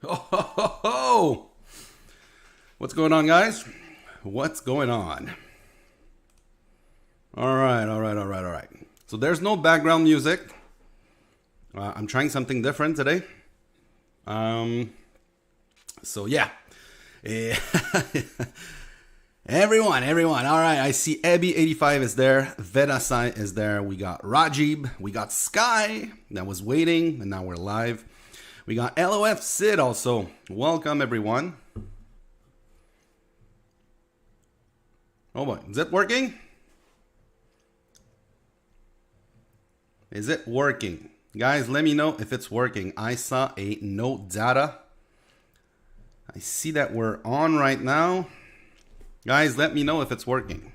Oh, ho, ho, ho. What's going on, guys? What's going on? All right, all right, all right, all right. So there's no background music. I'm trying something different today. Um, so yeah. Eh, everyone. All right, I see Abby85 is there. Vedasai is there. We got Rajib. We got Sky that was waiting, and now we're live. We got LOF Sid also. Welcome, everyone. Oh boy, is it working? Is it working? Guys, let me know if it's working. I saw a note data. I see that we're on right now. Guys, let me know if it's working.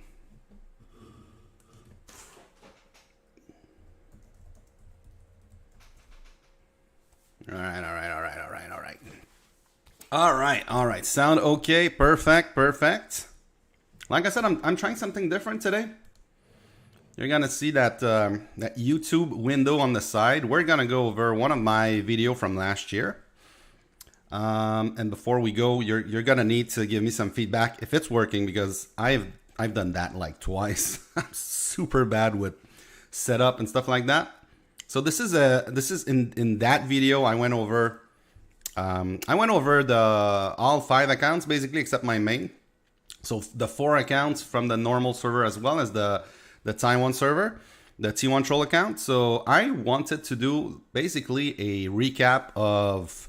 All right. All right. Sound okay? Perfect. Like I said, I'm trying something different today. You're gonna see that that YouTube window on the side. We're gonna go over one of my video from last year. And before we go, you're gonna need to give me some feedback if it's working, because I've done that like twice. I'm super bad with setup and stuff like that. So this is in that video I went over the all 5 accounts basically, except my main. So the 4 accounts from the normal server as well as the Taiwan server, the T1 Troll account. So I wanted to do basically a recap of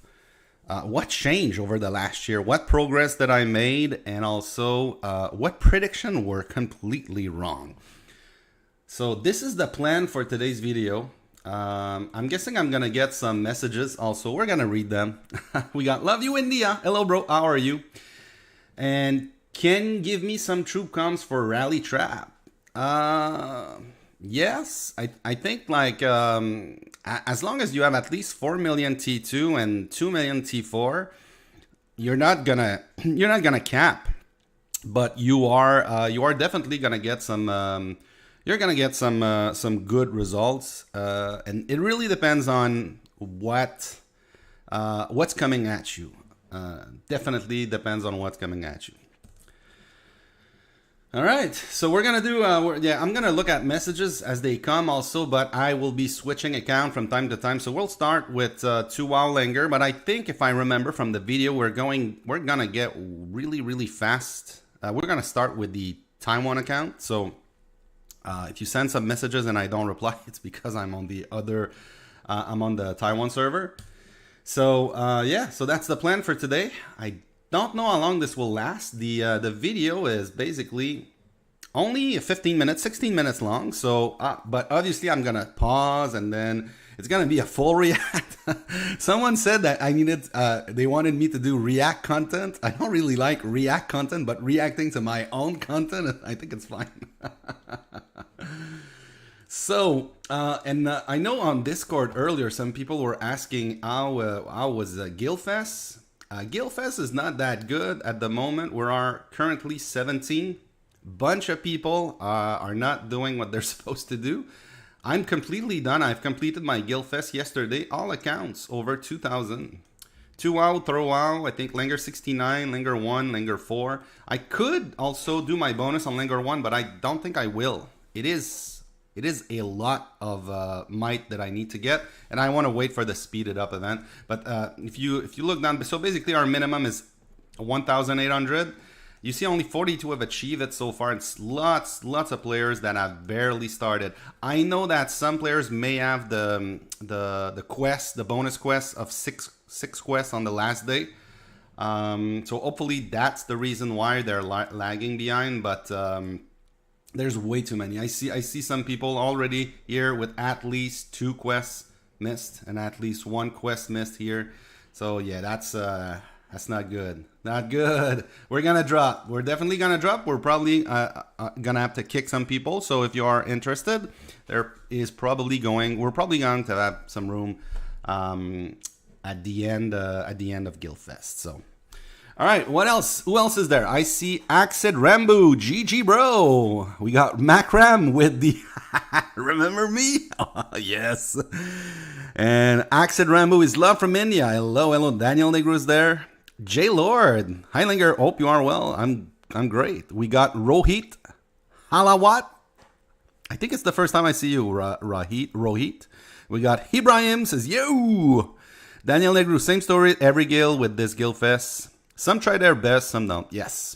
what changed over the last year, what progress that I made, and also what prediction were completely wrong. So this is the plan for today's video. I'm guessing I'm gonna get some messages also. We're gonna read them. We got Love You India. Hello, bro. How are you? And can give me some troop comms for Rally Trap. Yes, I think like as long as you have at least 4 million T2 and 2 million T4, you're not gonna cap, but you are definitely gonna get some you're gonna get some good results, and it really depends on what's coming at you. Definitely depends on what's coming at you. All right, so we're gonna do, I'm gonna look at messages as they come also, but I will be switching account from time to time. So we'll start with 2WoW Langer, but I think if I remember from the video, we're gonna get really fast. We're gonna start with the Taiwan account. So if you send some messages and I don't reply, it's because I'm on the other, I'm on the Taiwan server. So yeah, so that's the plan for today. I don't know how long this will last. The video is basically only 15 minutes, 16 minutes long. So, but obviously I'm gonna pause and then it's gonna be a full react. Someone said that I needed, they wanted me to do react content. I don't really like react content, but reacting to my own content, I think it's fine. So, I know on Discord earlier, some people were asking how was Guildfest. Guildfest is not that good at the moment. We are currently 17. Bunch of people are not doing what they're supposed to do. I'm completely done. I've completed my Guildfest yesterday. All accounts over 2,000. 2WoW, ThrowWoW, I think Langer 69, Langer 1, Langer 4. I could also do my bonus on Langer 1, but I don't think I will. It is a lot of might that I need to get, and I want to wait for the speeded up event. But if you look down, so basically our minimum is 1,800. You see only 42 have achieved it so far. It's lots of players that have barely started. I know that some players may have the quest, the bonus quest of six quests on the last day. So hopefully that's the reason why they're lagging behind, but there's way too many. I see some people already here with at least 2 quests missed and at least 1 quest missed here. So yeah, that's not good. Not good. We're gonna drop. We're definitely gonna drop. We're probably gonna have to kick some people. So if you are interested, we're probably going to have some room at the end of Guildfest. So. All right, what else? Who else is there? I see Axid Rambo, GG bro. We got Macram with the remember me? Oh, yes. And Accent Rambo is love from India. Hello, hello. Daniel Negro is there. J Lord. Heilinger, hope you are well. I'm great. We got Rohit Halawat. I think it's the first time I see you, Rohit. We got Ibrahim says, yo. Daniel Negro, same story. Every guild with this guild fest. Some try their best, some don't. Yes.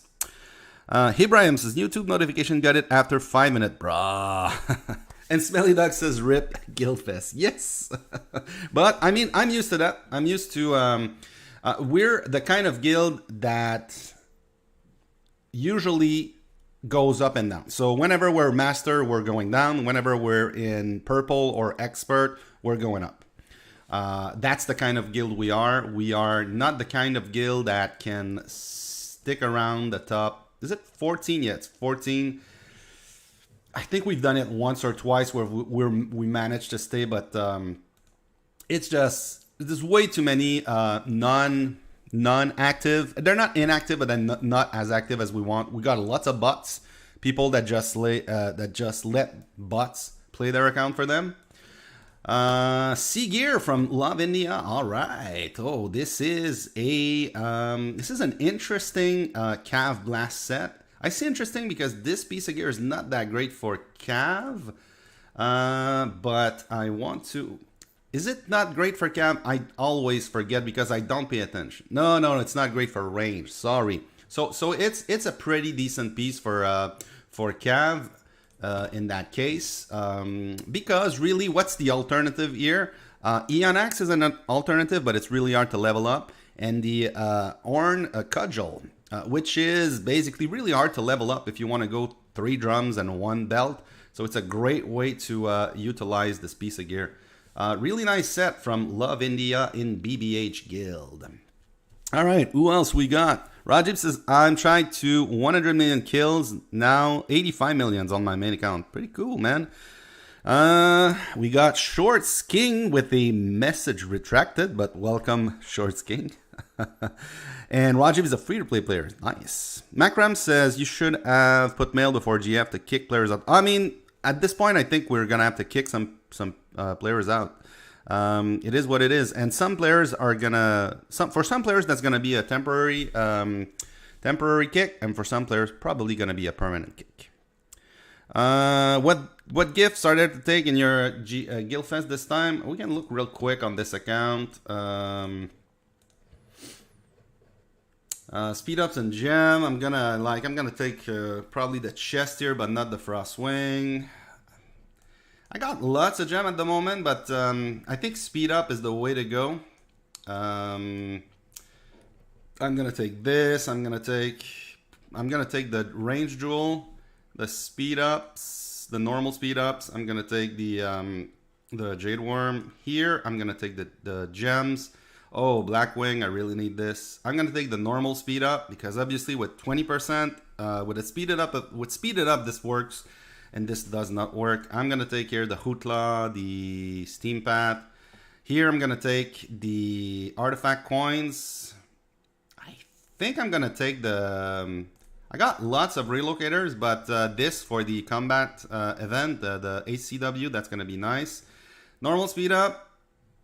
Ibrahim says, YouTube notification got it after 5 minutes, brah. And Smelly Dog says, rip Guildfest. Yes. But, I mean, I'm used to that. I'm used to, we're the kind of guild that usually goes up and down. So whenever we're master, we're going down. Whenever we're in purple or expert, we're going up. That's the kind of guild we are. We are not the kind of guild that can stick around the top. Is it 14? Yeah, it's 14. I think we've done it once or twice where we managed to stay, but it's just there's way too many non-active. They're not inactive, but they're not as active as we want. We got lots of bots, people that just let bots play their account for them. Sea Gear from Love India. All right. Oh, this is an interesting Cav Blast set. I say interesting because this piece of gear is not that great for Cav, but I want to. Is it not great for Cav? I always forget because I don't pay attention. No, it's not great for range. Sorry. So it's a pretty decent piece for Cav. In that case, because really, what's the alternative here? Eon Axe is an alternative, but it's really hard to level up. And the Orn Cudgel, which is basically really hard to level up if you want to go 3 drums and 1 belt. So it's a great way to utilize this piece of gear. Really nice set from Love India in BBH Guild. All right, who else we got? Rajib says, I'm trying to 100 million kills, now 85 millions on my main account. Pretty cool, man. We got Shorts King with a message retracted, but welcome, Shorts King. And Rajib is a free-to-play player. Nice. Macram says, you should have put mail before GF to kick players out. I mean, at this point, I think we're going to have to kick some players out. It is what it is, and some players are gonna. For some players, that's gonna be a temporary kick, and for some players, probably gonna be a permanent kick. What gifts started to take in your Guild Fest this time? We can look real quick on this account. Speed ups and gem. I'm gonna take probably the chest here, but not the frost wing. I got lots of gem at the moment, but I think speed up is the way to go. I'm gonna take this. I'm gonna take the range jewel, the speed ups, the normal speed ups. I'm gonna take the jade worm here. I'm gonna take the gems. Oh, black wing. I really need this. I'm gonna take the normal speed up because obviously with 20%, with speeded up, this works. And this does not work. I'm going to take here the Hootla, the Steam Pad. Here I'm going to take the Artifact Coins. I think I'm going to take the... I got lots of relocators, but this for the combat event, the HCW, that's going to be nice. Normal speed up.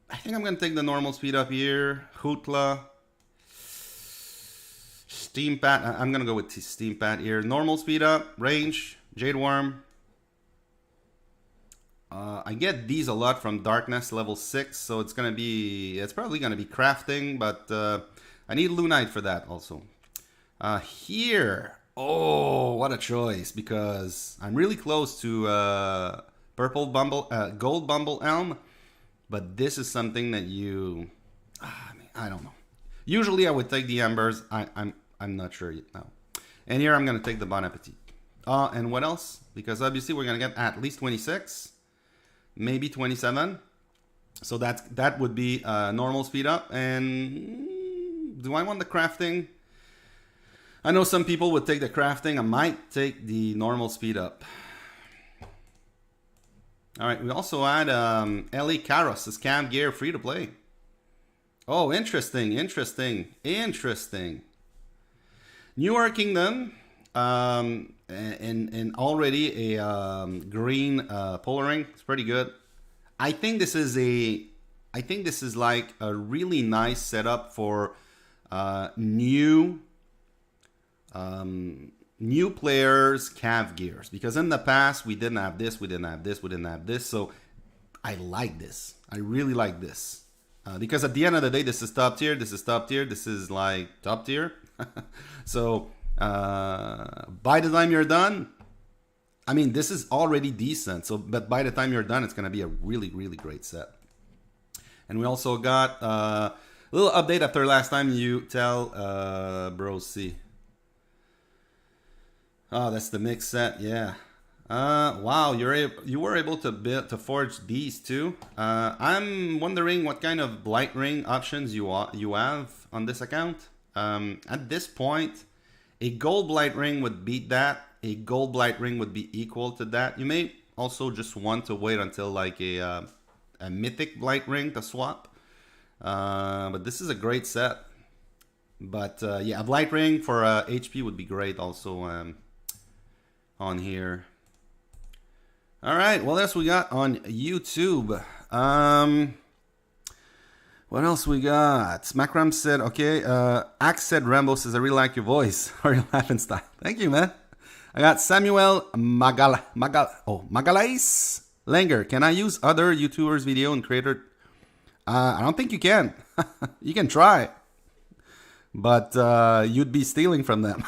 I think I'm going to take the normal speed up here. Hootla. Steam Pad. I'm going to go with the Steam Pad here. Normal speed up. Range. Jade Worm. I get these a lot from Darkness level 6, so it's probably gonna be crafting, but I need Lunite for that also. Here, oh, what a choice, because I'm really close to Gold Bumble Elm, but this is something that I don't know. Usually I would take the Embers. I'm not sure yet now. And here I'm gonna take the Bon Appetit. And what else? Because obviously we're gonna get at least 26. Maybe 27. So that would be normal speed up. And do I want the crafting? I know some people would take the crafting. I might take the normal speed up. All right. We also had LA Karos, this Cam Gear free to play. Oh, interesting. Newer Kingdom. And already a green polar ring. It's pretty good. I think this is a I think this is like a really nice setup for new new players cav gears, because in the past we didn't have this, we didn't have this, we didn't have this. So I like this. I really like this. Because at the end of the day, this is top tier, this is top tier, this is like top tier. So by the time you're done, I mean, this is already decent. So, but by the time you're done, it's going to be a really, really great set. And we also got a little update after last time. You tell Bro C. Oh, that's the mix set. Yeah. Wow, you were able to forge these two. I'm wondering what kind of blight ring options you have on this account. At this point, a gold blight ring would beat that. A gold blight ring would be equal to that. You may also just want to wait until like a mythic blight ring to swap. But this is a great set. But yeah, a blight ring for HP would be great also on here. All right, what else we got on YouTube? What else we got? Smackram said, okay, Axe said, Rambo says, I really like your voice or your laughing style. Thank you, man. I got Samuel Magalais Langer. Can I use other YouTubers' video and creator? I don't think you can. You can try, but you'd be stealing from them.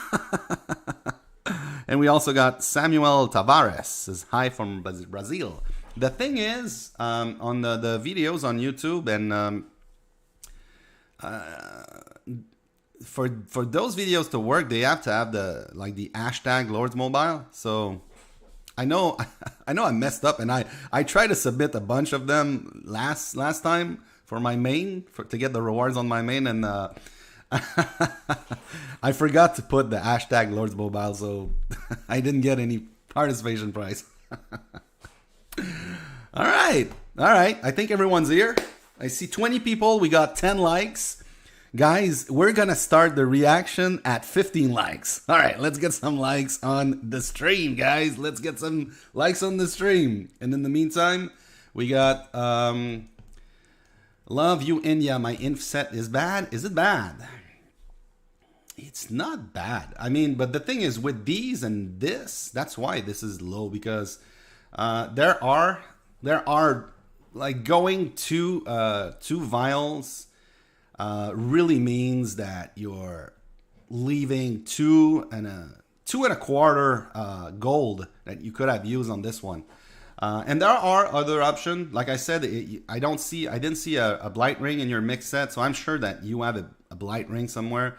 And we also got Samuel Tavares, says hi from Brazil. The thing is, on the videos on YouTube, and for those videos to work, they have to have the hashtag Lords Mobile. So I know I messed up, and I tried to submit a bunch of them last time for my main to get the rewards on my main, and I forgot to put the hashtag Lords Mobile, so I didn't get any participation prize. All right. I think everyone's here. I see 20 people. We got 10 likes. Guys, we're going to start the reaction at 15 likes. All right, let's get some likes on the stream, guys. Let's get some likes on the stream. And in the meantime, we got Love You, India. My inf set is bad. Is it bad? It's not bad. I mean, but the thing is with these and this, that's why this is low, because there are like going two vials really means that you're leaving two and a quarter gold that you could have used on this one. And there are other options. Like I said, I didn't see a blight ring in your mix set, so I'm sure that you have a blight ring somewhere.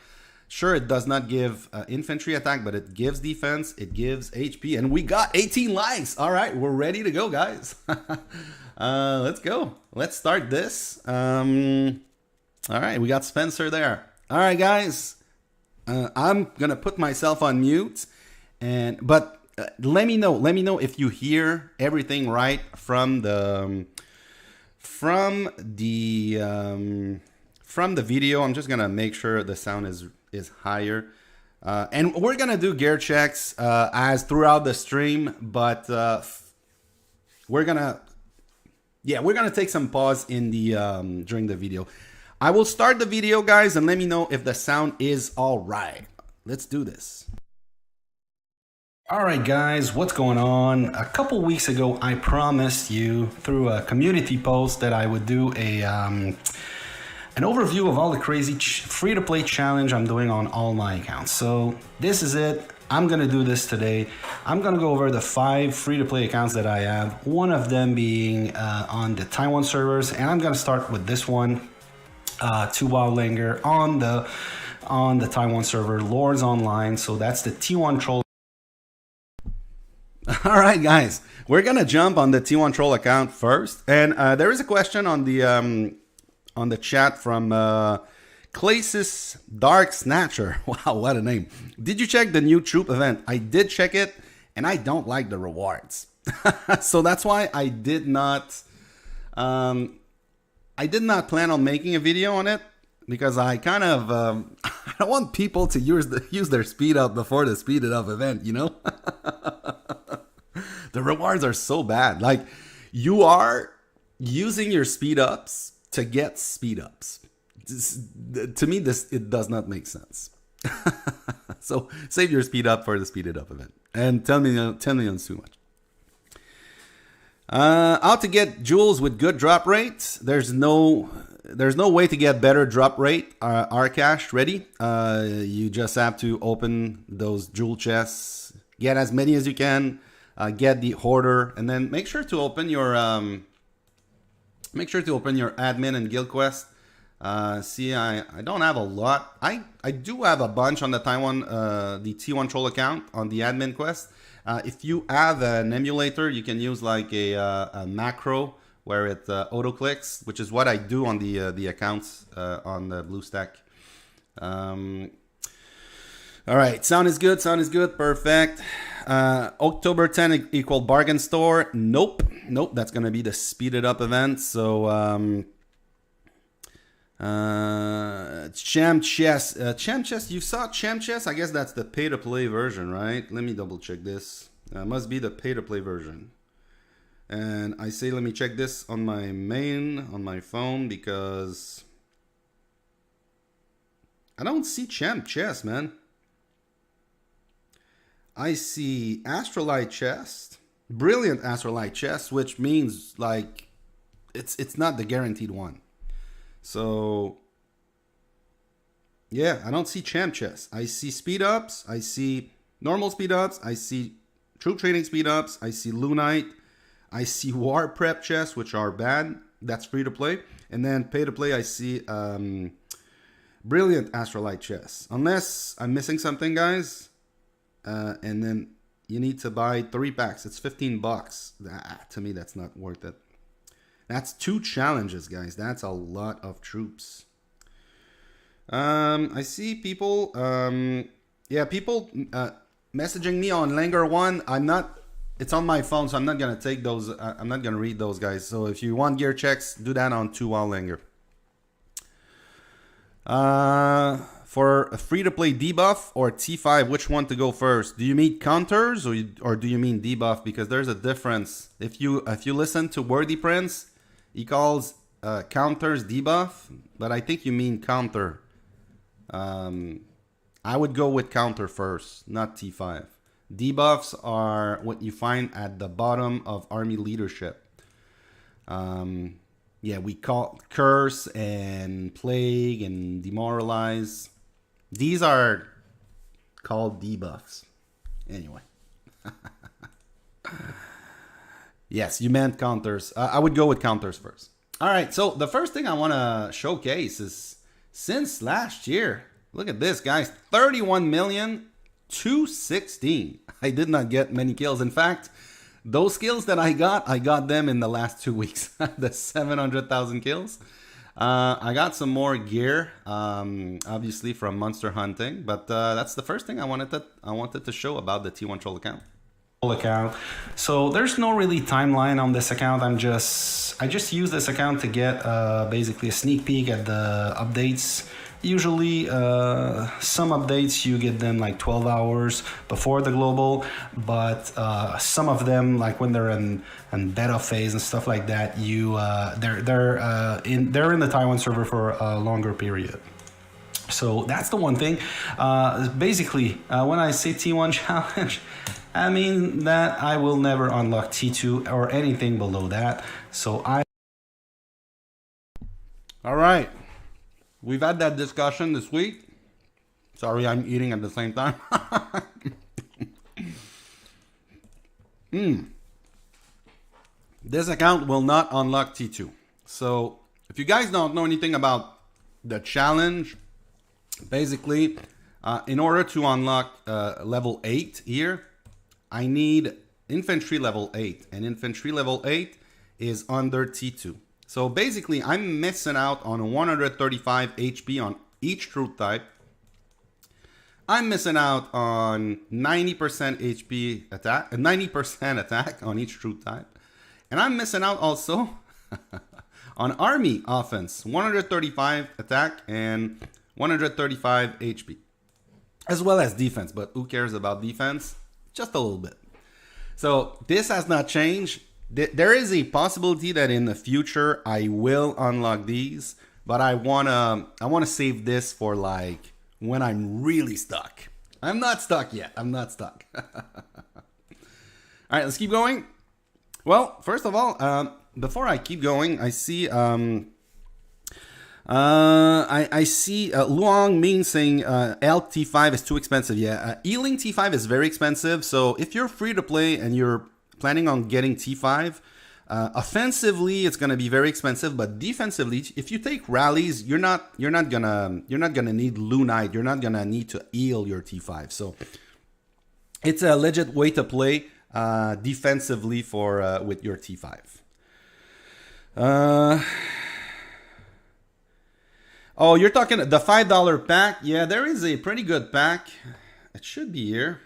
Sure, it does not give infantry attack, but it gives defense, it gives HP, and we got 18 likes. All right, we're ready to go, guys. Let's go. Let's start this. All right, we got Spencer there. All right, guys. I'm gonna put myself on mute, but let me know if you hear everything right from the video. I'm just gonna make sure the sound is higher, and we're gonna do gear checks as throughout the stream, but we're gonna take some pause in the during the video. I will start the video, guys, and let me know if the sound is all right. Let's do this. All right, guys, what's going on? A couple weeks ago, I promised you through a community post that I would do an overview of all the crazy free-to-play challenge I'm doing on all my accounts. So this is it. I'm going to do this today. I'm going to go over the 5 free-to-play accounts that I have, one of them being on the Taiwan servers, and I'm going to start with this one, Tuwao Langer on the Taiwan server, Lords Online. So that's the T1 Troll. All right, guys, we're going to jump on the T1 Troll account first. And there is a question on the chat from Clasis Dark Snatcher. Wow, what a name. Did you check the new troop event? I did check it, and I don't like the rewards. So that's why I did not plan on making a video on it, because I kind of I don't want people to use their speed up before the speed it up event, you know? The rewards are so bad. Like, you are using your speed ups to get speed ups. To me, it does not make sense. So save your speed up for the speeded up event, and 10 million is too much. How to get jewels with good drop rates? There's no way to get better drop rate. Rcash ready. You just have to open those jewel chests, get as many as you can, get the hoarder, and then make sure to open your admin and guild quest. See, I don't have a lot. I do have a bunch on the the T1 troll account on the admin quest. If you have an emulator, you can use like a macro where it auto clicks, which is what I do on the accounts on the BlueStack. All right, sound is good. Perfect. October 10 equal bargain store. Nope. That's gonna be the speeded up event. So Champ Chess. You saw Champ Chess? I guess that's the pay to play version, right? Let me double check this. Must be the pay to play version. And I say let me check this on my phone, because I don't see Champ Chess, man. I see Astrolite Chest, Brilliant Astrolite Chest, which means like it's not the guaranteed one. So yeah, I don't see Champ Chess. I see speed ups, I see normal speed ups, I see troop training speed ups, I see Lunite, I see War Prep chests, which are bad. That's free to play. And then pay to play, I see Brilliant Astrolite chests. Unless I'm missing something, guys. And then you need to buy 3 packs. It's $15. To me, that's not worth it. That's 2 challenges, guys. That's a lot of troops. I see people, people messaging me on Langer 1. It's on my phone, so I'm not going to take those. I'm not going to read those, guys. So if you want gear checks, do that on 2 while Langer. For a free-to-play debuff or T5, which one to go first? Do you mean counters or do you mean debuff? Because there's a difference. If you listen to Worthy Prince, he calls counters debuff, but I think you mean counter. I would go with counter first, not T5. Debuffs are what you find at the bottom of army leadership. Yeah, we call curse and plague and demoralize. These are called debuffs. Anyway. Yes, you meant counters. I would go with counters first. All right, so the first thing I want to showcase is since last year, look at this, guys. 31,216,000. I did not get many kills. In fact, those kills that I got them in the last 2 weeks. The 700,000 kills. I got some more gear, obviously from monster hunting, but that's the first thing I wanted to show about the T1 troll account. So there's no really timeline on this account. I just use this account to get basically a sneak peek at the updates. Usually some updates you get them like 12 hours before the global, but some of them, like when they're in beta phase and stuff like that, they're in the Taiwan server for a longer period. So that's the one thing. Basically, when I say T1 challenge, I mean that I will never unlock T2 or anything below that. So all right. We've had that discussion this week. Sorry, I'm eating at the same time. This account will not unlock T2. So if you guys don't know anything about the challenge, basically, in order to unlock level 8 here, I need infantry level 8. And infantry level 8 is under T2. So basically, I'm missing out on 135 HP on each troop type. I'm missing out on 90% HP attack, 90% attack on each troop type. And I'm missing out also on army offense, 135 attack and 135 HP. As well as defense, but who cares about defense? Just a little bit. So this has not changed. There is a possibility that in the future I will unlock these, but I wanna save this for like when I'm really stuck. I'm not stuck yet. I'm not stuck. All right, let's keep going. Well, first of all, before I keep going, I see I see Luong Ming saying Elk T5 is too expensive. Yeah, Ealing T5 is very expensive. So if you're free to play and you're planning on getting T5, offensively it's gonna be very expensive. But defensively, if you take rallies, you're not gonna need Lunite. You're not gonna need to eel your T5. So it's a legit way to play defensively for with your T5. Oh, you're talking the $5 pack? Yeah, there is a pretty good pack. It should be here.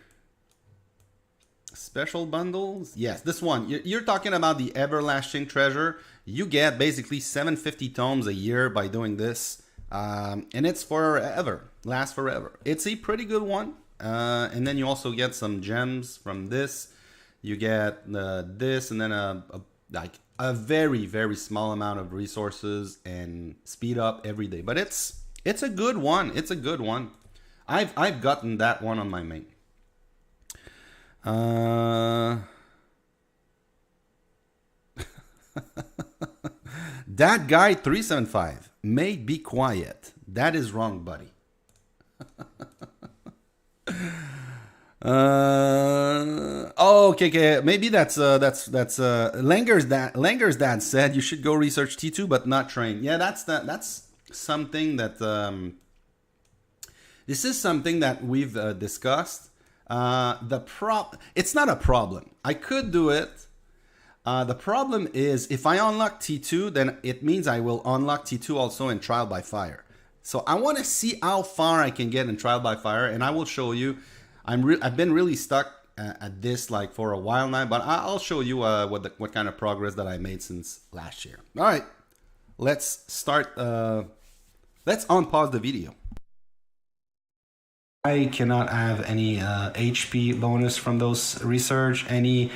Special bundles? Yes, this one. You're talking about the Everlasting Treasure. You get basically 750 tomes a year by doing this. And it's forever. Lasts forever. It's a pretty good one. And then you also get some gems from this. You get this and then a very, very small amount of resources and speed up every day. But it's a good one. It's a good one. I've gotten that one on my main. That guy 375 may be quiet. That is wrong, buddy. Oh, okay. Maybe that's Langer's dad said you should go research T2 but not train. Yeah, that's something that this is something that we've discussed. It's not a problem. I could do it. The problem is if I unlock T2, then it means I will unlock T2 also in Trial by Fire. So I want to see how far I can get in Trial by Fire, and I will show you. I've been really stuck at this like for a while now, but I'll show you what kind of progress that I made since last year. All right, let's start. Let's unpause the video. I cannot have any HP bonus from those research. Any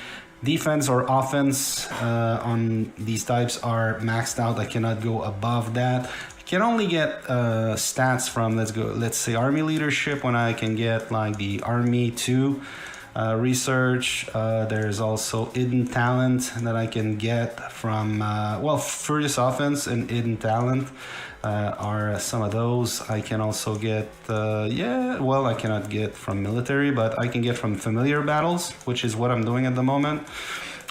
defense or offense on these types are maxed out. I cannot go above that. I can only get stats from, let's say Army Leadership, when I can get like the Army 2 research. There's also Hidden Talent that I can get from, Furious Offense and Hidden Talent are some of those. I can also get, I cannot get from military, but I can get from familiar battles, which is what I'm doing at the moment.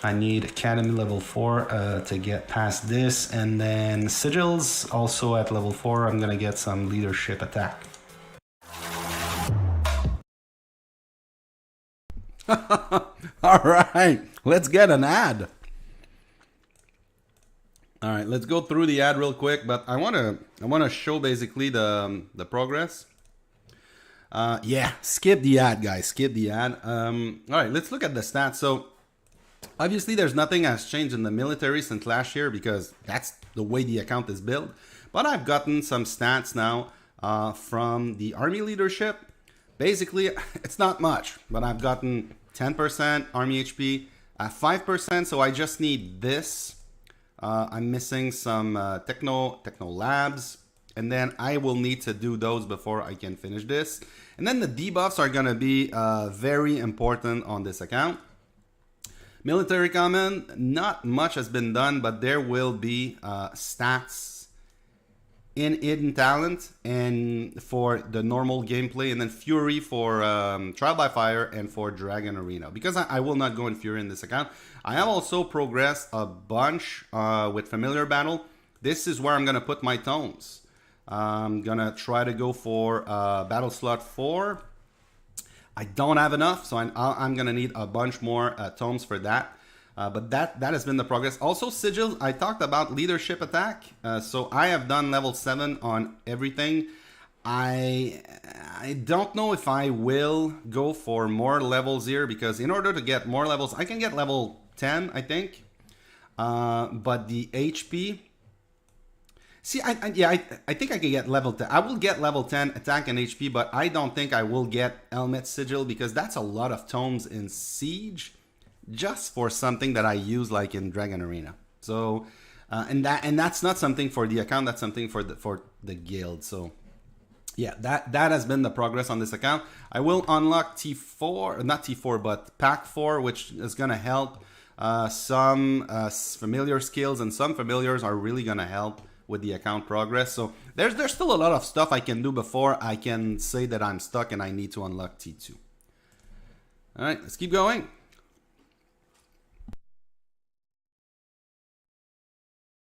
I need Academy level 4 to get past this, and then Sigils also at level 4. I'm gonna get some leadership attack. All right, let's get an ad. All right, let's go through the ad real quick, but I wanna show basically the progress. Skip the ad, guys. Skip the ad. All right, let's look at the stats. So obviously there's nothing has changed in the military since last year because that's the way the account is built. But I've gotten some stats now from the Army Leadership. Basically, it's not much, but I've gotten 10% Army HP, 5%. So I just need this. I'm missing some techno labs, and then I will need to do those before I can finish this. And then the debuffs are gonna be very important on this account. Military comment, not much has been done, but there will be stats in Hidden Talent and for the normal gameplay, and then Fury for Trial by Fire and for Dragon Arena. Because I will not go in Fury in this account. I have also progressed a bunch with Familiar Battle. This is where I'm going to put my tomes. I'm going to try to go for Battle Slot 4. I don't have enough, so I'm going to need a bunch more tomes for that. But that has been the progress. Also, Sigils, I talked about leadership attack. So I have done level 7 on everything. I don't know if I will go for more levels here, because in order to get more levels, I can get level 10, I think. But the HP... See, I think I can get level 10. I will get level 10 attack and HP, but I don't think I will get Helmet Sigil, because that's a lot of tomes in Siege. just for something that I use like in Dragon Arena. So and that's not something for the account, that's something for the guild. So yeah, that has been the progress on this account. I will unlock T4, not T4, but Pack 4, which is gonna help some familiar skills, and some familiars are really gonna help with the account progress. So there's still a lot of stuff I can do before I can say that I'm stuck and I need to unlock T2. All right, let's keep going.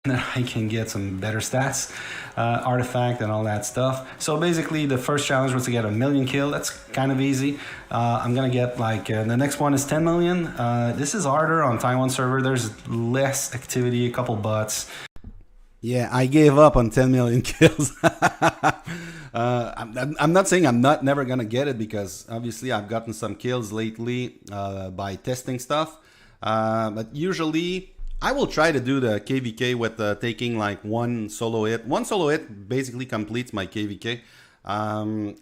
I can get some better stats, artifact and all that stuff. So basically the first challenge was to get 1,000,000 kill. That's kind of easy. I'm gonna get like, the next one is 10 million. This is harder on Taiwan server. There's less activity, a couple bots. Yeah, I gave up on 10 million kills. I'm not saying I'm never gonna get it, because obviously I've gotten some kills lately by testing stuff. But usually I will try to do the KVK with taking like one solo hit. One solo hit basically completes my KVK.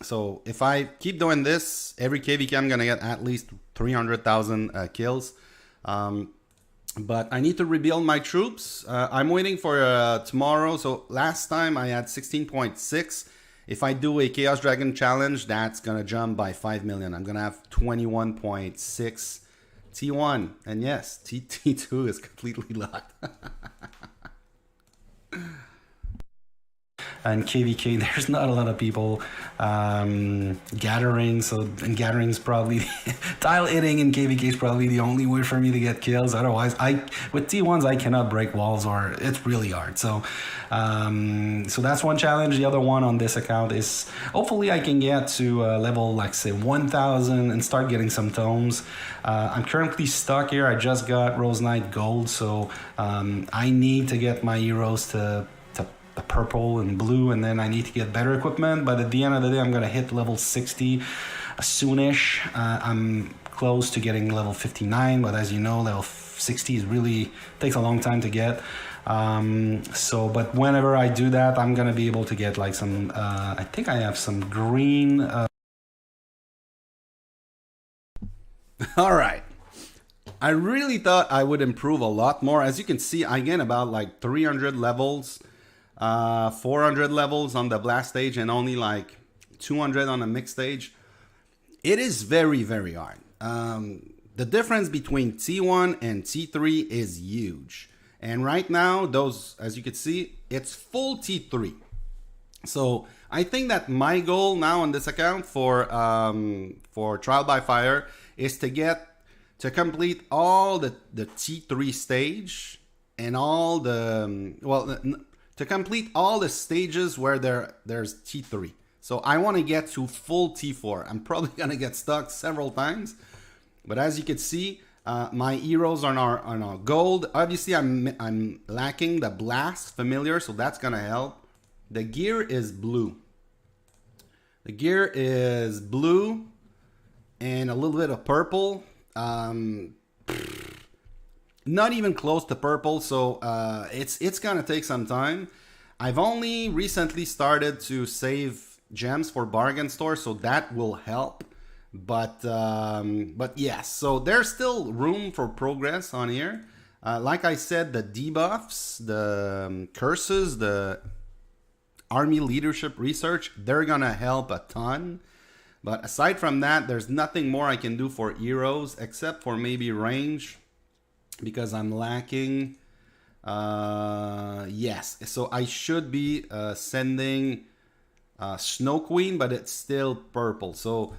So if I keep doing this, every KVK I'm gonna get at least 300,000 kills. But I need to rebuild my troops. I'm waiting for tomorrow. So last time I had 16.6. If I do a Chaos Dragon challenge, that's gonna jump by 5 million. I'm gonna have 21.6 T1. And yes, T2 is completely locked. And KVK, there's not a lot of people gathering, and gathering is probably tile hitting, and KVK is probably the only way for me to get kills. Otherwise, with T1s I cannot break walls, or it's really hard. So so that's one challenge. The other one on this account is hopefully I can get to level, like say 1,000 and start getting some tomes. I'm currently stuck here. I just got Rose Knight Gold, so I need to get my heroes to purple and blue, and then I need to get better equipment. But at the end of the day, I'm gonna hit level 60 soonish. I'm close to getting level 59, but as you know, level 60 is really takes a long time to get. But whenever I do that, I'm gonna be able to get like some I think I have some green all right, I really thought I would improve a lot more. As you can see, I get about like 300 levels, 400 levels on the blast stage, and only like 200 on the mixed stage. It is very, very hard. The difference between T1 and T3 is huge. And right now, those, as you can see, it's full T3. So I think that my goal now on this account for Trial by Fire is to complete all the T3 stage and all the, to complete all the stages where there's T3. So I want to get to full T4. I'm probably going to get stuck several times. But as you can see, my heroes are now gold. Obviously, I'm lacking the blast familiar, so that's going to help. The gear is blue. The gear is blue and a little bit of purple. Not even close to purple, so it's gonna take some time. I've only recently started to save gems for bargain store, so that will help. But yes, so there's still room for progress on here. Like I said, the debuffs, the curses, the army leadership research, they're gonna help a ton. But aside from that, there's nothing more I can do for heroes except for maybe range, because I'm lacking. Yes, so I should be sending Snow Queen, but it's still purple. So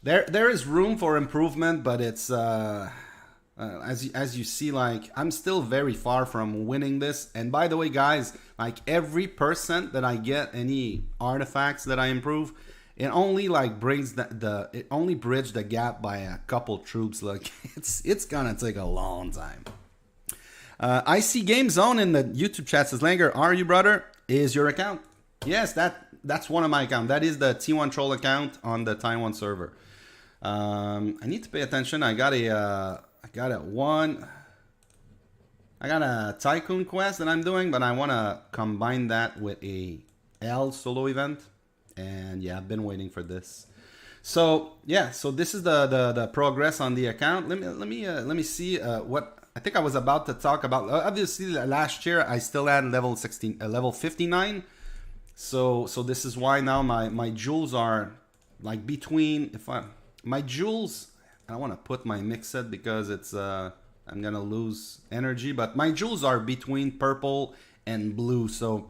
there is room for improvement, but it's as you see, like I'm still very far from winning this. And by the way, guys, like every % that I get any artifacts that I improve, it only like brings it only bridge the gap by a couple troops. Like it's gonna take a long time. I see Game Zone in the YouTube chat says, Langer, are you, brother? Is your account? Yes, that's one of my accounts. That is the T1 Troll account on the Taiwan server. I need to pay attention. I got a Tycoon quest that I'm doing, but I want to combine that with a L solo event. And yeah, I've been waiting for this. So yeah, so this is the progress on the account. Let me see what I think I was about to talk about. Obviously, last year I still had level 16, level 59. So this is why now my jewels are like between, if I my jewels, I don't want to put my mix set because it's I'm gonna lose energy, but my jewels are between purple and blue. So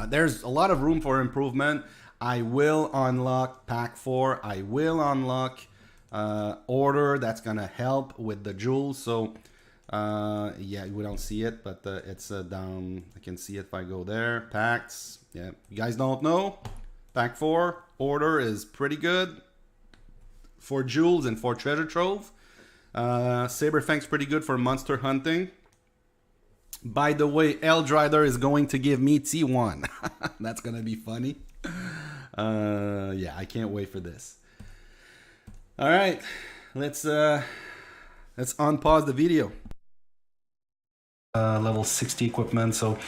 there's a lot of room for improvement. I will unlock pack 4. I will unlock order. That's gonna help with the jewels. So yeah, we don't see it, but it's down. I can see it if I go there. Packs. Yeah, you guys don't know. Pack 4 order is pretty good for jewels and for treasure trove. Saberfang's pretty good for monster hunting. By the way, Eldrider is going to give me T1. That's gonna be funny. Yeah, I can't wait for this. All right, let's unpause the video. Level 60 equipment, so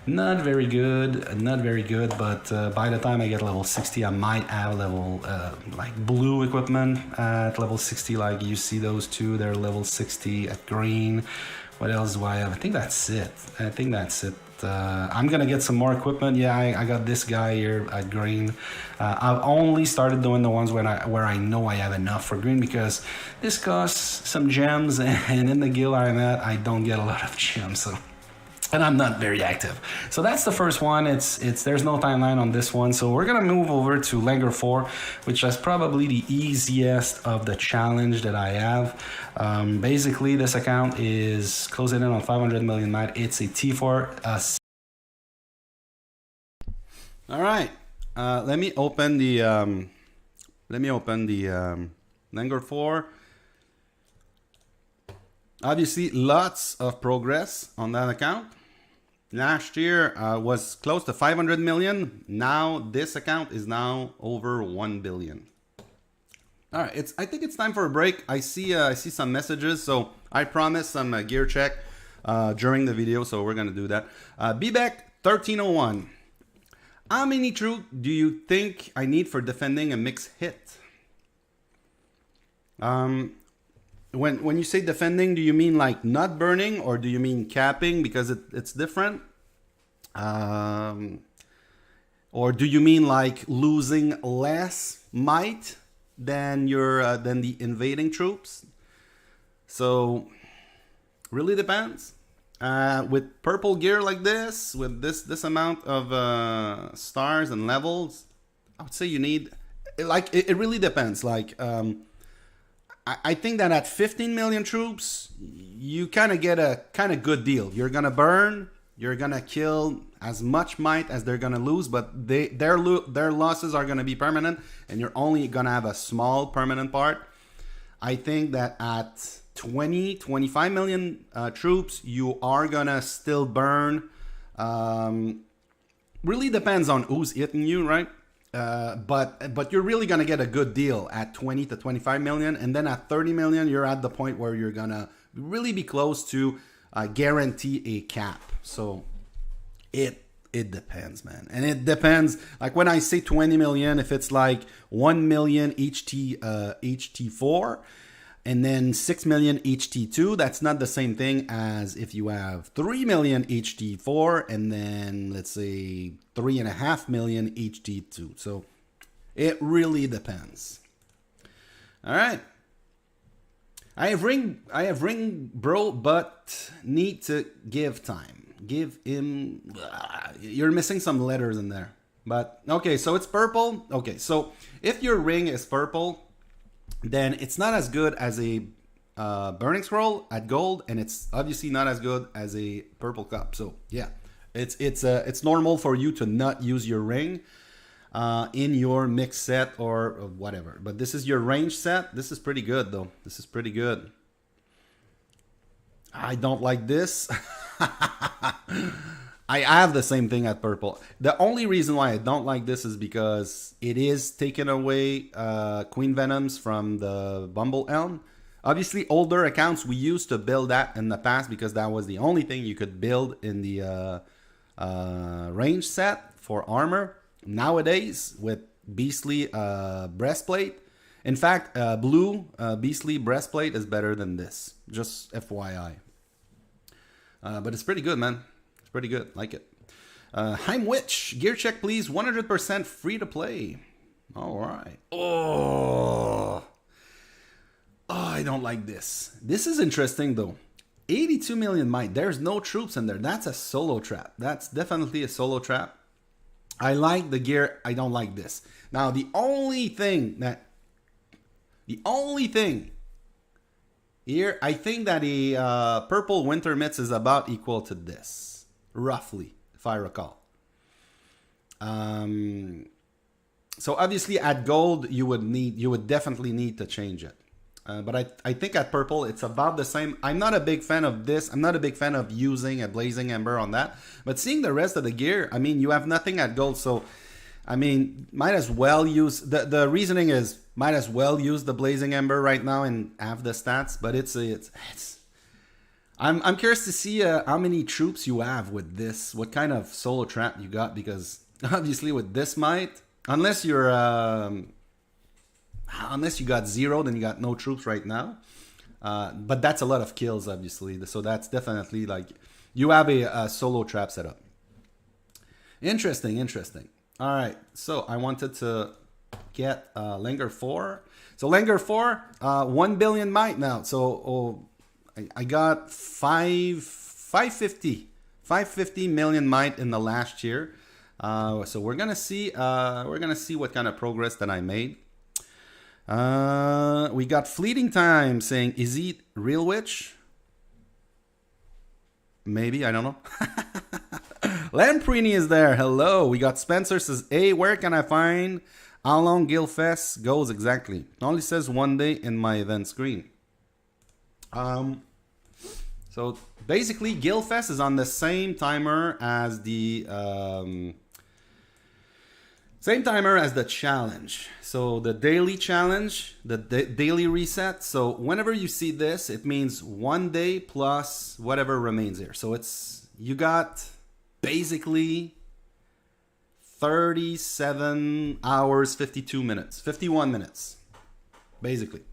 not very good, but by the time I get level 60, I might have level like blue equipment at level 60. Like you see those two, they're level 60 at green. What else do I have? I think that's it. I'm gonna get some more equipment. Yeah, I got this guy here at green. I've only started doing the ones where I know I have enough for green, because this costs some gems, and in the guild I'm at, I don't get a lot of gems, so, and I'm not very active. So that's the first one. It's there's no timeline on this one. So we're gonna move over to Langer 4, which is probably the easiest of the challenge that I have. Basically, this account is closing in on 500 million might. It's a T4. All right. Let me open the Langer 4. Obviously, lots of progress on that account. Last year was close to 500 million. Now this account is now over 1 billion. All right, I think it's time for a break. I see some messages, so I promised some gear check during the video, so we're gonna do that. BBEC 1301. How many troops do you think I need for defending a mixed hit? When you say defending, do you mean like not burning, or do you mean capping, because it's different? Or do you mean like losing less might than than the invading troops? So really depends. With purple gear like this, with this amount of stars and levels, I would say you need, like, it really depends. Like I think that at 15 million troops, you kind of get a kind of good deal. You're gonna burn, you're gonna kill as much might as they're gonna lose, but their losses are gonna be permanent, and you're only gonna have a small permanent part. I think that at 25 million troops, you are gonna still burn. Really depends on who's hitting you, right? But you're really gonna get a good deal at 20 to 25 million, and then at 30 million, you're at the point where you're gonna really be close to guarantee a cap. So it depends, man, and it depends. Like when I say 20 million, if it's like 1 million HT4 and then 6 million HT2, that's not the same thing as if you have 3 million HT4 and then let's say 3.5 million HT2. So it really depends. All right. I have ring bro, but need to give time. Give him, you're missing some letters in there. But okay, so it's purple. Okay, so if your ring is purple, then it's not as good as a burning scroll at gold, and it's obviously not as good as a purple cup. So yeah, it's normal for you to not use your ring in your mix set or whatever. But this is your range set. This is pretty good though. This is pretty good. I don't like this. I have the same thing at purple. The only reason why I don't like this is because it is taking away Queen Venoms from the Bumble Elm. Obviously, older accounts, we used to build that in the past because that was the only thing you could build in the range set for armor. Nowadays, with Beastly breastplate. In fact, blue Beastly breastplate is better than this. Just FYI. But it's pretty good, man. It's pretty good. Like it. Heim Witch. Gear check, please. 100% free to play. All right. Oh, I don't like this. This is interesting, though. 82 million might. There's no troops in there. That's a solo trap. That's definitely a solo trap. I like the gear. I don't like this. Now, the only thing here, I think that a purple winter mitts is about equal to this, roughly, if I recall. So obviously at gold, you would definitely need to change it. But I think at purple, it's about the same. I'm not a big fan of this. I'm not a big fan of using a Blazing Ember on that. But seeing the rest of the gear, I mean, you have nothing at gold. So, I mean, might as well use, the reasoning is, might as well use the Blazing Ember right now and have the stats. But I'm curious to see how many troops you have with this. What kind of solo trap you got. Because obviously with this might, unless you're... unless you got 0, then you got no troops right now. But that's a lot of kills, obviously. So that's definitely like... You have a solo trap setup. Interesting, interesting. All right, so I wanted to get Langer 4. So Langer 4, 1 billion might now. So I got 550 million might in the last year. So we're gonna see what kind of progress that I made. We got Fleeting Time saying, is he real witch? Maybe, I don't know. Lampreni is there. Hello. We got Spencer says, hey, where can I find how long Guildfest goes exactly? It only says 1 day in my event screen. So basically Guildfest is on the same timer as the challenge. So the daily challenge, the daily reset. So whenever you see this, it means 1 day plus whatever remains here. So you got basically 37 hours, 52 minutes, 51 minutes, basically.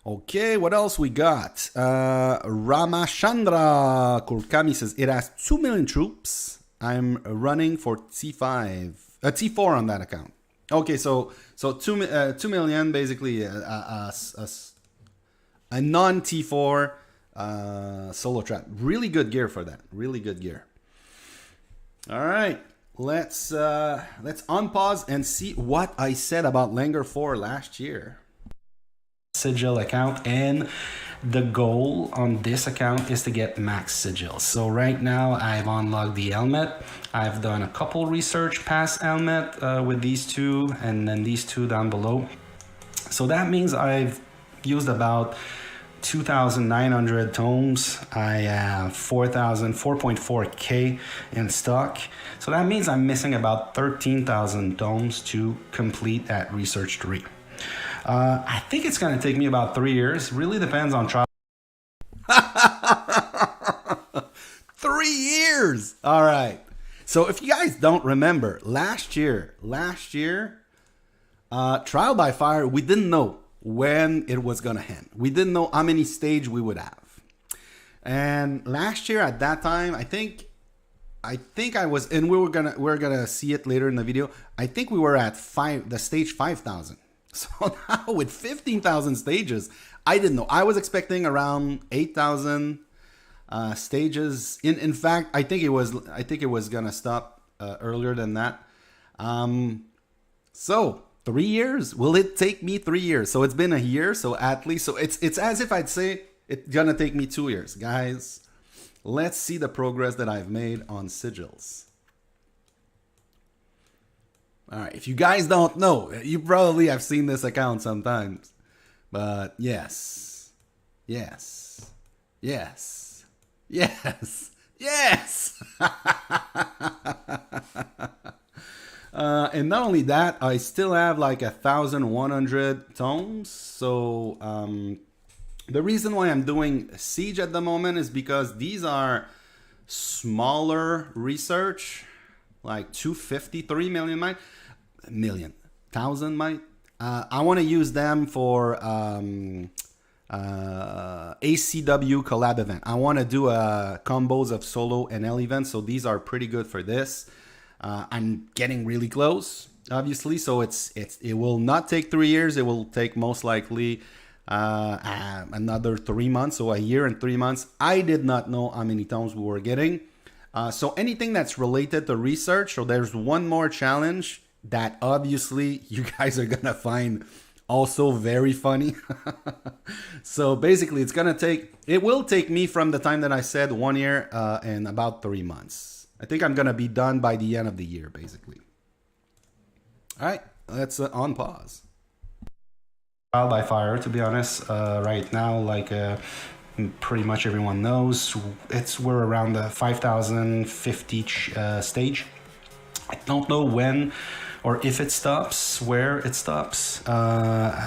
Okay, what else we got? Ramachandra Kurkami says, it has 2 million troops. I'm running for T4 on that account. Okay, so 2 million, basically a non-T4 solo trap. Really good gear for that. Really good gear. All right, let's unpause and see what I said about Langer 4 last year. Sigil account, and the goal on this account is to get max sigils. So right now I've unlocked the helmet. I've done a couple research past helmet with these two, and then these two down below. So that means I've used about 2,900 tomes. I have 4.4k in stock. So that means I'm missing about 13,000 tomes to complete that research 3. I think it's going to take me about 3 years. Really depends on trial. 3 years! All right. So if you guys don't remember, last year, Trial by Fire, we didn't know when it was going to end. We didn't know how many stage we would have. And last year at that time, I think I was, and we're gonna see it later in the video. I think we were at the stage 5,000. So now with 15,000 stages, I didn't know. I was expecting around 8,000 stages. In fact, I think it was gonna stop earlier than that. So 3 years? Will it take me 3 years? So it's been a year. So at least, so it's as if I'd say it's gonna take me 2 years, guys. Let's see the progress that I've made on sigils. All right, if you guys don't know, you probably have seen this account sometimes. But yes. Yes. Yes. Yes. Yes! And not only that, I still have like 1,100 tomes. So the reason why I'm doing Siege at the moment is because these are smaller research. like 250, 3 million might, million, thousand might. I want to use them for ACW collab event. I want to do combos of solo and L events, so these are pretty good for this. I'm getting really close, obviously, so it will not take 3 years. It will take most likely another 3 months, so a year and 3 months. I did not know how many tomes we were getting. So anything that's related to research, so there's one more challenge that obviously you guys are gonna find also very funny. So basically it will take me from the time that I said 1 year and about 3 months. I think I'm gonna be done by the end of the year, basically. All right, let's on pause. Trial by fire, to be honest, right now, like pretty much everyone knows, we're around the 5,050 stage. I don't know when or if it stops, where it stops.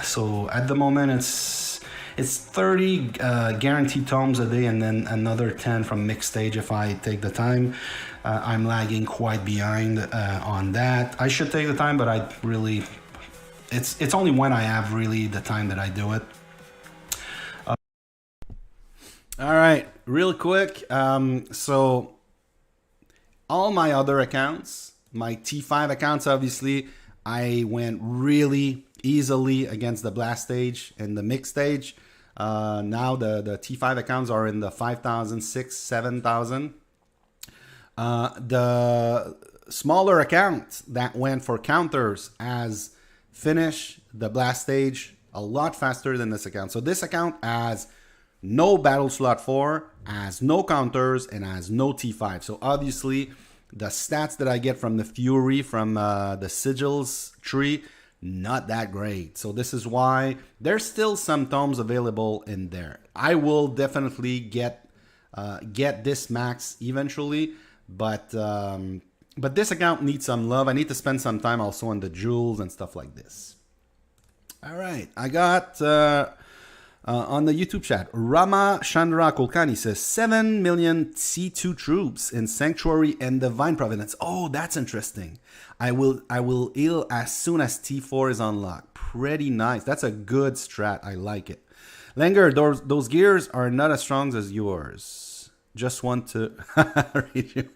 So at the moment, it's 30 guaranteed tomes a day, and then another 10 from mixed stage if I take the time. I'm lagging quite behind on that. I should take the time, but I really, it's only when I have really the time that I do it. All right, real quick. So all my other accounts, my T5 accounts, obviously, I went really easily against the blast stage and the mix stage. Now the T5 accounts are in the 5,000, 6,000, 7,000. The smaller account that went for counters has finished the blast stage a lot faster than this account. So this account has no battle slot 4, has no counters, and has no T5. So obviously the stats that I get from the Fury, from the Sigils tree, not that great. So this is why there's still some tomes available in there. I will definitely get this max eventually, but this account needs some love. I need to spend some time also on the jewels and stuff like this. All right, I got on the YouTube chat, Rama Chandra Kulkani says 7 million C2 troops in Sanctuary and Divine Providence. Oh, that's interesting. I will heal as soon as T4 is unlocked. Pretty nice. That's a good strat. I like it. Langer, those gears are not as strong as yours. Just want to read you.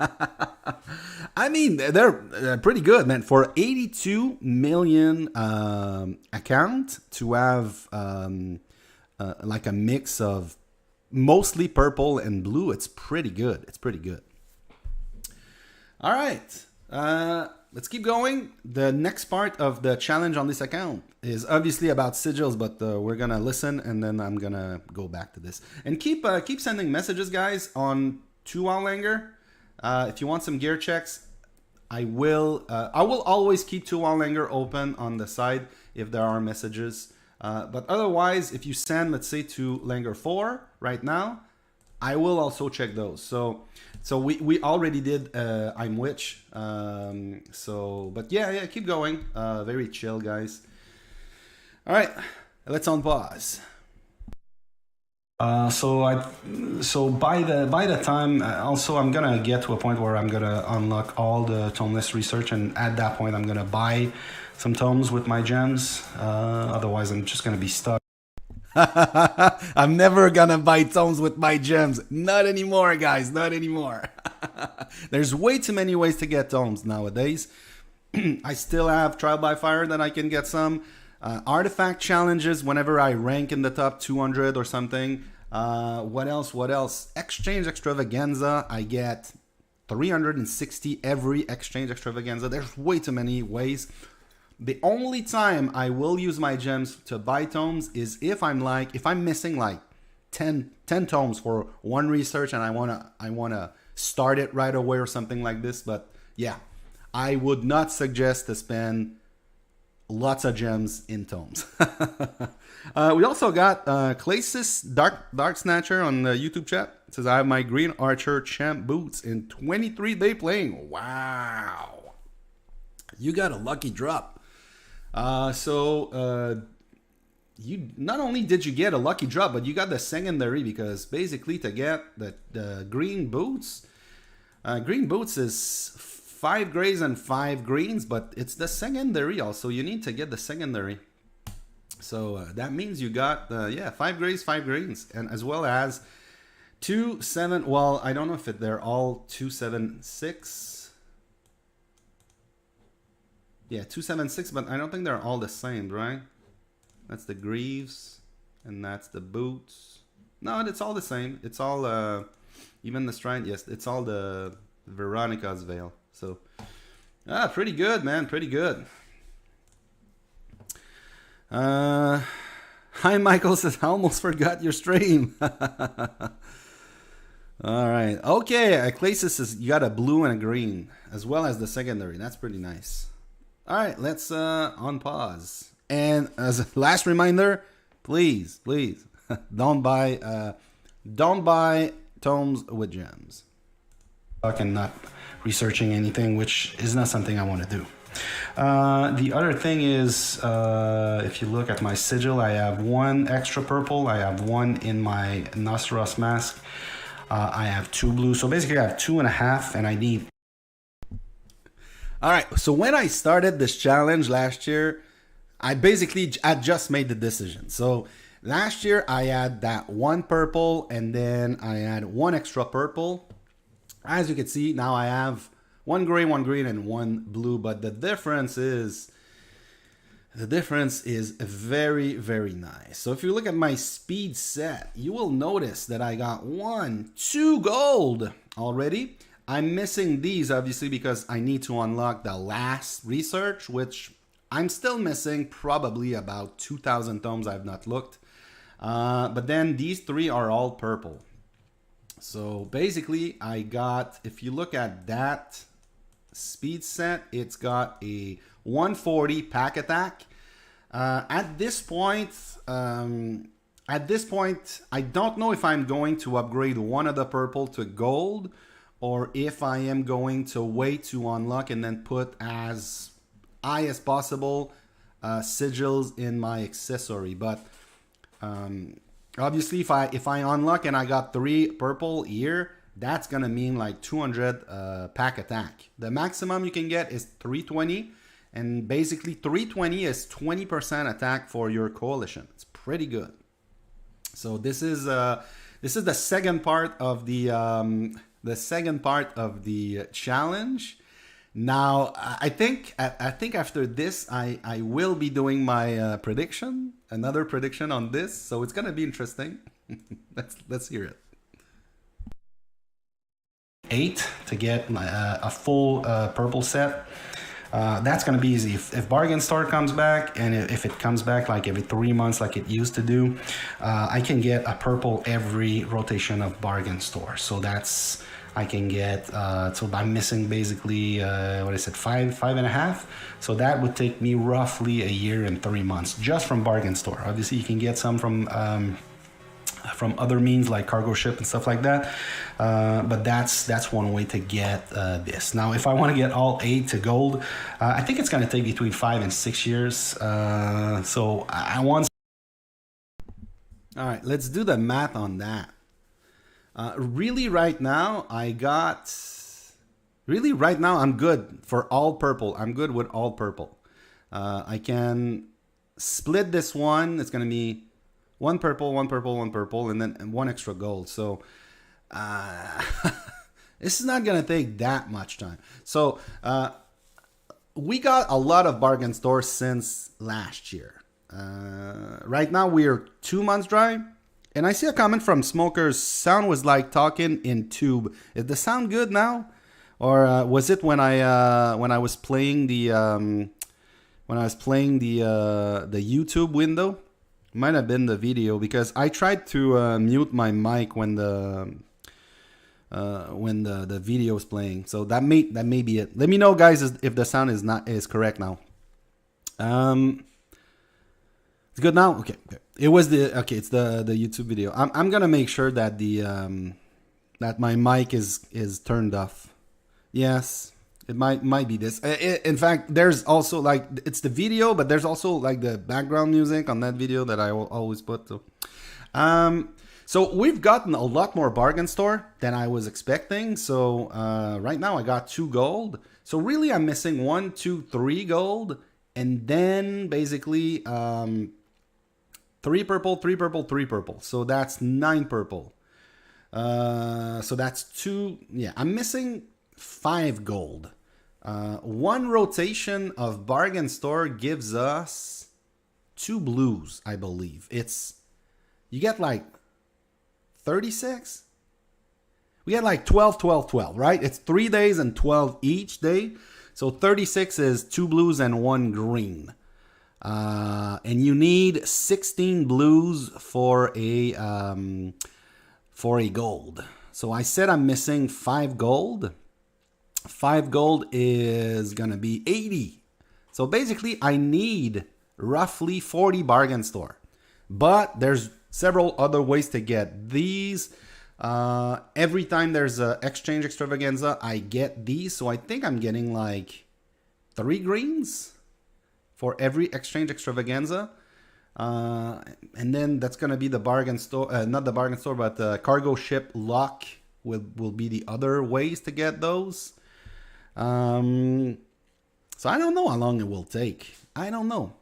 I mean, they're pretty good, man. For 82 million account to have like a mix of mostly purple and blue, it's pretty good. It's pretty good. All right, let's keep going. The next part of the challenge on this account is obviously about sigils, but we're gonna listen and then I'm gonna go back to this. And keep sending messages, guys, on to Langer. If you want some gear checks, I will always keep to Langer open on the side if there are messages. But otherwise, if you send, let's say, to Langer 4 right now, I will also check those. So we already did I'm Witch. But yeah, keep going. Very chill, guys. All right, let's unpause. So by the time also I'm gonna get to a point where I'm gonna unlock all the tomeless research, and at that point I'm gonna buy some tomes with my gems. Otherwise I'm just gonna be stuck. I'm never gonna buy tomes with my gems. Not anymore, guys, not anymore. There's way too many ways to get tomes nowadays. I still have Trial by Fire that I can get some. Artifact challenges whenever I rank in the top 200 or something. What else? Exchange extravaganza. I get 360 every exchange extravaganza. There's way too many ways. The only time I will use my gems to buy tomes is if I'm missing like 10 tomes for one research and I wanna start it right away or something like this. But yeah, I would not suggest to spend lots of gems in tomes. We also got Clasis Dark Snatcher on the YouTube chat. It says, I have my Green Archer champ boots in 23-day playing. Wow. You got a lucky drop. You not only did you get a lucky drop, but you got the secondary, because basically to get the green boots is 5 grays and 5 greens, but it's the secondary also. You need to get the secondary. So that means you got, yeah, 5 grays, 5 greens, and as well as 2, 7, well, I don't know if they're all 2, 7, 6. Yeah, 2, 7, 6, but I don't think they're all the same, right? That's the greaves, and that's the boots. No, it's all the same. It's all, even the strand, yes, it's all the Veronica's veil. So, pretty good, man, pretty good. Hi, Michael says, I almost forgot your stream. All right. Okay, Clasis says you got a blue and a green, as well as the secondary. That's pretty nice. All right, let's unpause. And as a last reminder, please, please, don't buy tomes with gems. And not researching anything, which is not something I want to do. The other thing is, if you look at my sigil, I have 1 extra purple. I have 1 in my Nosferos mask. I have 2 blue. So basically I have 2.5, and I need... All right, so when I started this challenge last year, I just made the decision. So last year I had that 1 purple, and then I had 1 extra purple. As you can see, now I have 1 gray, 1 green, and 1 blue. But the difference is very, very nice. So if you look at my speed set, you will notice that I got 1, 2 gold already. I'm missing these, obviously, because I need to unlock the last research, which I'm still missing probably about 2,000 tomes. I've not looked. But then these 3 are all purple. So basically I got, if you look at that speed set, it's got a 140 pack attack. At this point, I don't know if I'm going to upgrade 1 of the purple to gold, or if I am going to wait to unlock and then put as high as possible sigils in my accessory. But obviously, if I unlock and I got 3 purple here, that's gonna mean like 200 pack attack. The maximum you can get is 320, and basically 320 is 20% attack for your coalition. It's pretty good. So this is the second part of the challenge. Now I think after this I will be doing my prediction, another prediction on this. So it's gonna be interesting. let's hear it. 8 to get a full purple set. That's going to be easy. If Bargain Store comes back, and if it comes back like every 3 months like it used to do, I can get a purple every rotation of Bargain Store. So that's, I can get, so I'm missing basically, what I said, 5.5. So that would take me roughly a year and 3 months just from Bargain Store. Obviously you can get some from other means like cargo ship and stuff like that, but that's one way to get this. Now if I want to get all 8 to gold, I think it's going to take between 5 and 6 years. So I want... All right, let's do the math on that. Really right now I'm good for all purple. I'm good with all purple. I can split this one. It's going to be 1 purple, 1 purple, 1 purple, and then 1 extra gold. So this is not going to take that much time. So we got a lot of Bargain Stores since last year. Right now we're 2 months dry. And I see a comment from Smokers. Sound was like talking in tube. Is the sound good now? Or was it when I was playing the YouTube window? Might have been the video, because I tried to mute my mic when the video is playing. So that may be it. Let me know, guys, if the sound is correct now. It's good now. Okay. It was it's the YouTube video. I'm gonna make sure that that my mic is turned off. Yes. It might be this. In fact, there's also like, it's the video, but there's also like the background music on that video that I will always put. So So we've gotten a lot more bargain store than I was expecting. So right now I got 2 gold. So really I'm missing 1, 2, 3 gold. And then basically 3 purple, 3 purple, 3 purple. So that's 9 purple. So that's 2. Yeah, I'm missing 5 gold. 1 rotation of bargain store gives us 2 blues, I believe. You get like 36? We get like 12, 12, 12, right? It's 3 days and 12 each day. So 36 is 2 blues and 1 green. And you need 16 blues for a gold. So I said I'm missing 5 gold. 5 gold is gonna be 80. So basically I need roughly 40 bargain store. But there's several other ways to get these. Every time there's a exchange extravaganza, I get these. So I think I'm getting like 3 greens for every exchange extravaganza. And then that's going to be the bargain store, not the bargain store, but the cargo ship lock will be the other ways to get those. So I don't know how long it will take. I don't know.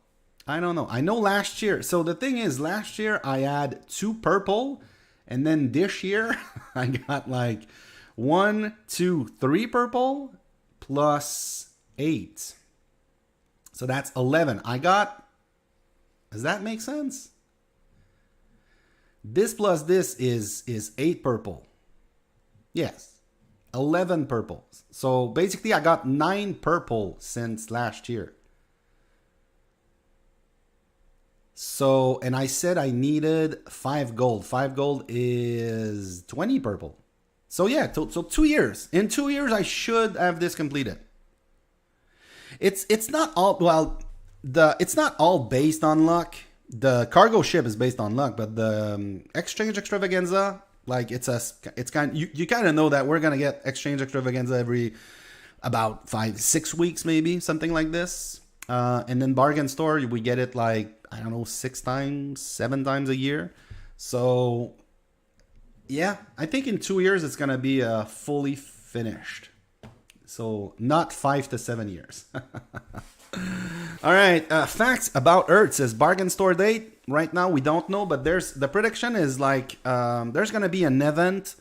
I know last year. So the thing is, last year I had 2 purple. And then this year I got like 1, 2, 3 purple plus 8. So that's 11. Does that make sense? This plus this is 8 purple. Yes. 11 purples. So basically I got 9 purple since last year. So, and I said I needed 5 gold. 5 gold is 20 purple. So yeah, so 2 years. In 2 years, I should have this completed. It's not all, well, it's not all based on luck. The cargo ship is based on luck, but the exchange extravaganza, like it's kind, you kind of know that we're gonna get exchange extravaganza every about 5-6 weeks, maybe something like this. And then bargain store, we get it like, I don't know, 6 times, 7 times a year. So yeah, I think in 2 years it's gonna be fully finished. So not 5 to 7 years. All right, facts about Earth says bargain store date. Right now we don't know, but the prediction is like there's gonna be an event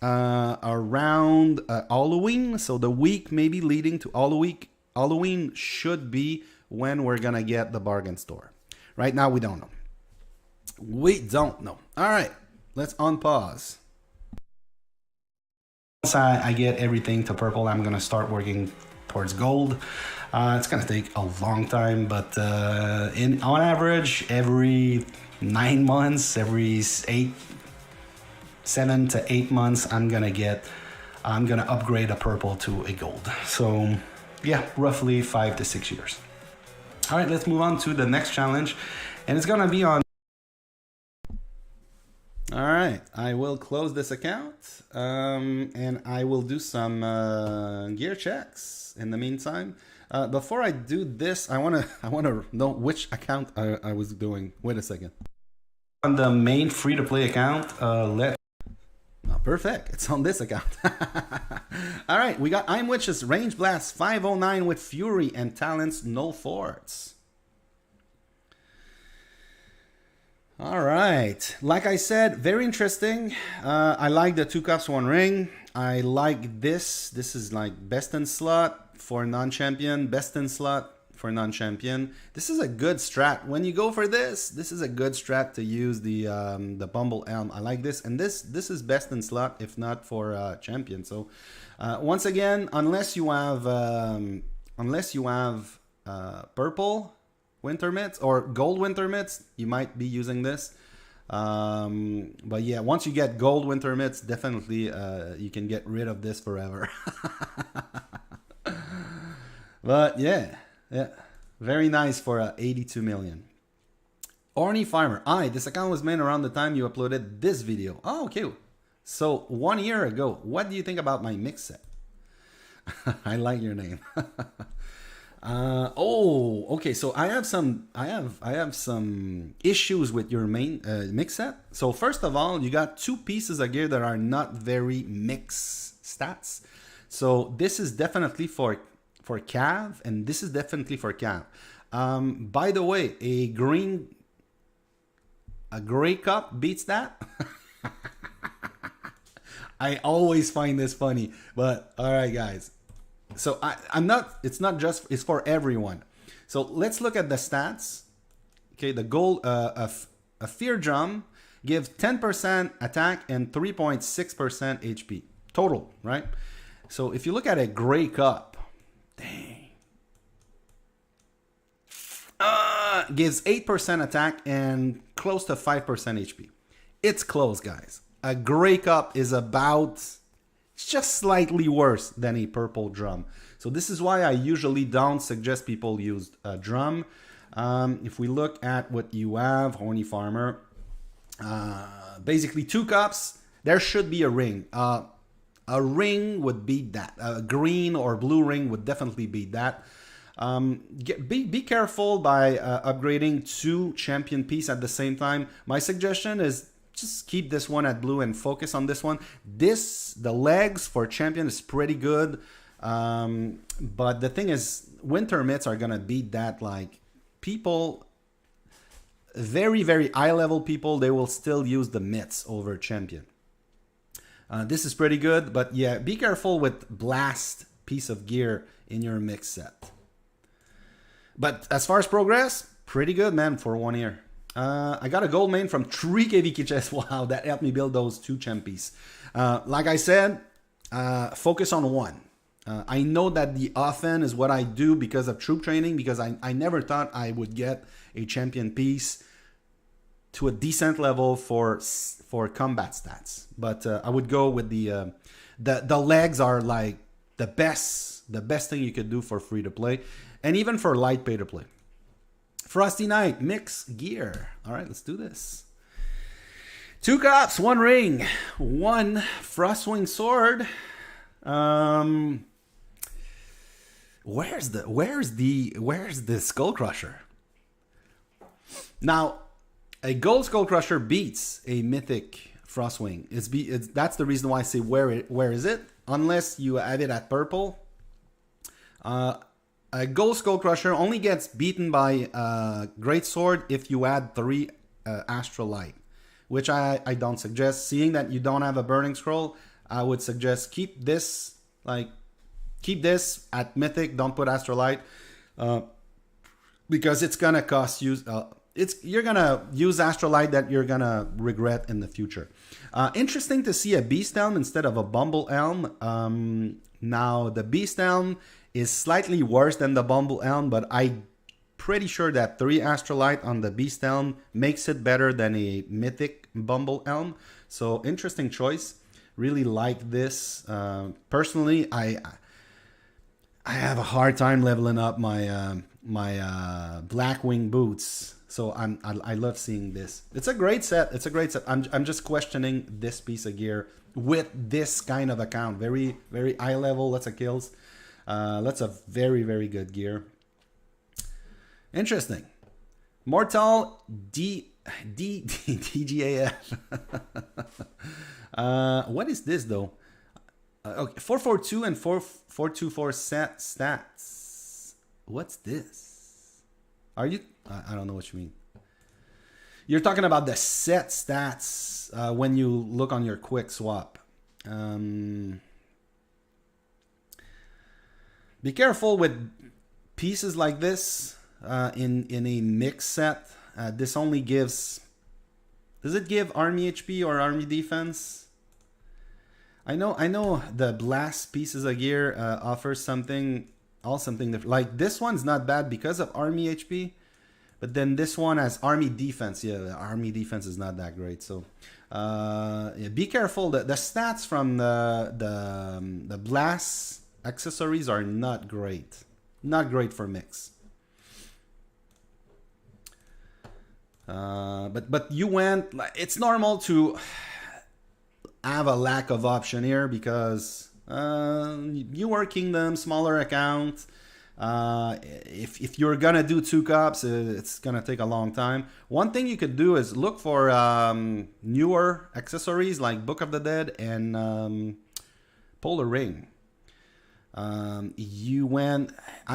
around Halloween. So the week maybe leading to Halloween should be when we're gonna get the bargain store. Right now we don't know. We don't know. All right, let's unpause. Once I get everything to purple, I'm gonna start working towards gold. It's gonna take a long time, but on average, every 9 months, every 7 to 8 months, I'm gonna upgrade a purple to a gold. So yeah, roughly 5 to 6 years. All right, let's move on to the next challenge, and it's gonna be on. All right, I will close this account, and I will do some gear checks in the meantime. Before I do this, I wanna know which account I was doing. Wait a second. On the main free-to-play account, perfect. It's on this account. All right, we got I'm Witch's Range Blast 509 with Fury and Talents Null Forts. All right, like I said, very interesting. I like the 2 cups, 1 ring. I like this. This is like best in slot for non-champion, best in slot for non-champion. This is a good strat. When you go for this is a good strat to use the Bumble Elm. I like this, and this is best in slot if not for champion. So once again, unless you have purple winter mitts or gold winter mitts, you might be using this. But yeah, once you get gold winter mitts, definitely you can get rid of this forever. But yeah, very nice for 82 million. Orny Farmer, this account was made around the time you uploaded this video. Oh, okay. So 1 year ago. What do you think about my mix set? I like your name. Oh, okay. So I have some issues with your main mix set. So first of all, you got two pieces of gear that are not very mix stats. So this is definitely for Cav, and this is definitely for Cav. By the way, a gray cup beats that. I always find this funny, but all right, guys. So I'm not. It's not just. It's for everyone. So let's look at the stats. Okay, the goal. A fear drum gives 10% attack and 3.6% HP total. Right. So if you look at a gray cup, dang, gives 8% attack and close to 5% HP. It's close, guys. A gray cup is about. It's just slightly worse than a purple drum. So this is why I usually don't suggest people use a drum. If we look at what you have, Horny Farmer, basically 2 cups, there should be a ring. A ring would beat that. A green or blue ring would definitely beat that. Be careful by upgrading 2 champion piece at the same time. My suggestion is just keep this one at blue and focus on this one. The legs for champion is pretty good. But the thing is, winter mitts are going to beat that. Like people, very, very high level people, they will still use the mitts over champion. This is pretty good, but yeah, be careful with blast piece of gear in your mix set. But as far as progress, pretty good, man, for 1 year. I got a gold main from 3 KV Kitches. Wow, that helped me build those 2 champies. Like I said, focus on one. I know that the offense is what I do because of troop training, because I never thought I would get a champion piece to a decent level for combat stats. But I would go with the legs are like the best thing you could do for free to play, and even for light pay to play. Frosty Knight, mix gear. All right, let's do this. 2 cups, 1 ring, 1 Frostwing sword. Where's the Skull Crusher? Now, a gold Skull Crusher beats a mythic Frostwing. That's the reason why I say where is it? Unless you add it at purple. A gold Skull Crusher only gets beaten by Great Sword if you add 3 Astrolight, which I don't suggest. Seeing that you don't have a Burning Scroll, I would suggest keep this at Mythic. Don't put Astrolight because it's gonna cost you. You're gonna use Astrolight that you're gonna regret in the future. Interesting to see a Beast Helm instead of a Bumble Helm. Now the Beast Helm is slightly worse than the Bumble Helm, but I'm pretty sure that 3 Astrolight on the Beast Helm makes it better than a Mythic Bumble Helm. So interesting choice. Really like this. Personally, I have a hard time leveling up my Blackwing boots. So I love seeing this. It's a great set. I'm just questioning this piece of gear with this kind of account. Very, very high level, lots of kills. Lots of very, very good gear. Interesting. Mortal DGAF. What is this though? Okay, 442 and 424 stats. What's this? Are you? I don't know what you mean. You're talking about the set stats when you look on your quick swap. Be careful with pieces like this in a mix set. This only gives. Does it give army HP or army defense? I know the blast pieces of gear offers something different. Like this one's not bad because of army HP, but then this one has army defense. Yeah, the army defense is not that great. So yeah, be careful. The stats from the blast accessories are not great. Not great for mix. But you went. It's normal to have a lack of option here because you were Kingdom, smaller account. If you're gonna do 2 cups, it's gonna take a long time. One thing you could do is look for newer accessories like Book of the Dead and Polar Ring. I'm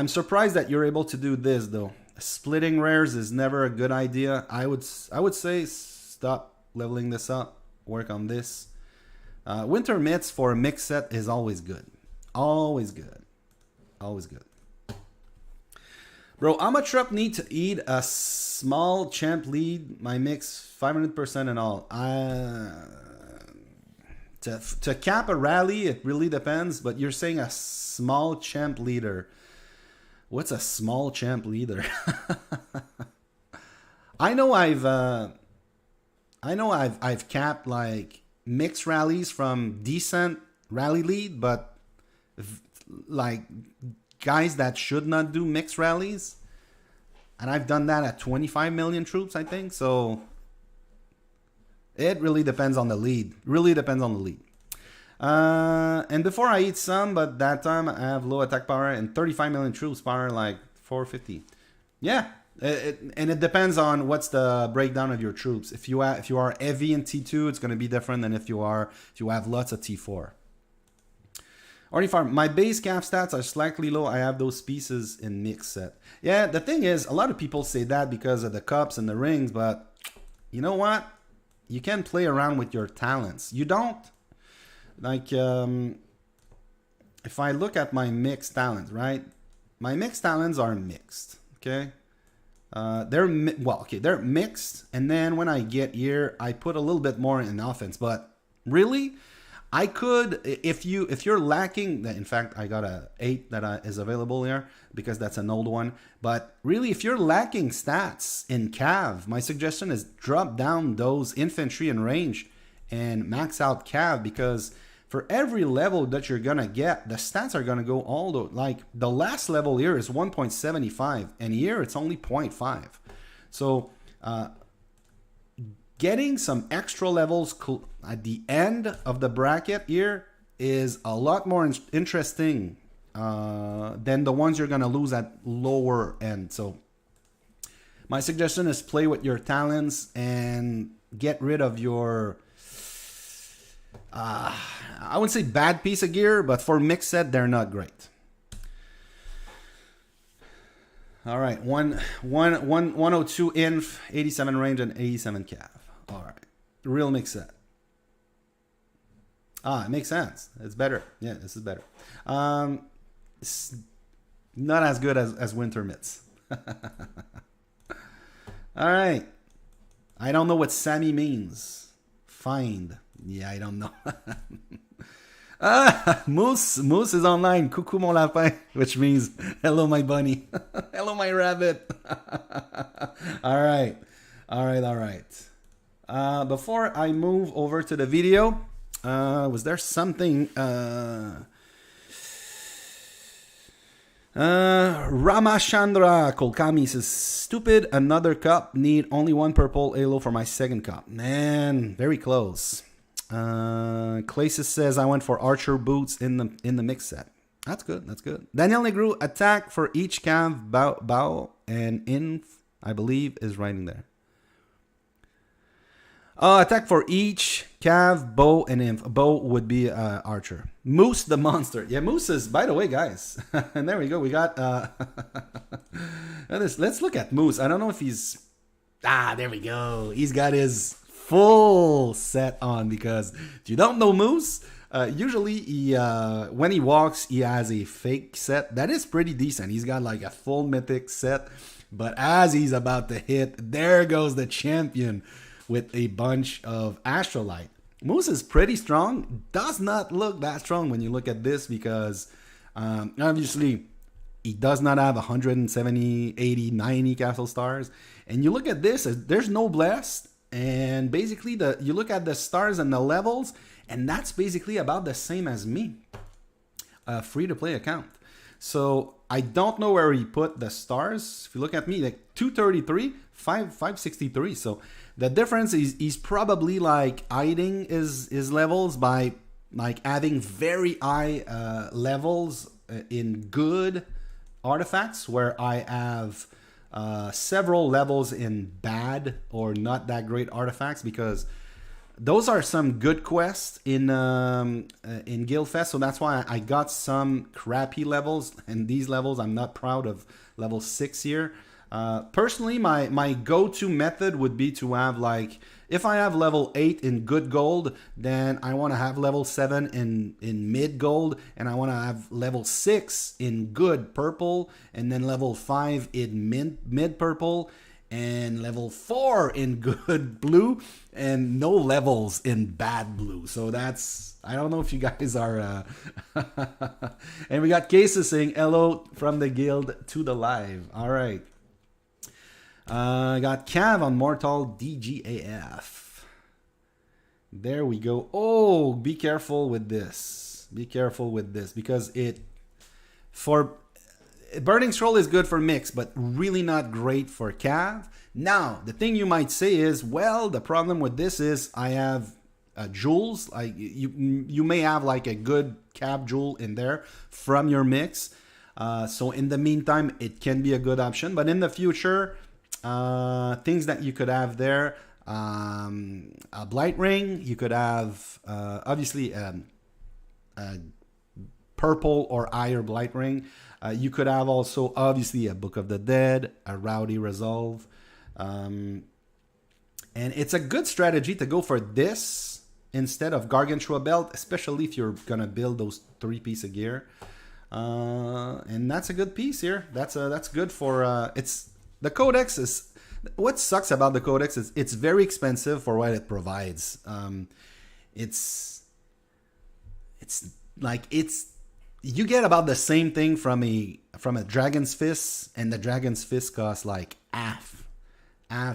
surprised that you're able to do this though. Splitting rares is never a good idea. I would say stop leveling this up. Work on this. Winter Mitts for a mix set is always good. Always good. Always good. Bro, how much up need to eat a small champ lead? My mix 500% and all. To cap a rally, it really depends. But you're saying a small champ leader. What's a small champ leader? I know I've capped like mixed rallies from decent rally lead, but like guys that should not do mixed rallies, and I've done that at 25 million troops, I think. So it really depends on the lead. Really depends on the lead. And before I eat some, but that time I have low attack power and 35 million troops power, like 450. Yeah, and it depends on what's the breakdown of your troops. If you are heavy in T2, it's going to be different than if you have lots of T4. Orny Farm, my base cap stats are slightly low. I have those pieces in mix set. Yeah, the thing is, a lot of people say that because of the cups and the rings, but you know what? You can play around with your talents. You don't. Like, if I look at my mixed talents, right? My mixed talents are mixed, okay? They're mixed, and then when I get here, I put a little bit more in offense, but really, I could, if you're lacking, in fact, I got a 8 that is available here because that's an old one. But really, if you're lacking stats in Cav, my suggestion is drop down those infantry and range and max out Cav, because for every level that you're gonna get, the stats are gonna go all the, like the last level here is 1.75, and here it's only 0.5. So getting some extra levels at the end of the bracket here is a lot more interesting than the ones you're going to lose at lower end. So my suggestion is play with your talents and get rid of your, I wouldn't say bad piece of gear, but for mixed set, they're not great. All right, 102 inf, 87 range, and 87 cav. All right, real mix set. It makes sense. It's better. Yeah, this is better. It's not as good as Winter Mitts. All right. I don't know what Sammy means. Find. Yeah, I don't know. Moose is online. Coucou mon lapin, which means hello my bunny. Hello my rabbit. All right. Before I move over to the video, was there something Ramachandra Kolkami says, stupid, another cup, need only 1 purple halo for my second cup. Man, very close. Clasis says I went for archer boots in the mix set. That's good. That's good. Daniel Negru, attack for each cav, bow and inf, I believe, is writing there. Attack for each cav, bow, and inf. Bow would be archer. Moose the monster. Yeah, Moose is, by the way, guys. And there we go. We got let's look at Moose. I don't know if he's there we go. He's got his full set on, because if you don't know Moose, usually he when he walks, he has a fake set that is pretty decent. He's got like a full mythic set, but as he's about to hit, there goes the champion with a bunch of Astrolite. Moose is pretty strong. Does not look that strong when you look at this, because obviously he does not have 170, 80, 90 castle stars. And you look at this, there's no blessed. And basically you look at the stars and the levels, and that's basically about the same as me. Free to play account. So I don't know where he put the stars. If you look at me, like 233, 563. So the difference is he's probably like hiding his levels by like having very high levels in good artifacts where I have several levels in bad or not that great artifacts, because those are some good quests in Guildfest. So that's why I got some crappy levels, and these levels I'm not proud of. Level 6 here. Personally, my go-to method would be to have, like, if I have level 8 in good gold, then I want to have level 7 in mid gold, and I want to have level 6 in good purple, and then level 5 in mid purple, and level 4 in good blue, and no levels in bad blue. So that's, I don't know if you guys are and we got Cases saying hello from the guild to the live. All right. I got Cav on Mortal DGAF. There we go. Oh, be careful with this. Be careful with this, because Burning Scroll is good for mix, but really not great for Cav. Now, the thing you might say is, well, the problem with this is I have jewels. You may have like a good Cav jewel in there from your mix. So in the meantime, it can be a good option. But in the future, things that you could have there, a Blight Ring, you could have obviously a purple or higher Blight Ring. You could have also obviously a Book of the Dead, a Rowdy Resolve. And it's a good strategy to go for this instead of Gargantua Belt, especially if you're gonna build those 3 pieces of gear. And that's a good piece here. That's good for it's the Codex is. What sucks about the Codex is it's very expensive for what it provides. It's you get about the same thing from a Dragon's Fist, and the Dragon's Fist costs like half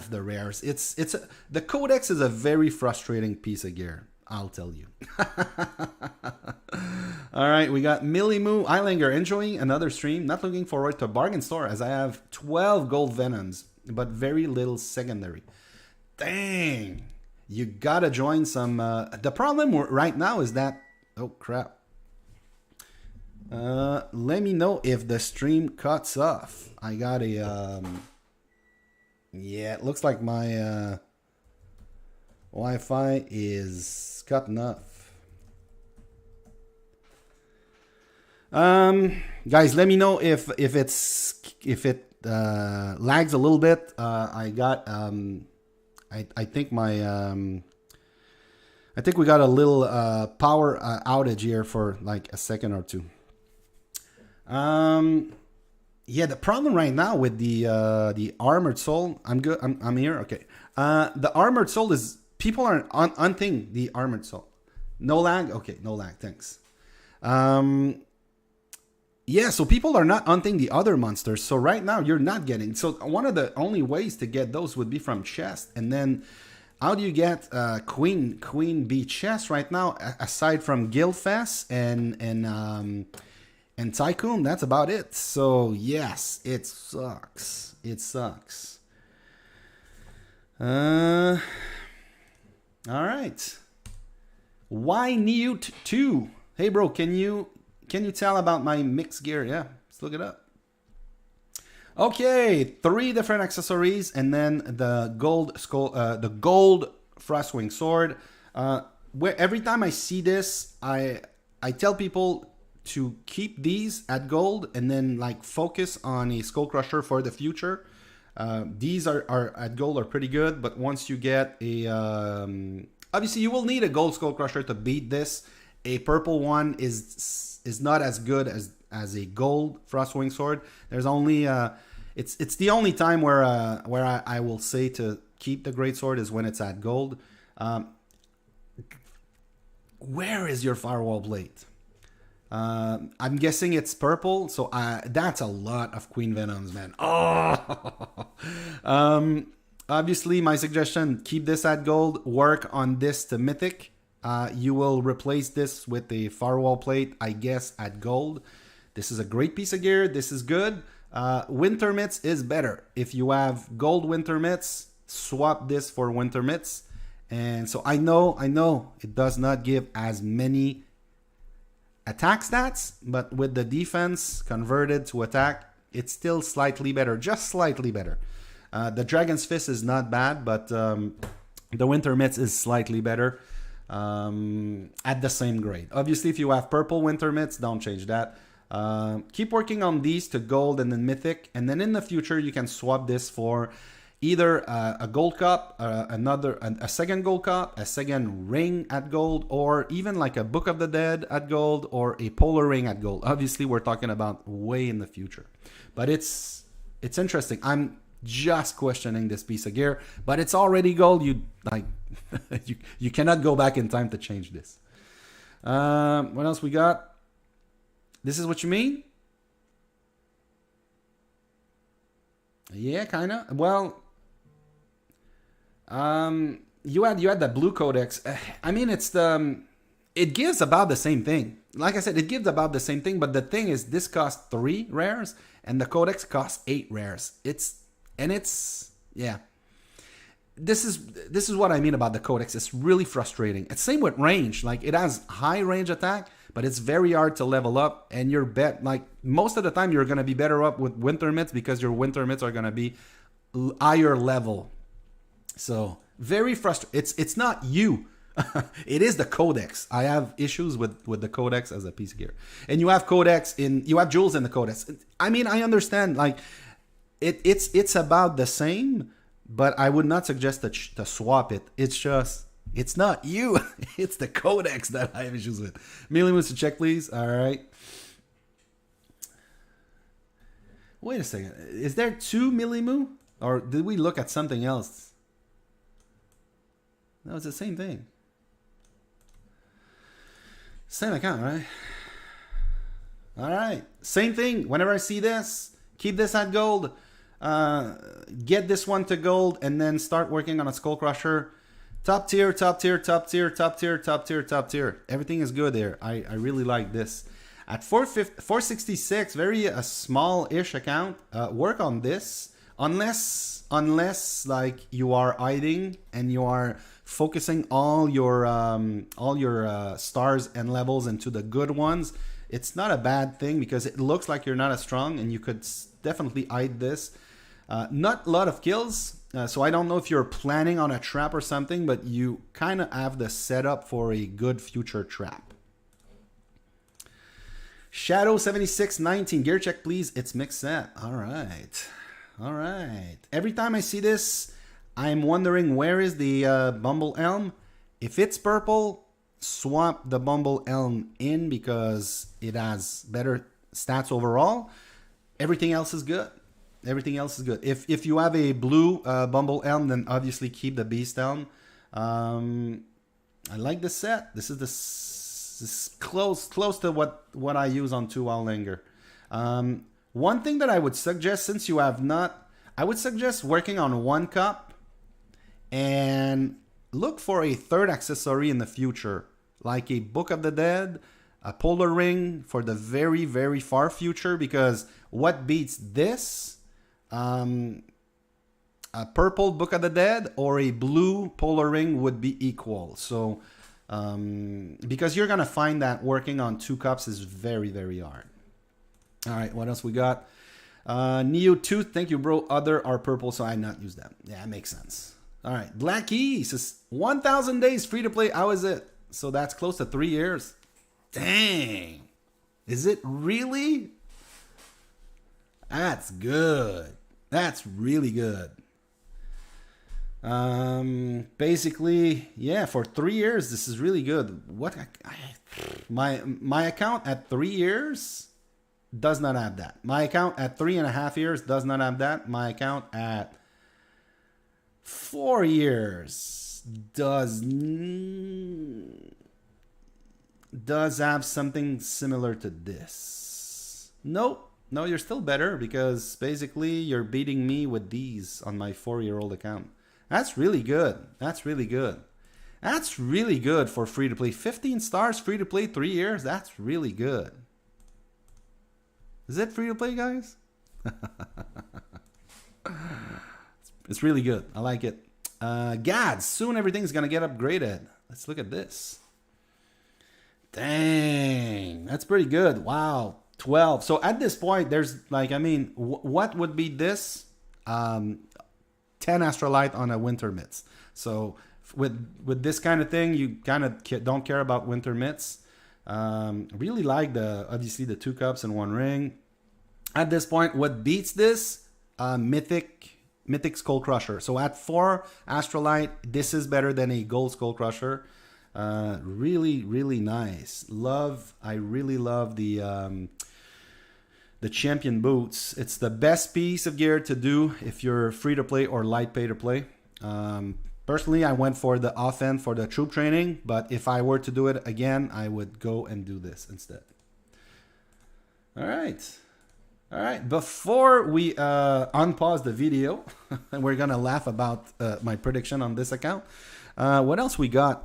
the rares. The Codex is a very frustrating piece of gear, I'll tell you. All right, we got Millie Moo Eilinger enjoying another stream. Not looking forward to Bargain Store as I have 12 gold venoms, but very little secondary. Dang, you gotta join some. The problem right now is that, oh crap. Let me know if the stream cuts off. I got a yeah, it looks like my Wi-Fi is cutting off. Guys, let me know if it lags a little bit. I got I think my I think we got a little power outage here for like a second or two. Yeah, the problem right now with the Armored Soul, I'm good. I'm here. Okay. The Armored Soul is people are hunting the Armored Soul. No lag. Okay, no lag. Thanks. Yeah, so people are not hunting the other monsters. So right now you're not getting. So one of the only ways to get those would be from chest. And then how do you get Queen Bee chest right now? Aside from Guildfest and Tycoon, that's about it. So yes, it sucks. It sucks. All right. Why Newt 2? Hey bro, can you tell about my mixed gear? Yeah, let's look it up. Okay, 3 different accessories, and then the gold skull, the gold Frostwing sword. Where every time I see this, I tell people to keep these at gold and then like focus on a Skull Crusher for the future. These are at gold are pretty good, but once you get a obviously you will need a gold Skull Crusher to beat this. A purple one is not as good as a gold Frostwing sword. There's only it's the only time where I will say to keep the great sword is when it's at gold. Where is your Firewall Blade? I'm guessing it's purple, so that's a lot of Queen Venoms, man. Oh, obviously, my suggestion: keep this at gold. Work on this to mythic. You will replace this with a Firewall Plate, I guess, at gold. This is a great piece of gear. This is good. Winter Mitts is better. If you have gold Winter Mitts, swap this for Winter Mitts. And so I know it does not give as many attack stats, but with the defense converted to attack, it's still slightly better, just slightly better. The Dragon's Fist is not bad, but the Winter Mitts is slightly better at the same grade. Obviously, if you have purple Winter Mitts, don't change that. Keep working on these to gold and then mythic, and then in the future you can swap this for either a gold cup, a second gold cup, a second ring at gold, or even like a Book of the Dead at gold or a polar ring at gold. Obviously, we're talking about way in the future, but it's interesting. I'm just questioning this piece of gear, but it's already gold. You like you cannot go back in time to change this. What else we got? This is what you mean? Yeah, kind of. Well, you had the blue codex. I mean, it gives about the same thing. Like I said, it gives about the same thing, but the thing is, this costs 3 rares, and the codex costs 8 rares. Yeah. This is what I mean about the codex. It's really frustrating. It's same with range. Like, it has high range attack, but it's very hard to level up, and like most of the time you're gonna be better up with Winter Mitts because your Winter Mitts are gonna be higher level. So very frustrating. It's not you. It is the codex. I have issues with the codex as a piece of gear. And you have jewels in the codex. I mean, I understand, like it's about the same, but I would not suggest to swap it. It's not you. It's the codex that I have issues with. Mealy Moose to check, please. All right. Wait a second. Is there 2 Mealy Moo? Or did we look at something else? No, it's the same thing. Same account, right? All right. Same thing. Whenever I see this, keep this at gold. Get this one to gold, and then start working on a Skull Crusher. Top tier, top tier, top tier, top tier, top tier, top tier. Everything is good there. I really like this. At 466, very a small-ish account. Work on this. Unless like you are hiding and you are focusing all your stars and levels into the good ones, it's not a bad thing because it looks like you're not as strong, and you could definitely hide this. Not a lot of kills. So I don't know if you're planning on a trap or something, but you kind of have the setup for a good future trap. Shadow 7619, gear check please. It's mixed set. All right. All right. Every time I see this, I'm wondering where is the Bumble Elm. If it's purple, swap the Bumble Elm in because it has better stats overall. Everything else is good. Everything else is good. If you have a blue Bumble Elm, then obviously keep the Beast Elm. I like this set. This is close to what I use on 2 Outlander. One thing that I would suggest, since you have not, I would suggest working on 1 cup and look for a 3rd accessory in the future, like a Book of the Dead, a polar ring for the very, very far future, because what beats this? A purple Book of the Dead or a blue polar ring would be equal. So because you're gonna find that working on 2 cups is very, very hard. All right, what else we got? Neo Tooth, thank you, bro. Other are purple, so I not use them. Yeah, it makes sense. All right, Black E says 1,000 days free to play. How is it? So that's close to 3 years. Dang, is it really? That's good. That's really good. Basically, yeah, for 3 years, this is really good. What my account at 3 years does not have that. My account at 3.5 years does not have that. My account at 4 years does have something similar to this. Nope. No, you're still better because basically you're beating me with these on my 4-year-old account. That's really good. That's really good. That's really good for free to play. 15 stars free to play 3 years. That's really good. Is it free to play, guys? It's really good. I like it. Gads, soon everything's going to get upgraded. Let's look at this. Dang, that's pretty good. Wow. 12. So at this point, there's like, I mean, what would be this? 10 Astrolite on a winter mitts. So with this kind of thing, you kind of don't care about winter mitts. Really like obviously the 2 cups and 1 ring. At this point, what beats this? Mythic Skull Crusher. So at 4 Astrolite, this is better than a gold Skull Crusher. Really, really nice. I really love the champion boots. It's the best piece of gear to do if you're free to play or light pay to play. Personally, I went for the offense for the troop training, but if I were to do it again, I would go and do this instead. All right. Before we unpause the video, and we're gonna laugh about my prediction on this account. What else we got?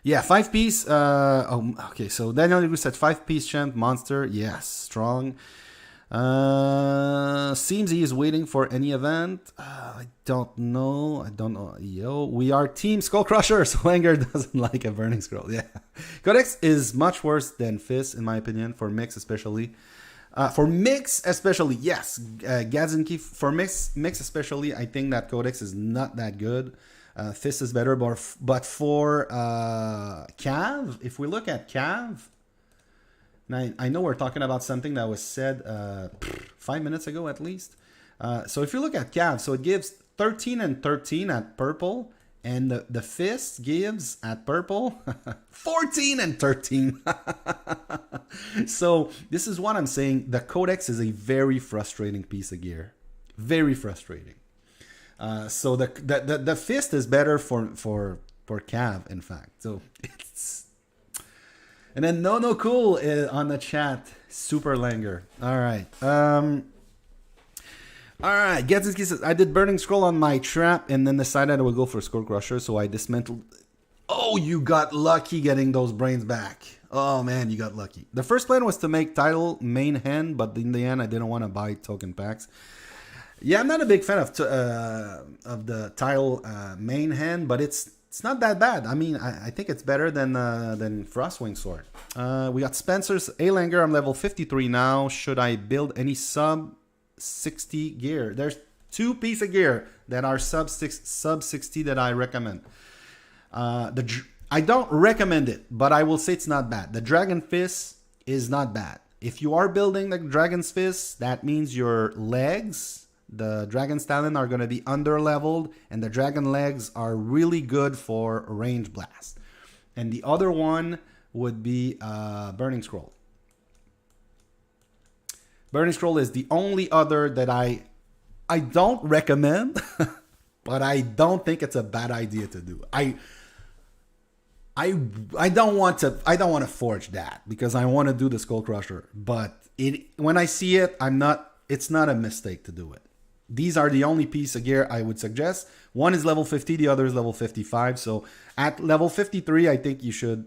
Yeah, 5-piece. Okay, so Daniel Lewis said 5-piece champ monster. Yes, strong. Seems he is waiting for any event. I don't know. Yo, we are Team Skull Crusher, so Langer doesn't like a Burning Scroll. Yeah. Codex is much worse than Fizz, in my opinion, for Mix especially. For Mix especially, yes. Gadzinski, for Mix especially, I think that Codex is not that good. Fizz is better, but for Cav, if we look at Cav, and I know we're talking about something that was said 5 minutes ago at least. So if you look at Cav, so it gives 13 and 13 at purple, and the Fist gives at purple 14 and 13. So this is what I'm saying. The Codex is a very frustrating piece of gear. Very frustrating. So the Fist is better for Cav, in fact. So it's... And then No Cool on the chat. Super Langer. All right. All right. Getzinski says, I did Burning Scroll on my trap and then decided I would go for Skull Crusher. So I dismantled. Oh, you got lucky getting those brains back. Oh, man, you got lucky. The first plan was to make title main hand, but in the end, I didn't want to buy token packs. Yeah, I'm not a big fan of the tile main hand, but it's not that bad. I mean, I think it's better than Frostwing Sword. We got Spencer's A-Langer. I'm level 53 now. Should I build any sub 60 gear? There's 2 pieces of gear that are sub 60 that I recommend. I don't recommend it, but I will say it's not bad. The Dragon Fist is not bad. If you are building the Dragon's Fist, that means your legs... The Dragon Stallion are going to be under-leveled, and the Dragon Legs are really good for range blast. And the other one would be Burning Scroll. Burning Scroll is the only other that I don't recommend, but I don't think it's a bad idea to do. I don't want to forge that because I want to do the Skull Crusher. But when I see it, it's not a mistake to do it. These are the only piece of gear I would suggest. One is level 50, the other is level 55. So at level 53, I think you should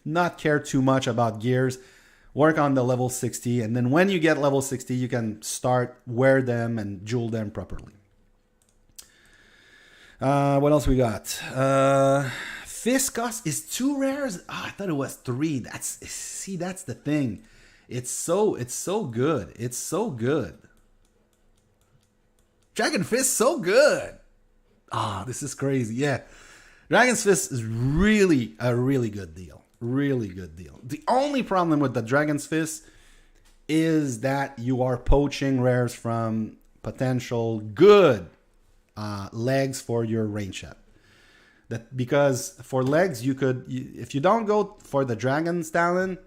not care too much about gears. Work on the level 60, and then when you get level 60, you can start wear them and jewel them properly. What else we got? Fiscus is 2 rares. Oh, I thought it was 3. That's the thing. It's so good. It's so good. Dragon Fist so good. Ah, this is crazy. Yeah. Dragon's Fist is really a really good deal. Really good deal. The only problem with the Dragon's Fist is that you are poaching rares from potential good legs for your range set. Because for legs, if you don't go for the Dragon Stallion,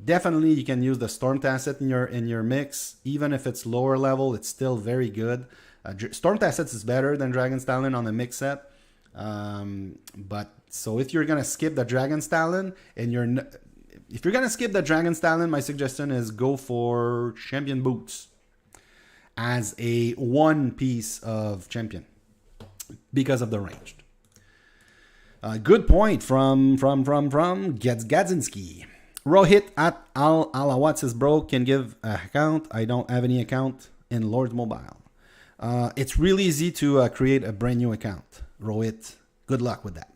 definitely you can use the Storm Tacet in your mix. Even if it's lower level, it's still very good. Storm Tacet is better than Dragon Stallion on the mix set. But so if you're gonna skip the Dragon Stallion if you're gonna skip the Dragon Stallion, my suggestion is go for Champion Boots as a one piece of champion because of the ranged. Good point from Gadzinski. Rohit at Alawat says, bro, can give an account. I don't have any account in Lords Mobile. It's really easy to create a brand new account. Rohit, good luck with that.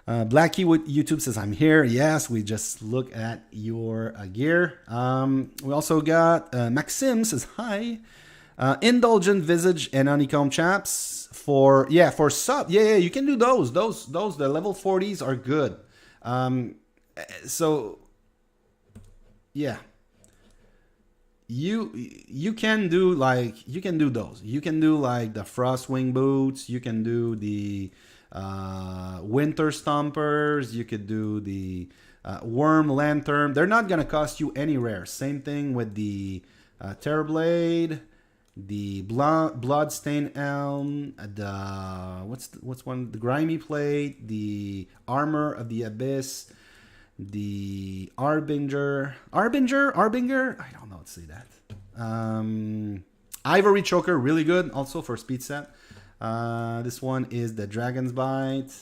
Blackie with YouTube says, I'm here. Yes, we just look at your gear. We also got Maxim says, hi. Indulgent Visage and Honeycomb Chaps for sub. Yeah, you can do those. The level 40s are good. So, yeah. You can do those. You can do like the Frostwing boots. You can do the Winter Stompers. You could do the Worm Lantern. They're not gonna cost you any rare. Same thing with the Terrorblade, the Bloodstained Elm, the what's one, the Grimy Plate, the Armor of the Abyss, the Arbinger. I don't know how to say that. Ivory Choker, really good, also for speed set. This one is the Dragon's Bite,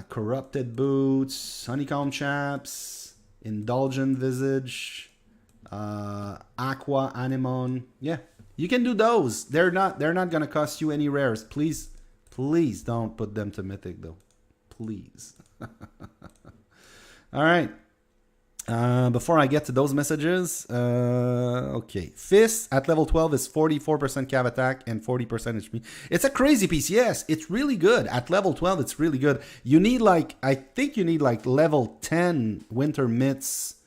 Corrupted Boots, Honeycomb Chaps, Indulgent Visage, Aqua Anemone. Yeah, you can do those. They're not gonna cost you any rares. Please don't put them to Mythic though. Please. All right. Before I get to those messages, okay. Fist at level 12 is 44% cav attack and 40% HP. It's a crazy piece. Yes, it's really good. At level 12, it's really good. You need I think you need level 10 Winter Mitts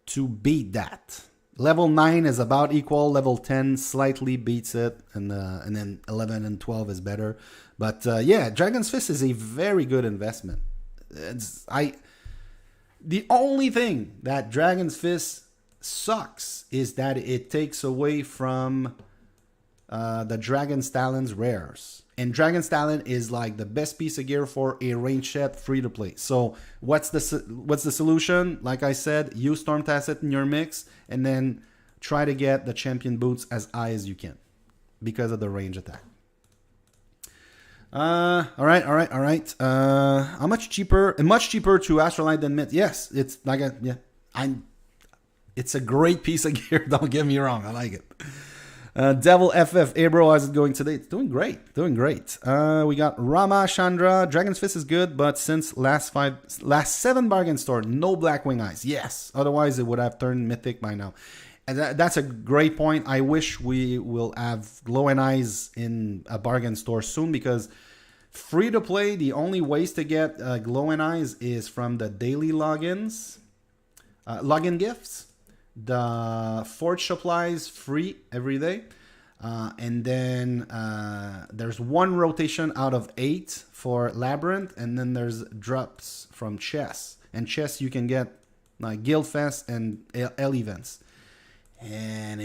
to beat that. Level 9 is about equal. Level 10 slightly beats it. And then 11 and 12 is better. But yeah, Dragon's Fist is a very good investment. The only thing that Dragon's Fist sucks is that it takes away from the Dragon's Talon's rares. And Dragon's Talon is like the best piece of gear for a range set free to play. So what's the solution? Like I said, use Storm Tacet in your mix and then try to get the champion boots as high as you can because of the range attack. All right. How much cheaper? Much cheaper to Astralight than Myth. Yes, it's it's a great piece of gear. Don't get me wrong, I like it. Devil FF, hey bro, how's it going today? It's doing great. We got Rama Chandra. Dragon's Fist is good, but since last 7 bargain store, no Blackwing Eyes. Yes, otherwise it would have turned Mythic by now. And that's a great point. I wish we will have Glowing Eyes in a bargain store soon because free to play, the only ways to get Glowing Eyes is from the daily login gifts, the Forge supplies free every day, and then there's 1 rotation out of 8 for Labyrinth, and then there's drops from Chess. And Chess you can get like Guildfest and L events. And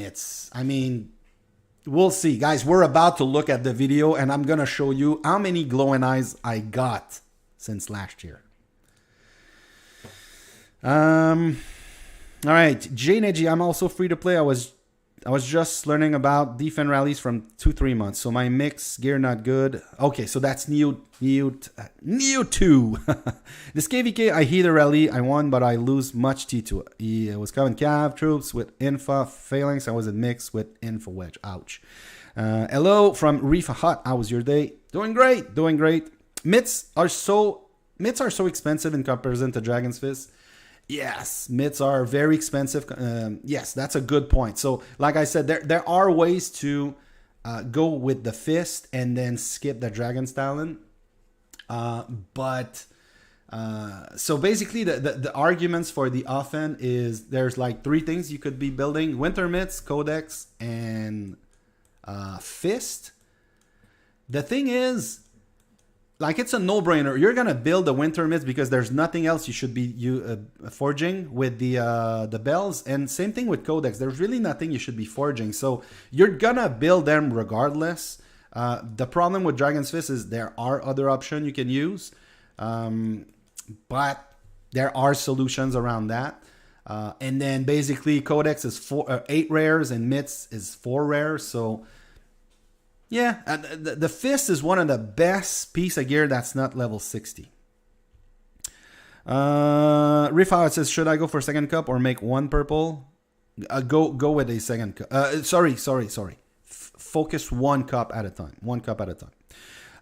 we'll see. Guys, we're about to look at the video and I'm going to show you how many Glowing Eyes I got since last year. All right, Jane Edgy, I'm also free to play. I was just learning about defense rallies from 2-3 months. So my mix gear not good. Okay, so that's Neo 2. This KVK, I hit a rally. I won, but I lose much T2. It was coming Cav troops with Infa failings. I was a mix with Infa Wedge. Ouch. Hello from Reef Hut. How was your day? Doing great. Mitts are so expensive in comparison to Dragon's Fist. Yes, mitts are very expensive. Yes, that's a good point. So, like I said, there are ways to go with the fist and then skip the Dragon's Talon. So basically, the arguments for the offense is there's like 3 things you could be building: Winter Mitts, Codex, and Fist. The thing is, like, it's a no-brainer. You're gonna build the Winter Mitts because there's nothing else you should be forging with the bells, and same thing with Codex. There's really nothing you should be forging, so you're gonna build them regardless. The problem with Dragon's Fist is there are other options you can use, but there are solutions around that. And then basically Codex is 8 rares and Mitts is 4 rares, so. Yeah, the Fist is one of the best piece of gear that's not level 60. Riff says, should I go for second cup or make 1 purple? Go with a second cup. Sorry. Focus 1 cup at a time. 1 cup at a time.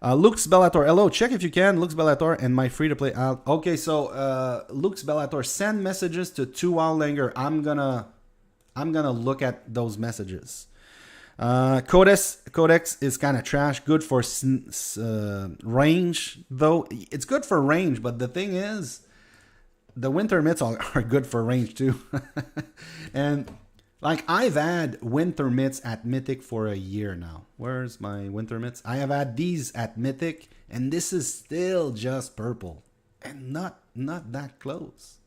Lux Bellator, hello. Check if you can. Lux Bellator and my free to play out. Okay, so Lux Bellator, send messages to 2Outlanger. I'm gonna look at those messages. Codex is kind of trash. Good for range, though. It's good for range, but the thing is, the winter mitts are good for range too. And like, I've had winter mitts at Mythic for a year now. Where's my winter mitts? I have had these at Mythic, and this is still just purple, and not that close.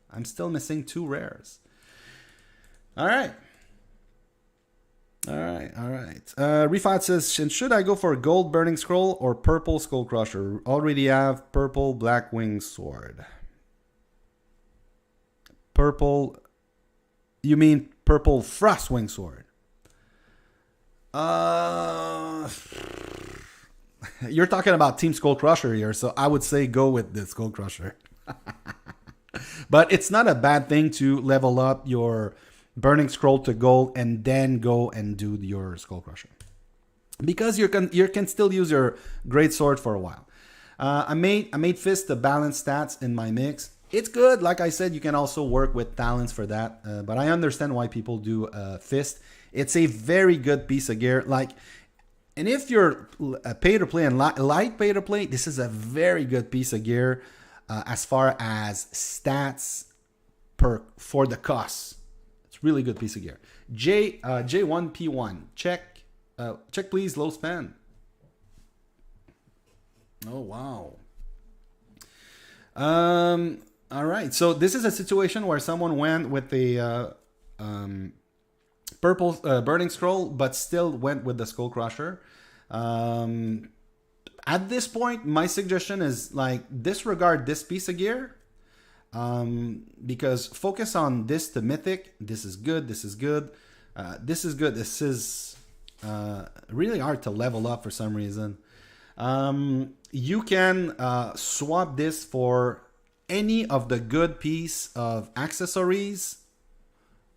I'm still missing 2 rares. All right. Refat says, should I go for a gold Burning Scroll or purple Skull Crusher? Already have purple Blackwing Sword. Purple, you mean purple Frostwing Sword? You're talking about Team Skull Crusher here, so I would say go with the Skull Crusher. But it's not a bad thing to level up your Burning Scroll to gold and then go and do your Skull Crusher, because you can still use your Great Sword for a while. I made Fist to balance stats in my mix. It's good. Like I said, you can also work with talents for that. But I understand why people do Fist. It's a very good piece of gear. And if you're a pay to play and light pay to play, this is a very good piece of gear as far as stats for the cost. It's really good piece of gear. J1P1, check please. Low span. Oh wow. All right, so this is a situation where someone went with the purple Burning Scroll, but still went with the Skull Crusher. At this point, my suggestion is disregard this piece of gear, because focus on this to Mythic. This is good. This is good. This is good. This is really hard to level up for some reason. You can swap this for any of the good piece of accessories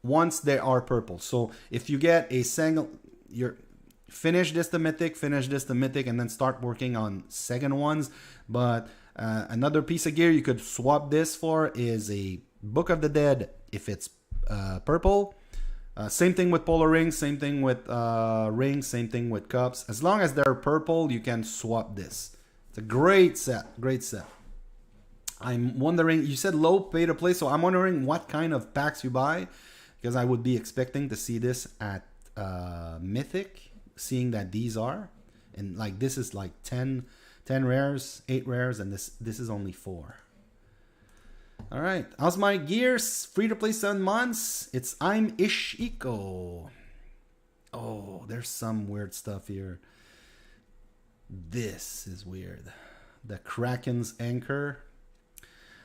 once they are purple. So if you get a single, finish this to Mythic, and then start working on second ones. But another piece of gear you could swap this for is a Book of the Dead if it's purple. Same thing with Polar Rings, same thing with rings, same thing with cups. As long as they're purple, you can swap this. It's a great set. I'm wondering, you said low pay to play, so I'm wondering what kind of packs you buy, because I would be expecting to see this at Mythic, seeing that these are, and this is 10 rares, 8 rares, and this is only 4. All right, how's my gears? Free to play 7 months. I'm Ishiko. Oh, there's some weird stuff here. This is weird. The Kraken's Anchor.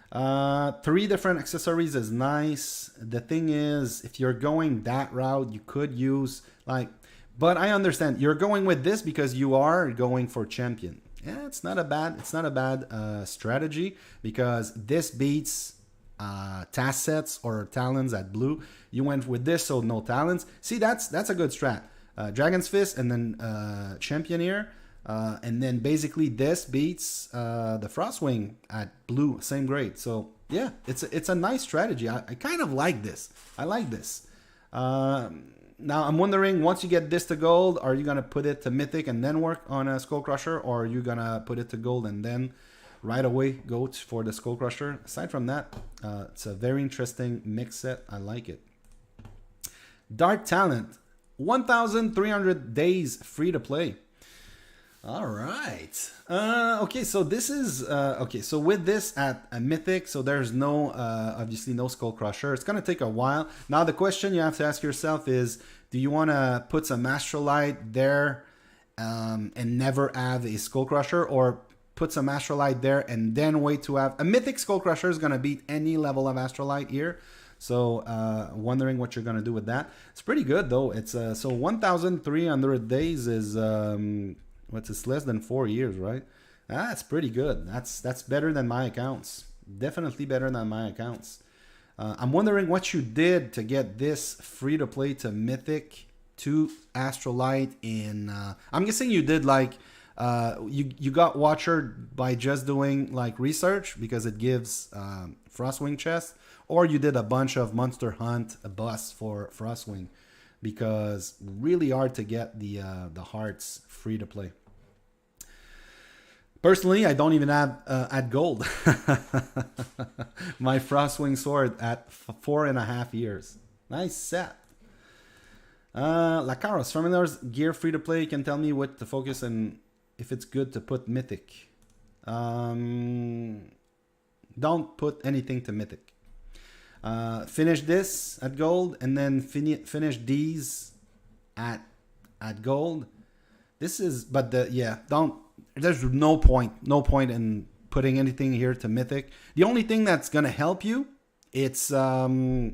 3 different accessories is nice. The thing is, if you're going that route, you could use but I understand you're going with this because you are going for champion. Yeah, it's not a bad strategy, because this beats task sets or talents at blue. You went with this, so no talents. See, that's a good strat. Dragon's Fist and then Championeer. And then basically this beats the Frostwing at blue, same grade. So yeah, it's a nice strategy. I kind of like this. I like this. Now I'm wondering, once you get this to gold, are you gonna put it to Mythic and then work on a Skull Crusher, or are you gonna put it to gold and then right away go for the Skull Crusher? Aside from that, it's a very interesting mix set. I like it. Dark Talent, 1,300 days free to play. All right. Okay, so this is okay. So with this at a Mythic, so there's no obviously no Skull Crusher. It's gonna take a while. Now the question you have to ask yourself is, do you want to put some Astrolite there and never have a Skull Crusher, or put some Astrolite there and then wait to have a Mythic Skull Crusher? Is gonna beat any level of Astrolite here. So wondering what you're gonna do with that. It's pretty good though. It's so 1,300 days is what's it's less than 4 years, right? That's pretty good. That's better than my accounts. Definitely better than my accounts. I'm wondering what you did to get this free to play to Mythic to Astrolite in. I'm guessing you did You got Watcher by just doing like research because it gives Frostwing chest, or you did a bunch of Monster Hunt busts for Frostwing because really hard to get the hearts free to play. Personally, I don't even have at gold my Frostwing sword at 4.5 years. Nice set. Lacaros, Familiar's gear free to play. Can tell me what to focus and if it's good to put mythic. Don't put anything to mythic. Finish this at gold and then finish these at gold. This is, but don't. There's no point in putting anything here to mythic. The only thing that's gonna help you, it's gonna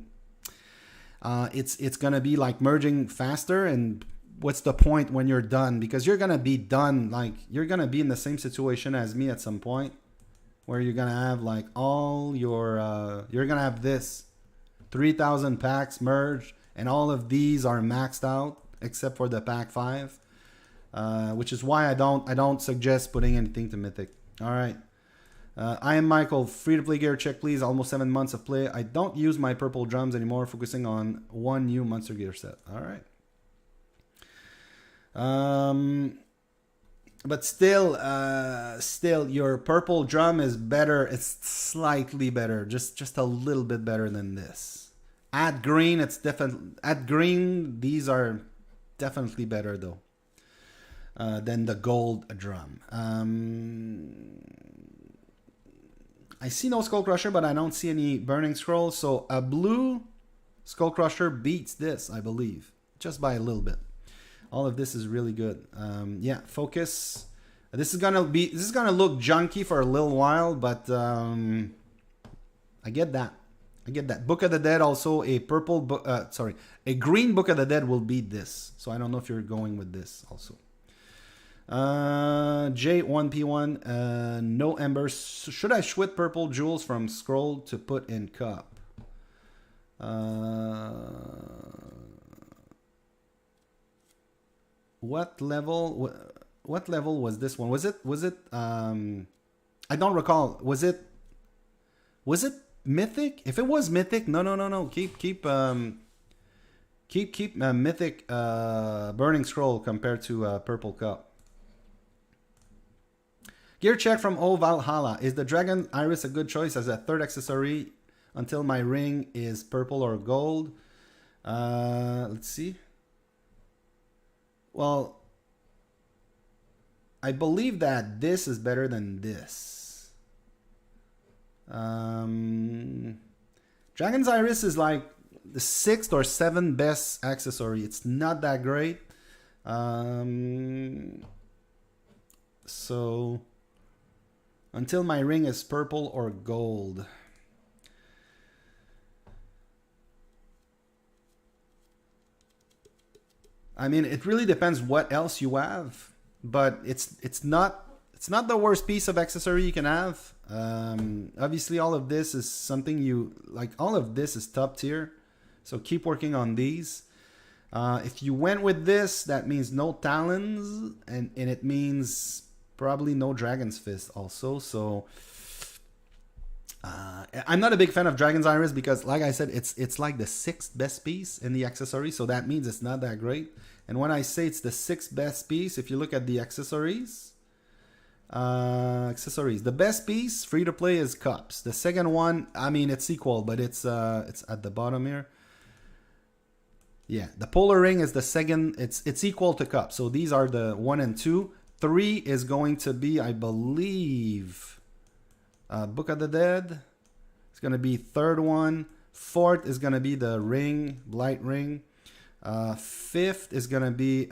be like merging faster. And what's the point when you're done? Because you're gonna be done, like you're gonna be in the same situation as me at some point, where you're gonna have like all your you're gonna have this 3,000 packs merged, and all of these are maxed out except for the pack 5. Which is why I don't suggest putting anything to mythic. All right. I am Michael. Free to play gear check, please. Almost 7 months of play. I don't use my purple drums anymore. Focusing on one new monster gear set. All right. But still, your purple drum is better. It's slightly better, just a little bit better than this. At green, it's definitely at green. These are definitely better though. Than the gold drum. I see no Skull Crusher, but I don't see any Burning Scroll. So a blue Skull Crusher beats this, I believe, just by a little bit. All of this is really good. Yeah, focus. This is gonna look junky for a little while, but I get that. Book of the Dead also a purple. A green Book of the Dead will beat this. So I don't know if you're going with this also. J1P1, no embers. Should I switch purple jewels from scroll to put in cup? What level was this one? Was it I don't recall. Was it mythic? If it was mythic, no. Keep mythic burning scroll compared to purple cup. Gear check from O Valhalla. Is the Dragon Iris a good choice as a third accessory until my ring is purple or gold? Let's see. Well, I believe that this is better than this. Dragon's Iris is like the 6th or 7th best accessory. It's not that great. So until my ring is purple or gold. I mean, it really depends what else you have, but it's not the worst piece of accessory you can have. Obviously, all of this is something you like. All of this is top tier, so keep working on these. If you went with this, that means no talons, and it means probably no Dragon's Fist also. So I'm not a big fan of Dragon's Iris because, like I said, it's like the 6th best piece in the accessory. So that means it's not that great. And when I say it's the 6th best piece, if you look at the accessories, the best piece free to play is cups. The second one, I mean, it's equal, but it's at the bottom here. Yeah, the polar ring is the second. It's equal to cups. So these are the 1 and 2. 3 is going to be, I believe, Book of the Dead. It's going to be 3rd one. 4th is going to be the ring, Blight Ring. 5th is going to be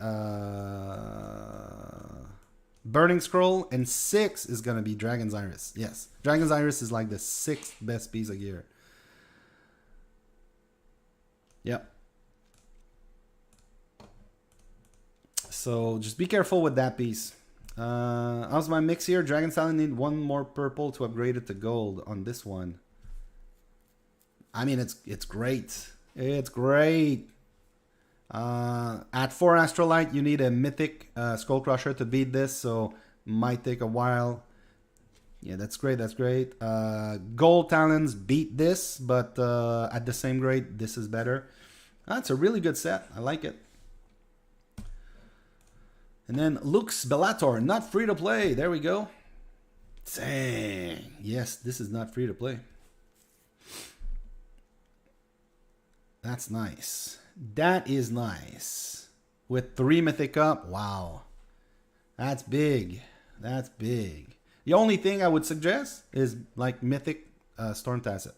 Burning Scroll. And 6th is going to be Dragon's Iris. Yes, Dragon's Iris is like the 6th best piece of gear. Yep. So just be careful with that piece. How's my mix here? Dragon Stallion need 1 more purple to upgrade it to gold on this one. I mean, it's great. It's great. At 4 Astrolite, you need a mythic Skull Crusher to beat this, so might take a while. Yeah, that's great, that's great. Gold Talons beat this, but at the same grade, this is better. That's a really good set. I like it. And then Lux Bellator, not free to play. There we go. Dang. Yes, this is not free to play. That's nice. That is nice. With 3 Mythic up. Wow. That's big. That's big. The only thing I would suggest is like Mythic Storm Tacet.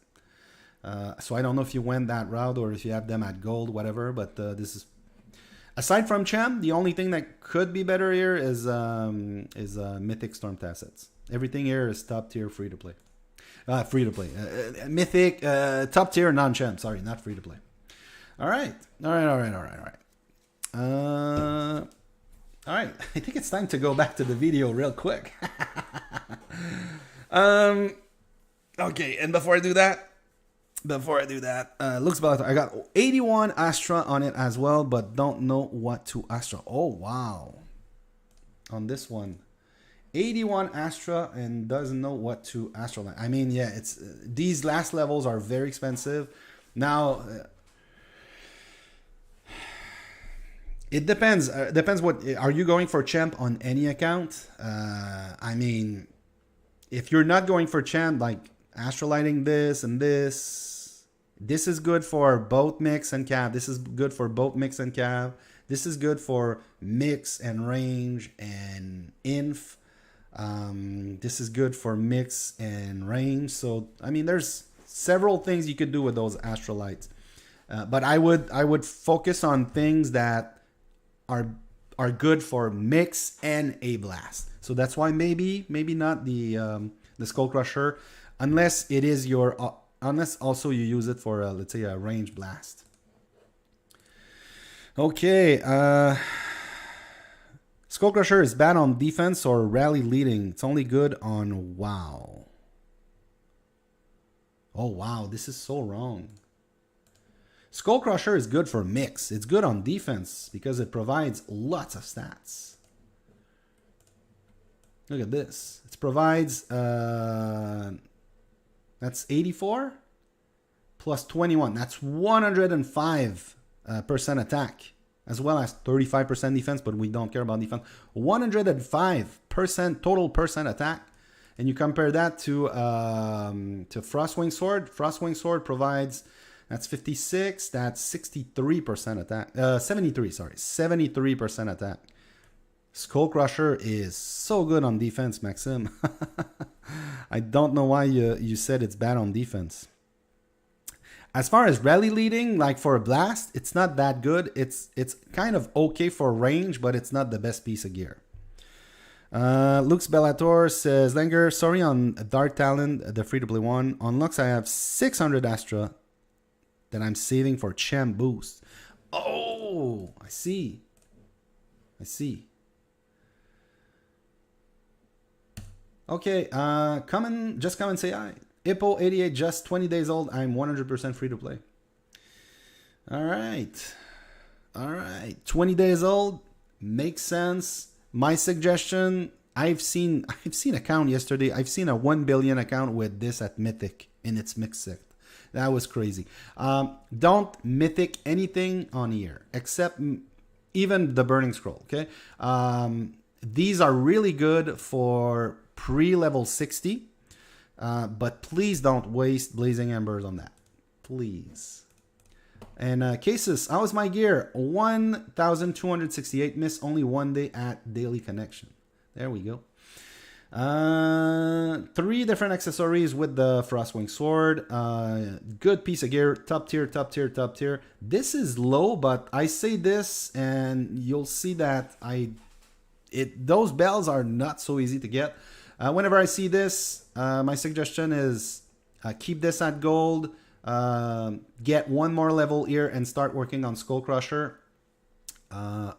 So I don't know if you went that route or if you have them at gold, whatever. But this is... Aside from Champ, the only thing that could be better here is Mythic Storm Tacets. Everything here is top tier free to play. Free to play. Mythic, top tier non-champ. Sorry, not free to play. All right. All right. I think it's time to go back to the video real quick. Okay, and before I do that, Lux Bellator. I got 81 Astra on it as well, but don't know what to Astra. Oh, wow. On this one. 81 Astra and doesn't know what to Astra. I mean, yeah, it's these last levels are very expensive. Now, it depends. Depends what... Are you going for champ on any account? I mean, if you're not going for champ, like astralighting this and this... This is good for both mix and cav. This is good for both mix and cav. This is good for mix and range and inf. This is good for mix and range. So, I mean, there's several things you could do with those astralites. But I would focus on things that are good for mix and a blast. So that's why maybe not the Skull Crusher, unless it is your... Unless also you use it for, let's say, a range blast. Okay. Skull Crusher is bad on defense or rally leading. It's only good on WoW. Oh, wow. This is so wrong. Skull Crusher is good for mix. It's good on defense because it provides lots of stats. Look at this. It provides... That's 84 plus 21. That's 105% attack, as well as 35% defense, but we don't care about defense. 105% total percent attack. And you compare that to Frostwing Sword. Frostwing Sword provides, that's 56, that's 63% attack. 73% attack. Skull Crusher is so good on defense, Maxim. I don't know why you said it's bad on defense. As far as rally leading, like for a blast, it's not that good. It's kind of okay for range, but it's not the best piece of gear. Lux Bellator says, Langer, sorry on Dark Talent, the free-to-play one. On Lux, I have 600 Astra that I'm saving for Champ Boost. Oh, I see. Okay, come and say hi. Hippo88, just 20 days old. I'm 100% free to play. All right. 20 days old makes sense. My suggestion, I've seen account yesterday. I've seen a 1 billion account with this at Mythic in its mix set. That was crazy. Don't Mythic anything on here except even the Burning Scroll. Okay. These are really good for pre-level 60, but please don't waste Blazing Embers on that. Please. And Cases, how is my gear? 1,268. Miss only one day at Daily Connection. There we go. 3 different accessories with the Frostwing Sword. Good piece of gear. Top tier. This is low, but I say this and you'll see that those bells are not so easy to get. Whenever I see this, my suggestion is keep this at gold. Get one more level here and start working on Skull Crusher.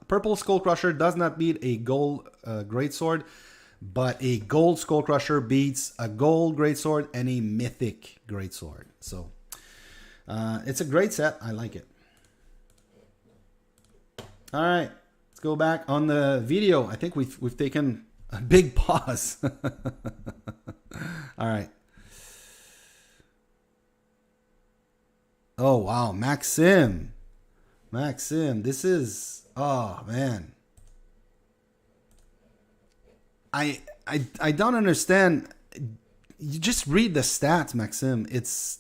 Purple Skull Crusher does not beat a gold greatsword, but a gold Skull Crusher beats a gold greatsword and a mythic greatsword. So it's a great set. I like it. All right, let's go back on the video. I think we've taken a big pause. All right. Oh wow, Maxim, this is, oh man. I don't understand. You just read the stats, Maxim. It's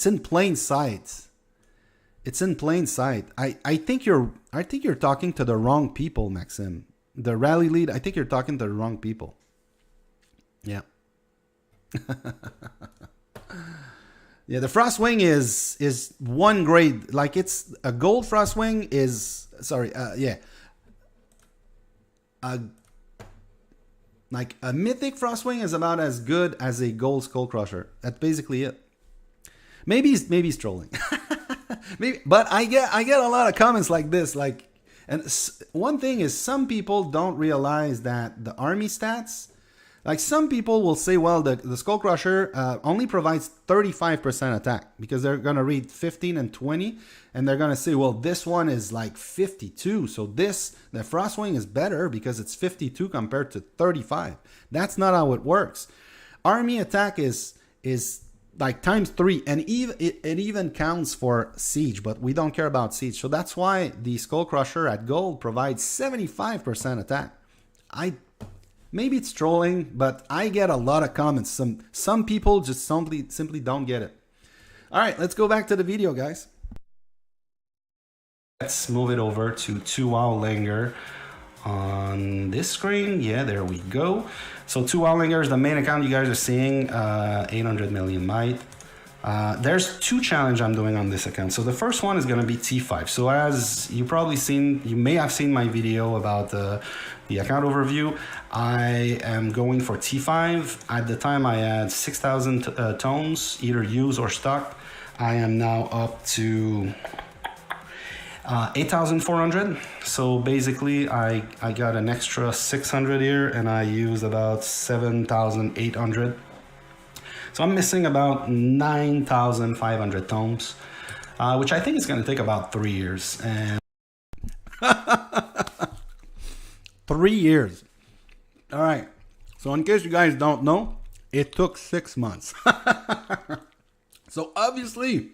in plain sight. It's in plain sight. I think you're talking to the wrong people, Maxim. The rally lead, I think you're talking to the wrong people. Yeah. Yeah, the Frostwing is one grade. Like, it's a gold Frostwing is, sorry, yeah. Like a mythic Frostwing is about as good as a gold Skullcrusher. That's basically it. Maybe he's trolling. Maybe, but I get a lot of comments like this. Like, and one thing is, some people don't realize that the army stats. Like, some people will say, well, the Skullcrusher only provides 35% attack, because they're going to read 15 and 20, and they're going to say, well, this one is like 52. So the Frostwing is better because it's 52 compared to 35. That's not how it works. Army attack is like ×3, and it even counts for siege, but we don't care about siege. So that's why the Skullcrusher at gold provides 75% attack. Maybe it's trolling, but I get a lot of comments. Some people just simply don't get it. All right, let's go back to the video, guys. Let's move it over to 2WoW Linger on this screen. Yeah, there we go. So 2WoW Linger is the main account you guys are seeing, 800 million might. There's two challenges I'm doing on this account. So the first one is going to be T5. So as you may have seen my video about the account overview. I am going for T5. At the time I had 6,000 tomes, either used or stock. I am now up to 8,400. So basically I got an extra 600 here, and I used about 7,800. So I'm missing about 9,500 tomes, which I think is going to take about 3 years. And 3 years. All right. So in case you guys don't know, it took 6 months. So obviously,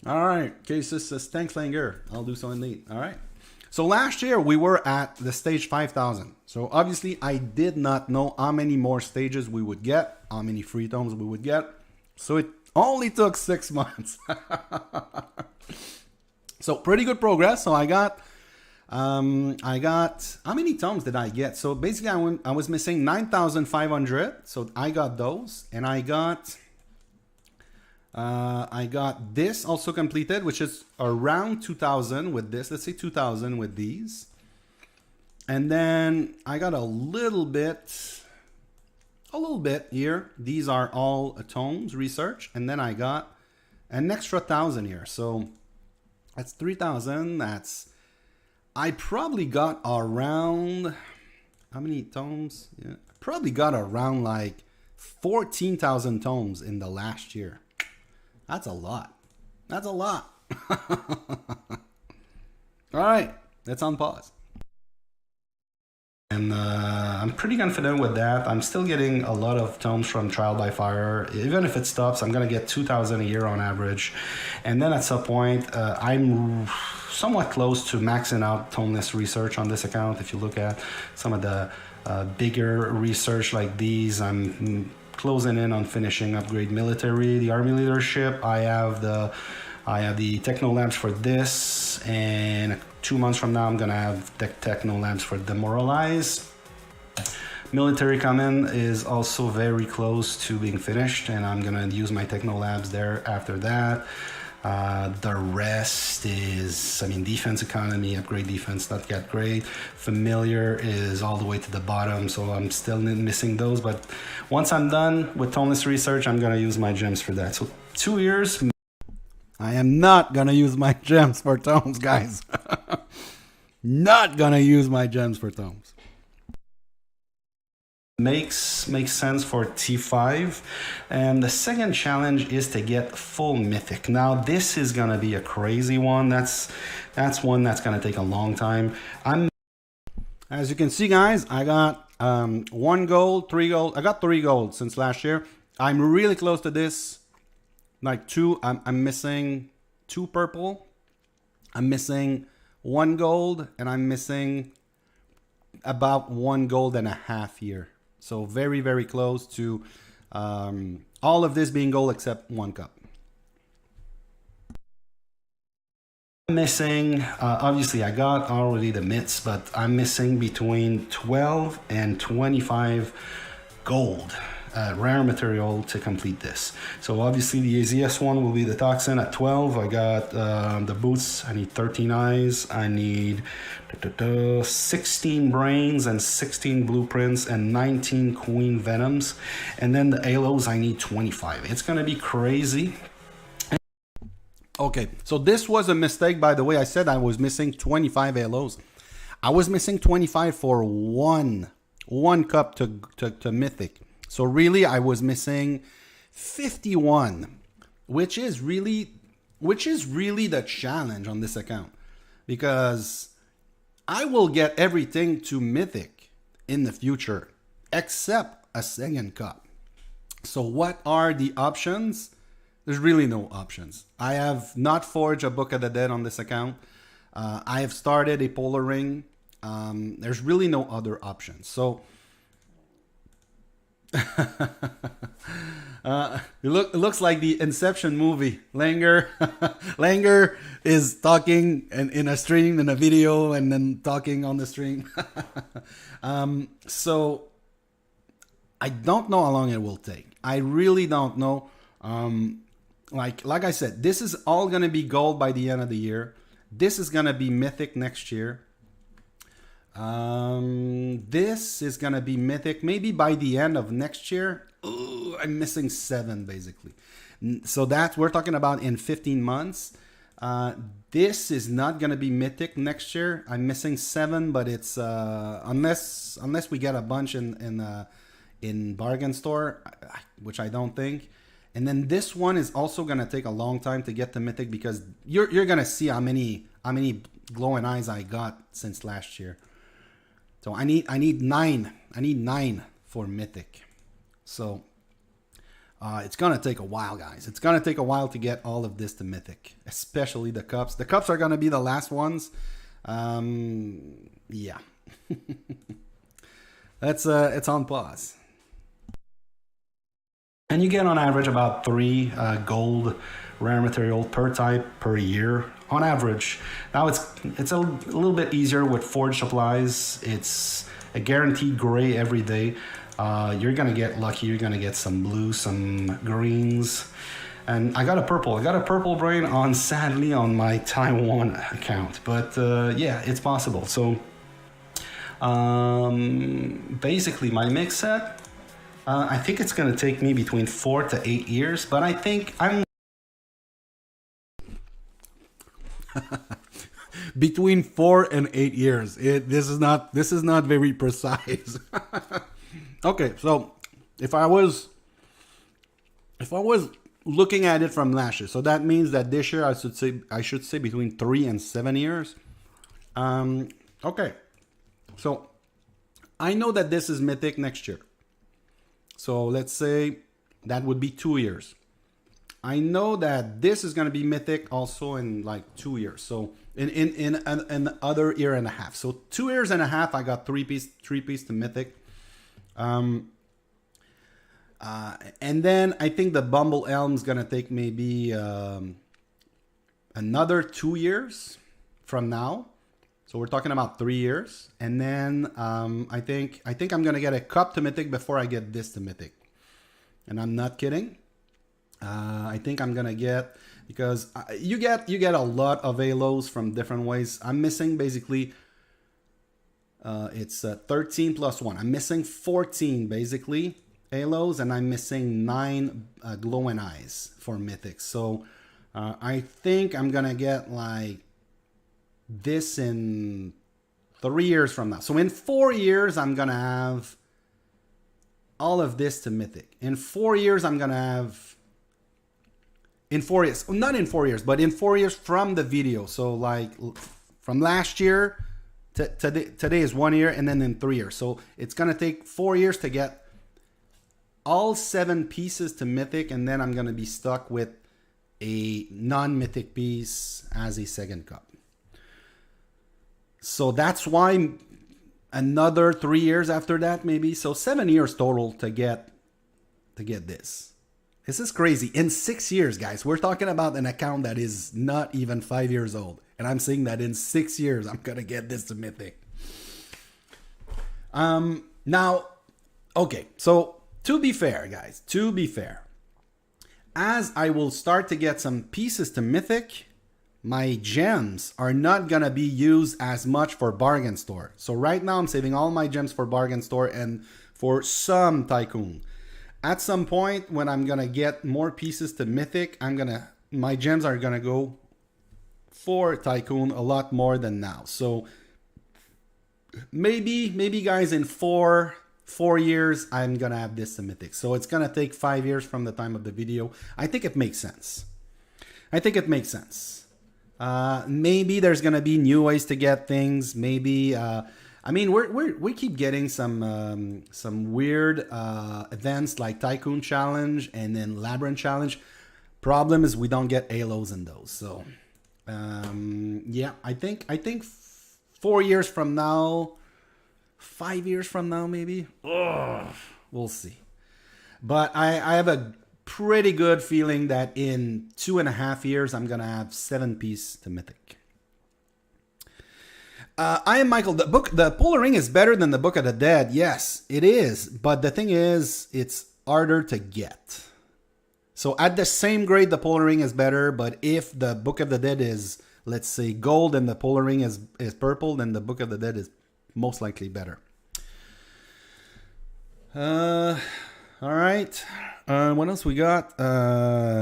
all right. Cases says, thanks, Langer. I'll do something neat. All right. So last year we were at the stage 5,000. So obviously I did not know how many more stages we would get, how many free tomes we would get. So it only took 6 months. So pretty good progress. So I got, how many tomes did I get? So basically I was missing 9,500. So I got those, and I got this also completed, which is around 2,000 with this. Let's say 2,000 with these. And then I got a little bit here. These are all tomes research. And then I got an extra 1,000 here. So that's 3,000. I probably got around, how many tomes? Yeah, probably got around like 14,000 tomes in the last year. That's a lot. That's a lot. All right, let's unpause. And I'm pretty confident with that. I'm still getting a lot of tomes from Trial by Fire. Even if it stops, I'm going to get 2,000 a year on average. And then at some point, I'm somewhat close to maxing out tomeless research on this account. If you look at some of the bigger research like these, I'm closing in on finishing Upgrade Military, the Army Leadership. I have the Techno Labs for this, and 2 months from now I'm gonna have the Techno Labs for Demoralize. Military Command is also very close to being finished, and I'm gonna use my Techno Labs there after that. The rest is, Defense Economy, Upgrade Defense, not yet great. Familiar is all the way to the bottom, so I'm still missing those. But once I'm done with Tomeless Research, I'm gonna use my gems for that. So 2 years. I am not gonna use my gems for tomes, guys. Not gonna use my gems for tomes. Makes sense for T5. And the second challenge is to get full mythic. Now this is gonna be a crazy one. That's one that's gonna take a long time. As you can see, guys, I got 1 gold, 3 gold. I got 3 gold since last year. I'm really close to this. Like 2, I'm missing 2 purple. I'm missing 1 gold, and I'm missing about 1 gold and a half here. So very, very close to all of this being gold except 1 cup. Missing, obviously I got already the mitts, but I'm missing between 12 and 25 gold. Rare material to complete this. So obviously the easiest one will be the toxin at 12. I got the boots. I need 13 eyes. I need 16 brains and 16 blueprints and 19 queen venoms. And then the halos, I need 25. It's gonna be crazy. Okay, so this was a mistake, by the way. I said I was missing 25 halos. I was missing 25 for one cup to mythic. So really, I was missing 51, which is really the challenge on this account, because I will get everything to mythic in the future except a second cup. So what are the options? There's really no options. I have not forged a Book of the Dead on this account. I have started a Polar Ring. There's really no other options. So it looks like the Inception movie. Langer is talking in a stream, in a video, and then talking on the stream. So I don't know how long it will take. I really don't know. Like I said, this is all gonna be gold by the end of the year. This is gonna be mythic next year. This is gonna be mythic maybe by the end of next year. Ooh, I'm missing 7 basically. So that we're talking about in 15 months. This is not gonna be mythic next year. I'm missing 7, but it's unless we get a bunch in bargain store, which I don't think. And then this one is also gonna take a long time to get to mythic, because you're gonna see how many glowing eyes I got since last year. So I need 9. I need 9 for mythic. So it's gonna take a while, guys. It's gonna take a while to get all of this to mythic, especially the cups. The cups are gonna be the last ones. Yeah. It's on pause. And you get on average about 3 gold rare material per type per year on average. Now it's a little bit easier with forge supplies. It's a guaranteed gray every day. You're gonna get lucky. You're gonna get some blue, some greens. And I got a purple. I got a purple brain sadly on my Taiwan account. But yeah, it's possible. So basically my mix set, I think it's going to take me between 4 to 8 years, but I think I'm between 4 and 8 years. This is not very precise. Okay, so if I was looking at it from last year, so that means that this year I should say between 3 and 7 years. Okay, so I know that this is mythic next year. So let's say that would be 2 years. I know that this is going to be mythic also in like 2 years. So in the other year and a half. So 2 years and a half, I got 3 piece to mythic. And then I think the Bumble Elm is going to take maybe another 2 years from now. So we're talking about 3 years. And then I think I'm going to get a cup to mythic before I get this to mythic. And I'm not kidding. I think I'm going to get, because you get a lot of halos from different ways. I'm missing basically, it's 13 plus 1. I'm missing 14 basically halos, and I'm missing 9 glowing eyes for mythic. So I think I'm going to get like this in 3 years from now. So in 4 years, I'm gonna have all of this to Mythic. In 4 years, I'm going to have... In 4 years. Not in 4 years, but in 4 years from the video. So like from last year to today is 1 year, and then in 3 years. So it's going to take 4 years to get all 7 pieces to Mythic, and then I'm going to be stuck with a non-Mythic piece as a second cup. So that's why another 3 years after that, maybe. So 7 years total to get this. This is crazy. In 6 years, guys, we're talking about an account that is not even 5 years old. And I'm saying that in 6 years, I'm going to get this to Mythic. Now, okay. So to be fair, guys, to be fair, as I will start to get some pieces to Mythic, my gems are not going to be used as much for Bargain Store. So right now I'm saving all my gems for Bargain Store and for some Tycoon. At some point when I'm going to get more pieces to Mythic, my gems are going to go for Tycoon a lot more than now. So maybe guys, in four years, I'm going to have this to Mythic. So it's going to take 5 years from the time of the video. I think it makes sense. Maybe there's gonna be new ways to get things. Maybe I mean we keep getting some weird events like Tycoon Challenge and then Labyrinth Challenge. Problem is we don't get halos in those. So yeah, I think 4 years from now, 5 years from now, maybe. We'll see. But I have a pretty good feeling that in 2.5 years, I'm going to have 7 pieces to Mythic. I am Michael. The Polar Ring is better than the Book of the Dead. Yes, it is. But the thing is, it's harder to get. So at the same grade, the Polar Ring is better. But if the Book of the Dead is, let's say, gold and the Polar Ring is purple, then the Book of the Dead is most likely better. All right. What else we got?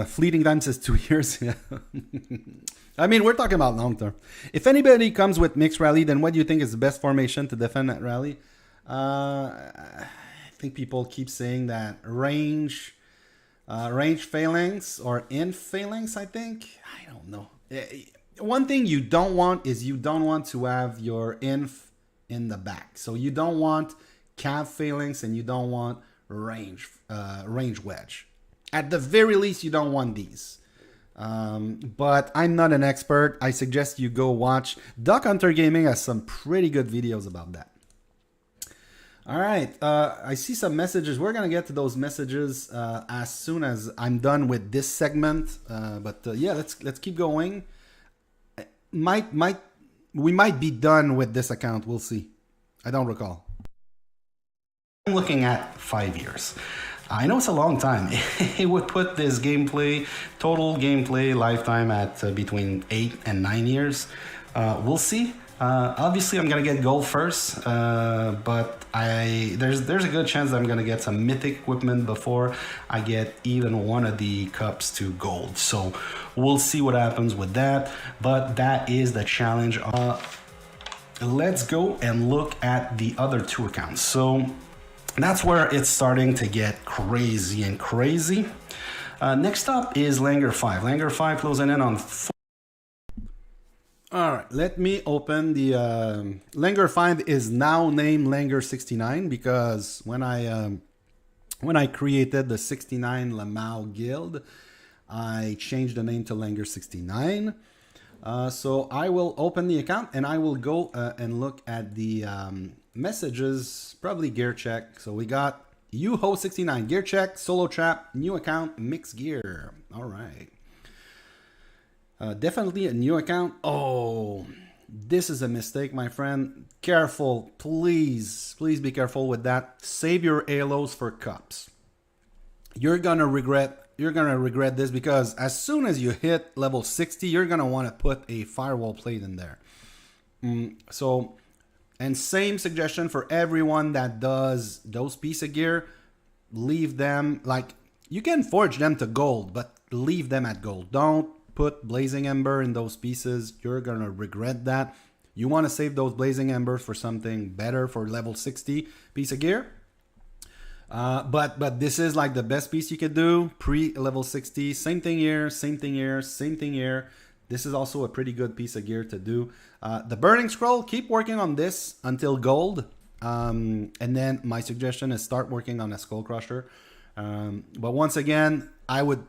Fleeting Time says 2 years. I mean, we're talking about long term. If anybody comes with mixed rally, then what do you think is the best formation to defend that rally? I think people keep saying that range phalanx or inf phalanx, I think. I don't know. One thing you don't want is you don't want to have your inf in the back. So you don't want cav phalanx and you don't want range wedge. At the very least, you don't want these. But I'm not an expert. I suggest you go watch. Duck Hunter Gaming has some pretty good videos about that. All right. I see some messages. We're gonna get to those messages as soon as I'm done with this segment. But yeah, let's keep going. We might be done with this account. We'll see. I don't recall. I'm looking at 5 years. I know it's a long time. It would put this total gameplay lifetime at between 8 and 9 years. We'll see. Obviously, I'm gonna get gold first, but there's a good chance that I'm gonna get some mythic equipment before I get even one of the cups to gold. So we'll see what happens with that. But that is the challenge. Let's go and look at the other two accounts. So that's where it's starting to get crazy and crazy. Next up is Langer 5. Langer 5 closing in on 4. All right, let me open the Langer 5 is now named Langer 69 because when I created the 69 Lamau Guild, I changed the name to Langer 69. So I will open the account and I will go and look at the messages, probably gear check. So we got Yuho69, gear check, solo trap, new account, mixed gear. All right. Definitely a new account. Oh, this is a mistake, my friend. Careful, please be careful with that. Save your halos for cups. You're gonna regret this because as soon as you hit level 60, you're gonna want to put a firewall plate in there. And same suggestion for everyone that does those piece of gear. Leave them, like, you can forge them to gold, but leave them at gold. Don't put Blazing Ember in those pieces. You're gonna regret that. You want to save those Blazing Embers for something better for level 60 piece of gear. But this is like the best piece you could do pre level 60. Same thing here, same thing here, same thing here. This is also a pretty good piece of gear to do. The Burning Scroll, keep working on this until gold. And then my suggestion is start working on a Skull Crusher. But once again, I would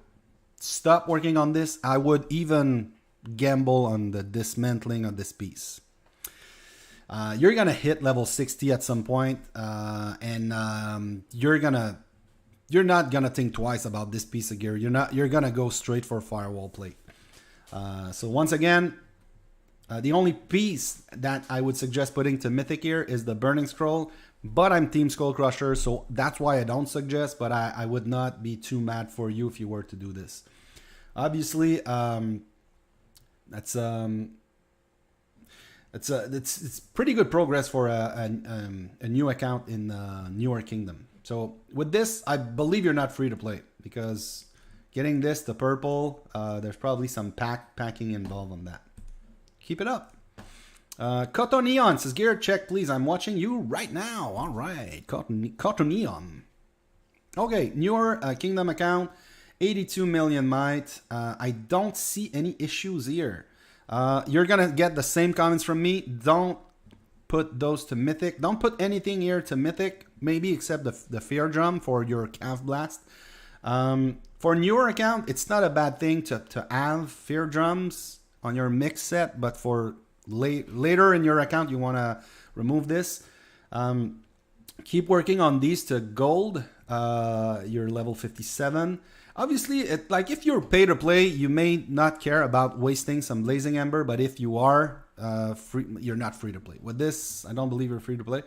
stop working on this. I would even gamble on the dismantling of this piece. You're gonna hit level 60 at some point, and you're not gonna think twice about this piece of gear. You're gonna go straight for Firewall Plate. So once again, the only piece that I would suggest putting to Mythic here is the Burning Scroll, but I'm Team Skull Crusher, so that's why I don't suggest, but I would not be too mad for you if you were to do this. Obviously, it's pretty good progress for a new account in Newer Kingdom. So with this, I believe you're not free to play, because getting this to purple, there's probably some packing involved on that. Keep it up. Koto Neon says, gear check, please. I'm watching you right now. All right. Koto Neon. Okay. Newer Kingdom account. 82 million might. I don't see any issues here. You're going to get the same comments from me. Don't put those to Mythic. Don't put anything here to Mythic. Maybe except the Fear Drum for your Calf Blast. For newer account, it's not a bad thing to have Fear Drums on your mix set, but for later in your account, you want to remove this. Keep working on these to gold. You're level 57. Obviously, if you're pay to play, you may not care about wasting some Blazing Ember, but if you are you're not free to play. With this, I don't believe you're free to play.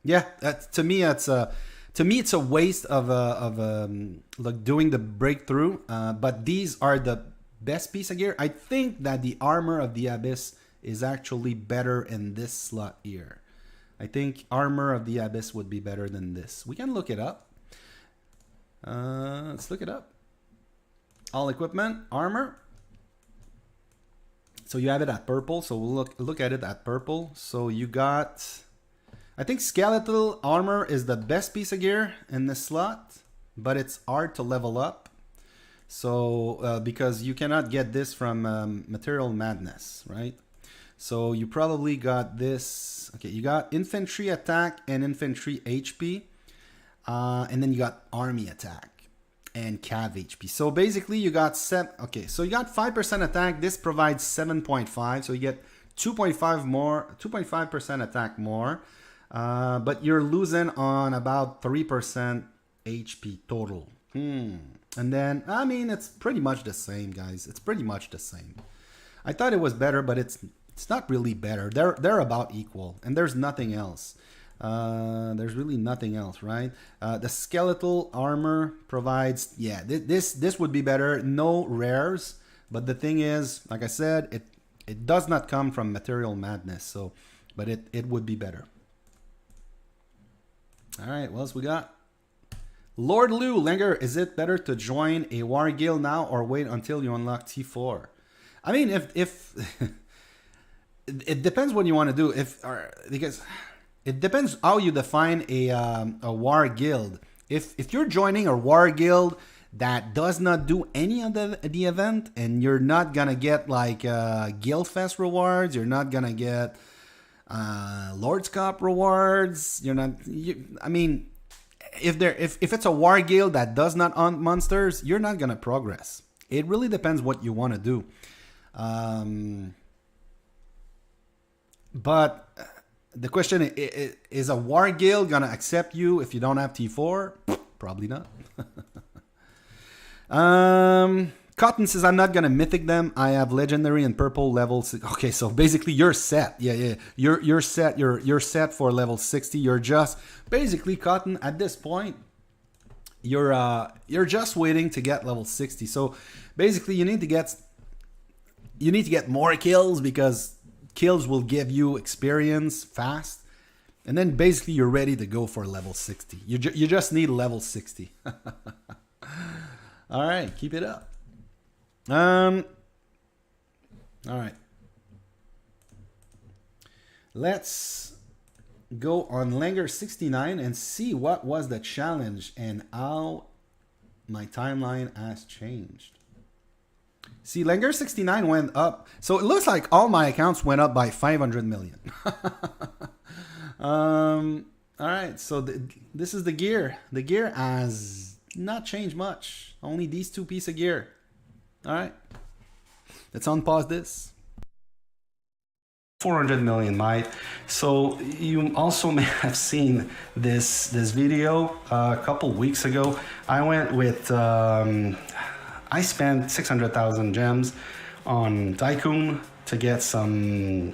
Yeah, to me, it's a waste of like doing the breakthrough. But these are the best piece of gear. I think that the Armor of the Abyss is actually better in this slot here. I think Armor of the Abyss would be better than this. We can look it up. Let's look it up. All equipment, armor. So you have it at purple. So we'll look at it at purple. So you got, I think skeletal armor is the best piece of gear in this slot, but it's hard to level up. So because you cannot get this from Material Madness, right? So you probably got this. Okay, you got infantry attack and infantry HP. And then you got army attack and cav HP. So basically you got so you got 5% attack. This provides 7.5. So you get 2.5 more, 2.5% attack more. But you're losing on about 3% HP total. And then, I mean, it's pretty much the same, guys. It's pretty much the same. I thought it was better, but it's not really better. They're about equal, and there's nothing else. There's really nothing else, right? The skeletal armor provides, yeah, this would be better. No rares, but the thing is, like I said, it does not come from Material Madness, so, but it would be better. All right, what else we got? Lord Lou Langer, is it better to join a war guild now or wait until you unlock T4? I mean, if it depends what you want to do. Because it depends how you define a war guild. If you're joining a war guild that does not do any of the event, and you're not gonna get like Guildfest rewards, you're not gonna get Lord's Cup rewards. I mean, if it's a war guild that does not hunt monsters, you're not gonna progress. It really depends what you want to do. But the question is a war guild gonna accept you if you don't have T4? Probably not. Cotton says, I'm not gonna mythic them. I have legendary and purple levels. Okay, so basically you're set. Yeah. You're set. You're set for level 60. You're just basically, Cotton, at this point, you're just waiting to get level 60. So basically you need to get more kills, because kills will give you experience fast. And then basically you're ready to go for level 60. You just need level 60. All right, keep it up. All right. Let's go on Langer 69 and see what was the challenge and how my timeline has changed. See, Langer 69 went up. So it looks like all my accounts went up by 500 million. All right, so this is the gear. The gear has not changed much. Only these two pieces of gear. All right, let's unpause this. 400 million, Mike. So you also may have seen this video a couple weeks ago. I went with I spent 600,000 gems on Tycoon to get some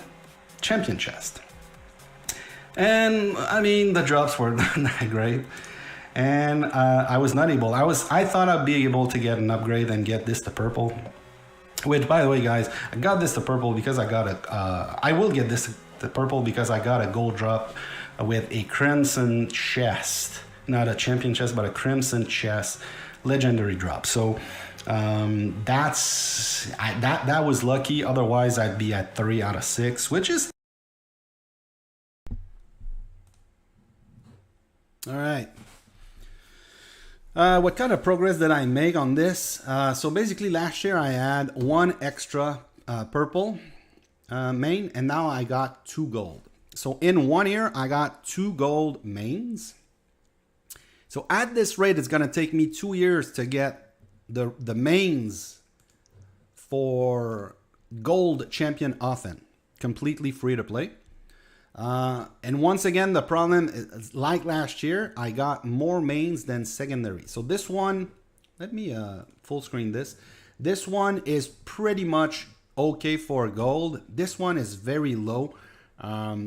champion chest. And I mean, the drops were not that great. And I was not able, I thought I'd be able to get an upgrade and get this to purple. Which, by the way, guys, I got this to purple because I got I will get this to purple because I got a gold drop with a crimson chest. Not a champion chest, but a crimson chest legendary drop. So that was lucky. Otherwise, I'd be at 3 out of 6, which is... All right. What kind of progress did I make on this? So basically last year I had 1 extra purple main, and now I got 2 gold. So in 1 year I got 2 gold mains. So at this rate it's gonna take me 2 years to get the mains for gold champion often, completely free to play. And once again, the problem is, like last year, I got more mains than secondary. So this one, let me full screen this. This one is pretty much okay for gold. This one is very low.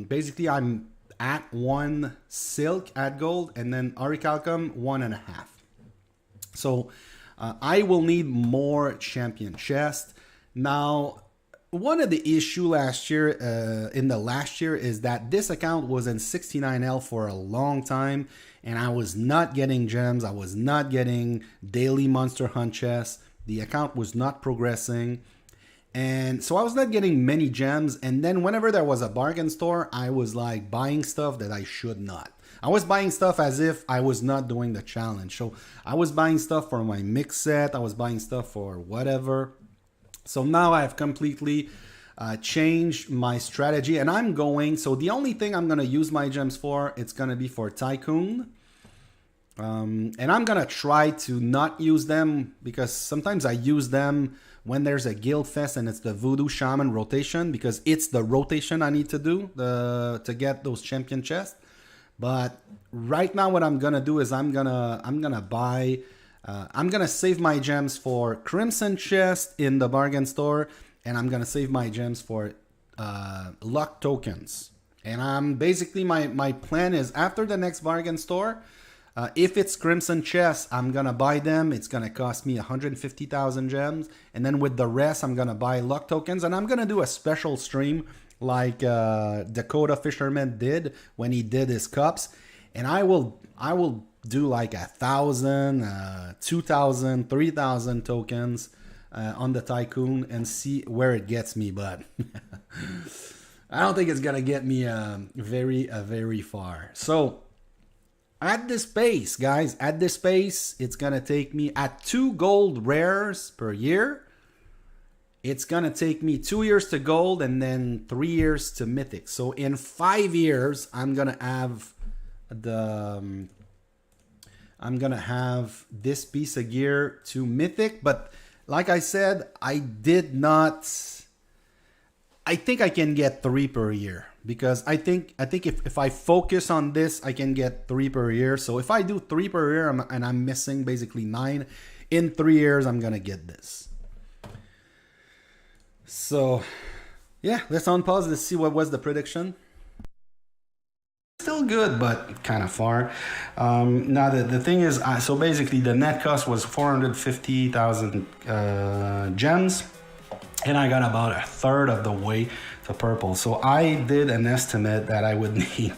Basically, I'm at 1 silk at gold, and then Orichalcum 1.5. So I will need more champion chest. Now, one of the issue last year, in the last year, is that this account was in 69L for a long time, and I was not getting gems. I was not getting daily monster hunt chests. The account was not progressing, and so I was not getting many gems. And then whenever there was a bargain store, I was like buying stuff that I should not. I was buying stuff as if I was not doing the challenge. So I was buying stuff for my mix set. I was buying stuff for whatever. So now I've completely changed my strategy, and I'm going, so the only thing I'm going to use my gems for, it's going to be for Tycoon. And I'm going to try to not use them because sometimes I use them when there's a guild fest and it's the Voodoo Shaman rotation, because it's the rotation I need to do to get those champion chests. But right now what I'm going to do is I'm going to buy... I'm going to save my gems for Crimson Chest in the bargain store, and I'm going to save my gems for luck tokens. And I'm basically, my plan is after the next bargain store, if it's Crimson Chest, I'm going to buy them. It's going to cost me 150,000 gems. And then with the rest, I'm going to buy luck tokens. And I'm going to do a special stream like Dakota Fisherman did when he did his cups. And I will do like 1,000, 2,000, 3,000 tokens on the Tycoon and see where it gets me. But I don't think it's gonna get me very far. So at this pace, guys, at this pace, it's gonna take me at 2 gold rares per year. It's gonna take me 2 years to gold and then 3 years to mythic. So in 5 years, I'm gonna have this piece of gear to mythic. But like I said, I think I can get 3 per year, because I think if I focus on this, I can get 3 per year. So if I do 3 per year and I'm missing basically 9, in 3 years I'm gonna get this. So yeah, let's unpause. Let's see what was the prediction. Still good, but kind of far. Now the thing is, so basically the net cost was 450,000 gems, and I got about a third of the way to purple. So I did an estimate that I would need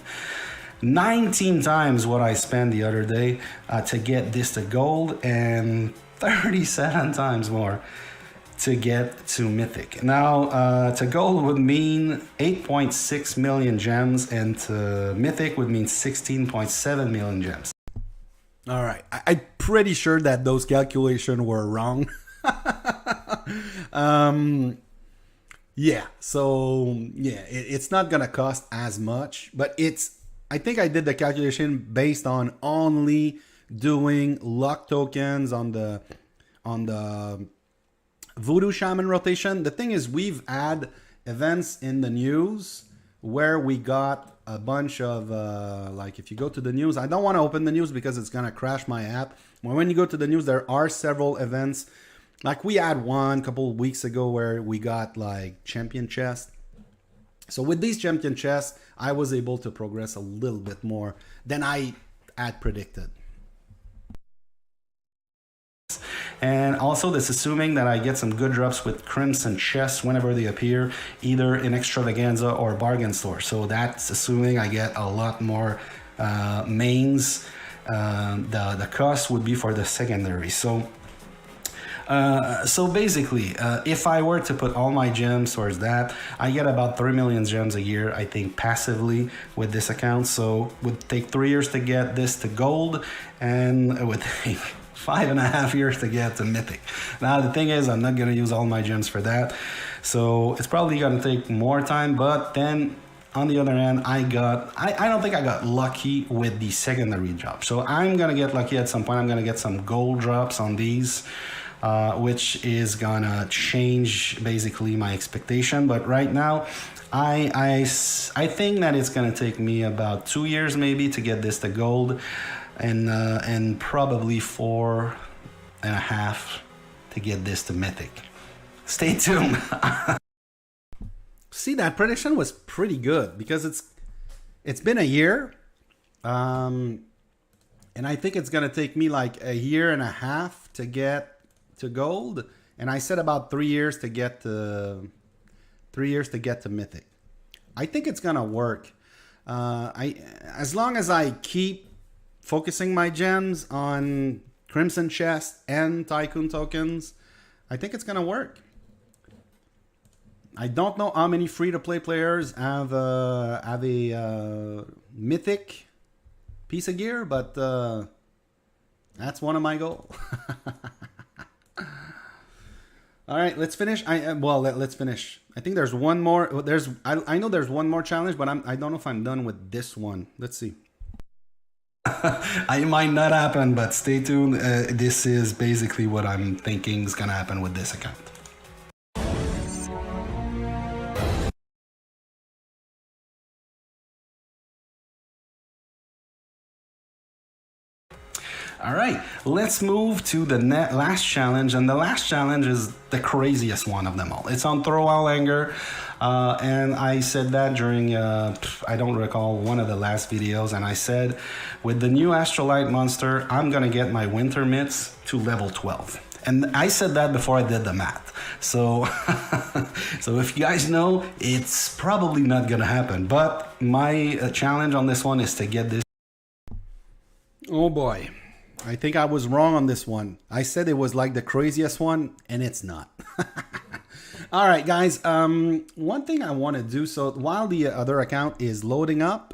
19 times what I spent the other day to get this to gold, and 37 times more to get to Mythic. Now, to gold would mean 8.6 million gems, and to Mythic would mean 16.7 million gems. All right. I'm pretty sure that those calculations were wrong. Yeah. So, yeah, it's not going to cost as much, but I think I did the calculation based on only doing luck tokens on the Voodoo Shaman rotation. The thing is, we've had events in the news where we got a bunch of like, if you go to the news, I don't want to open the news because it's gonna crash my app. When you go to the news, there are several events. Like we had one a couple of weeks ago where we got like champion chest. So with these champion chests, I was able to progress a little bit more than I had predicted. And also, this assuming that I get some good drops with Crimson chests whenever they appear, either in Extravaganza or Bargain Store. So that's assuming I get a lot more mains. The cost would be for the secondary. So basically, if I were to put all my gems towards that, I get about 3 million gems a year, I think, passively with this account. So it would take 3 years to get this to gold, and it would take 5.5 years to get to Mythic. Now, the thing is, I'm not going to use all my gems for that. So it's probably going to take more time, but then on the other hand, I don't think I got lucky with the secondary drop. So I'm going to get lucky at some point. I'm going to get some gold drops on these. Which is gonna change basically my expectation. But right now, I think that it's gonna take me about 2 years maybe to get this to gold, and probably 4.5 to get this to Mythic. Stay tuned. See, that prediction was pretty good because it's been a year, and I think it's gonna take me like a year and a half to get to gold, and I said about 3 years to get to Mythic. I think it's gonna work. As long as I keep focusing my gems on Crimson Chest and Tycoon tokens, I think it's gonna work. I don't know how many free-to-play players have a Mythic piece of gear, but that's one of my goals. All right, let's finish. Let's finish. I think there's one more. I know there's one more challenge, but I don't know if I'm done with this one. Let's see. It might not happen, but stay tuned. This is basically what I'm thinking is gonna happen with this account. All right, let's move to the last challenge, and the last challenge is the craziest one of them all. It's on Throwowl Anger, and I said that during, I don't recall, one of the last videos, and I said, with the new Astrolite monster, I'm gonna get my Winter Myths to level 12. And I said that before I did the math. So, so if you guys know, it's probably not gonna happen, but my challenge on this one is to get this. Oh boy. I think I was wrong on this one. I said it was like the craziest one, and it's not. All right, guys. One thing I want to do, so while the other account is loading up,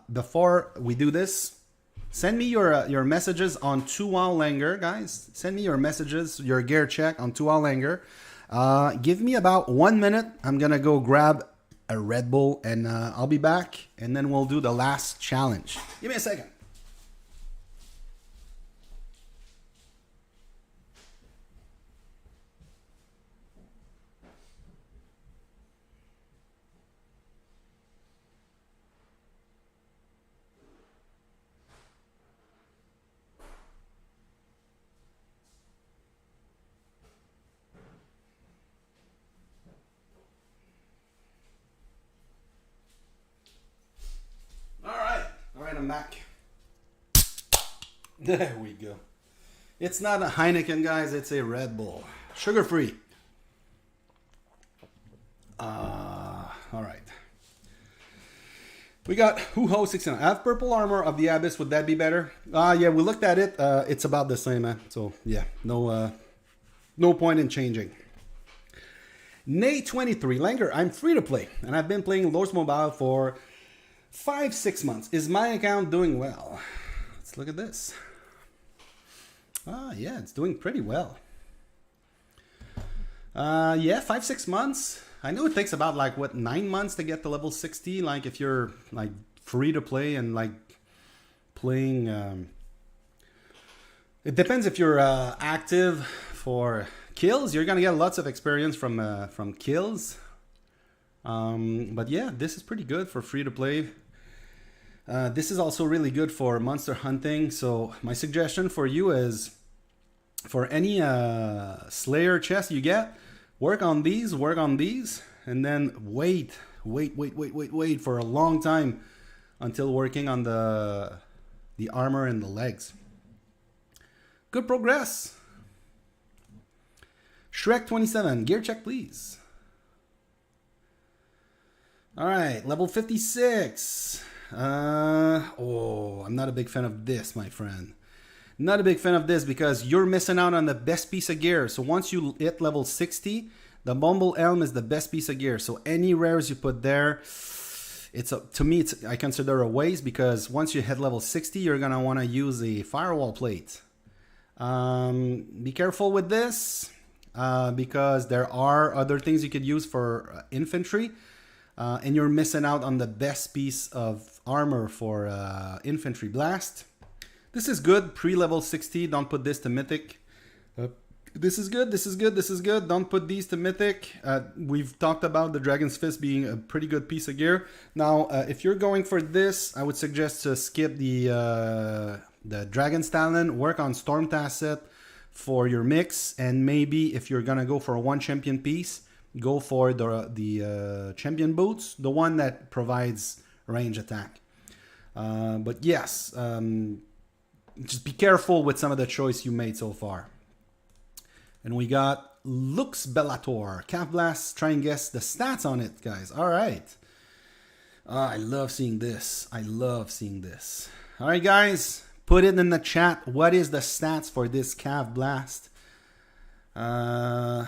before we do this, send me your messages on Throwowl Anger, guys. Send me your messages, your gear check on Throwowl Anger. Give me about 1 minute. I'm gonna go grab a Red Bull, and I'll be back, and then we'll do the last challenge. Give me a second. I'm back. There we go. It's not a Heineken, guys. It's a Red Bull. Sugar-free. All right. We got Huho 69. I have purple armor of the Abyss. Would that be better? Yeah, we looked at it. It's about the same, man. So, yeah. No No point in changing. Nay23, Langer, I'm free to play, and I've been playing Lords Mobile for 5-6 months. Is my account doing well? Let's look at this. Yeah, it's doing pretty well. Yeah, 5-6 months. I know it takes about like what 9 months to get to level 60. Like if you're like free to play and like playing. It depends if you're active for kills. You're gonna get lots of experience from kills. But yeah, this is pretty good for free to play. This is also really good for monster hunting. So my suggestion for you is, for any Slayer chest you get, work on these, and then wait for a long time until working on the armor and the legs. Good progress. Shrek27, gear check please. All right, level 56. I'm not a big fan of this, my friend. Not a big fan of this because you're missing out on the best piece of gear. So once you hit level 60, the Bumble Helm is the best piece of gear. So any rares you put there, to me, I consider a waste, because once you hit level 60, you're gonna want to use a firewall plate. Be careful with this because there are other things you could use for infantry, and you're missing out on the best piece of armor for infantry blast. This is good pre-level 60. Don't put this to mythic. This is good. Don't put these to mythic. We've talked about the Dragon's Fist being a pretty good piece of gear. Now, if you're going for this, I would suggest to skip the Dragon's Talon. Work on Storm Tacet for your mix, and maybe if you're gonna go for a one champion piece, go for the champion boots, the one that provides range attack. But yes, just be careful with some of the choice you made so far. And we got Lux Bellator. Calf Blast, try and guess the stats on it, guys. All right. I love seeing this. All right, guys. Put it in the chat. What is the stats for this Calf Blast? I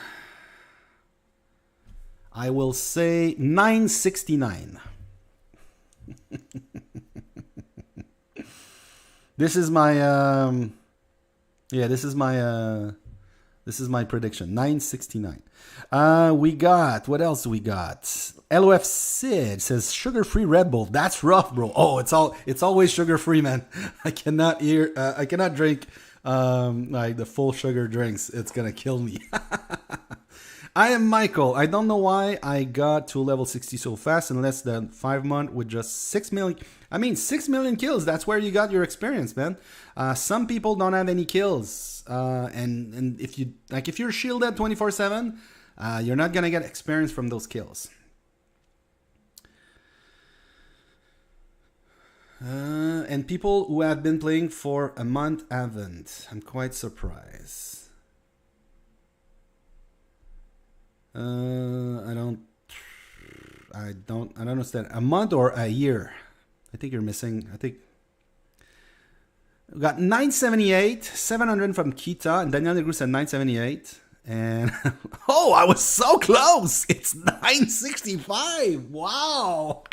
will say 969. This is my this is my prediction. 969. We got, what else do we got? LOF Sid says sugar-free Red Bull. That's rough, bro. Oh, it's always sugar-free, man. I cannot drink like the full sugar drinks. It's gonna kill me. I am Michael. I don't know why I got to level 60 so fast in less than 5 months with just 6 million. I mean, 6 million kills. That's where you got your experience, man. Some people don't have any kills. And if you're shielded 24/7, you're not going to get experience from those kills. And people who have been playing for a month haven't. I'm quite surprised. I don't understand. A month or a year? I think you're missing. I think we got 978, 700 from Kita, and Daniel Negru said 978. And oh, I was so close. It's 965. Wow.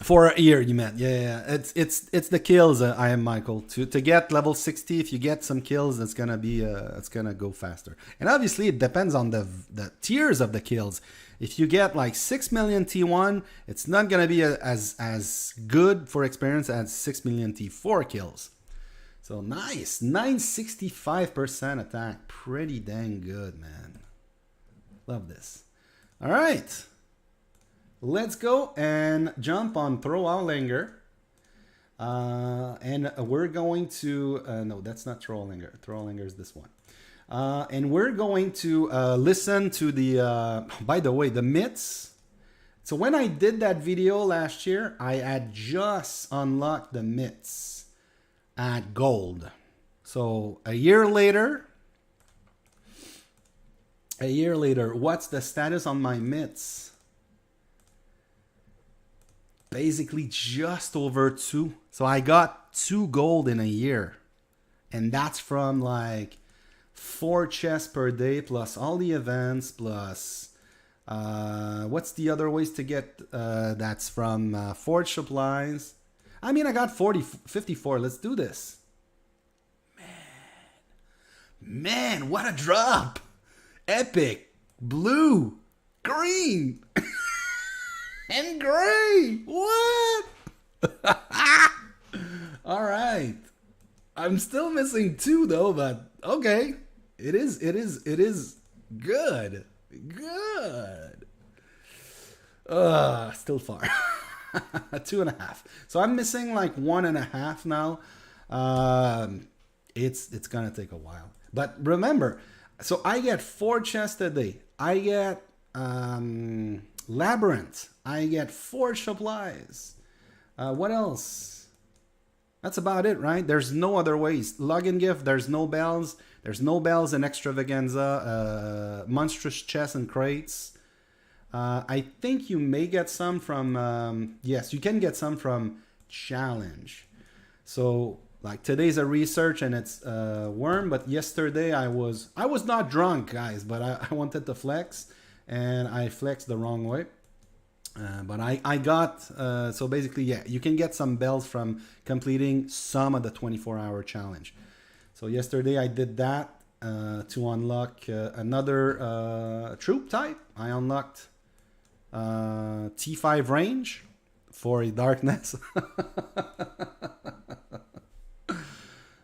For a year, you meant? Yeah. It's the kills. I am Michael. To get level 60, if you get some kills, it's gonna be it's gonna go faster. And obviously, it depends on the tiers of the kills. If you get like 6 million T1, it's not gonna be as good for experience as 6 million T4 kills. So nice, 965% attack, pretty dang good, man. Love this. All right. Let's go and jump on Trollhanger. And we're going to... no, that's not Trollhanger. Trollhanger is this one. And we're going to listen to the... by the way, the myths. So when I did that video last year, I had just unlocked the myths at gold. So a year later, what's the status on my myths? Basically just over 2. So I got 2 gold in a year. and that's from like 4 chests per day plus all the events plus what's the other ways to get that's from Forge Supplies. I mean, I got 54. Let's do this. Man, what a drop. Epic. Blue. Green. And gray. What? All right. I'm still missing 2 though, but okay. It is good. Good. Still far. 2.5. So I'm missing like 1.5 now. It's gonna take a while. But remember, so I get 4 chests a day. I get Labyrinth. I get 4 supplies. What else? That's about it, right? There's no other ways. Login gift, there's no bells. There's no bells in Extravaganza. Monstrous chests and crates. I think you may get some from... yes, you can get some from Challenge. So, like, today's a research and it's Worm. But yesterday I was not drunk, guys. But I wanted to flex. And I flexed the wrong way. But I got, so basically, yeah, you can get some bells from completing some of the 24-hour challenge. So yesterday I did that to unlock another troop type. I unlocked T5 range for a darkness.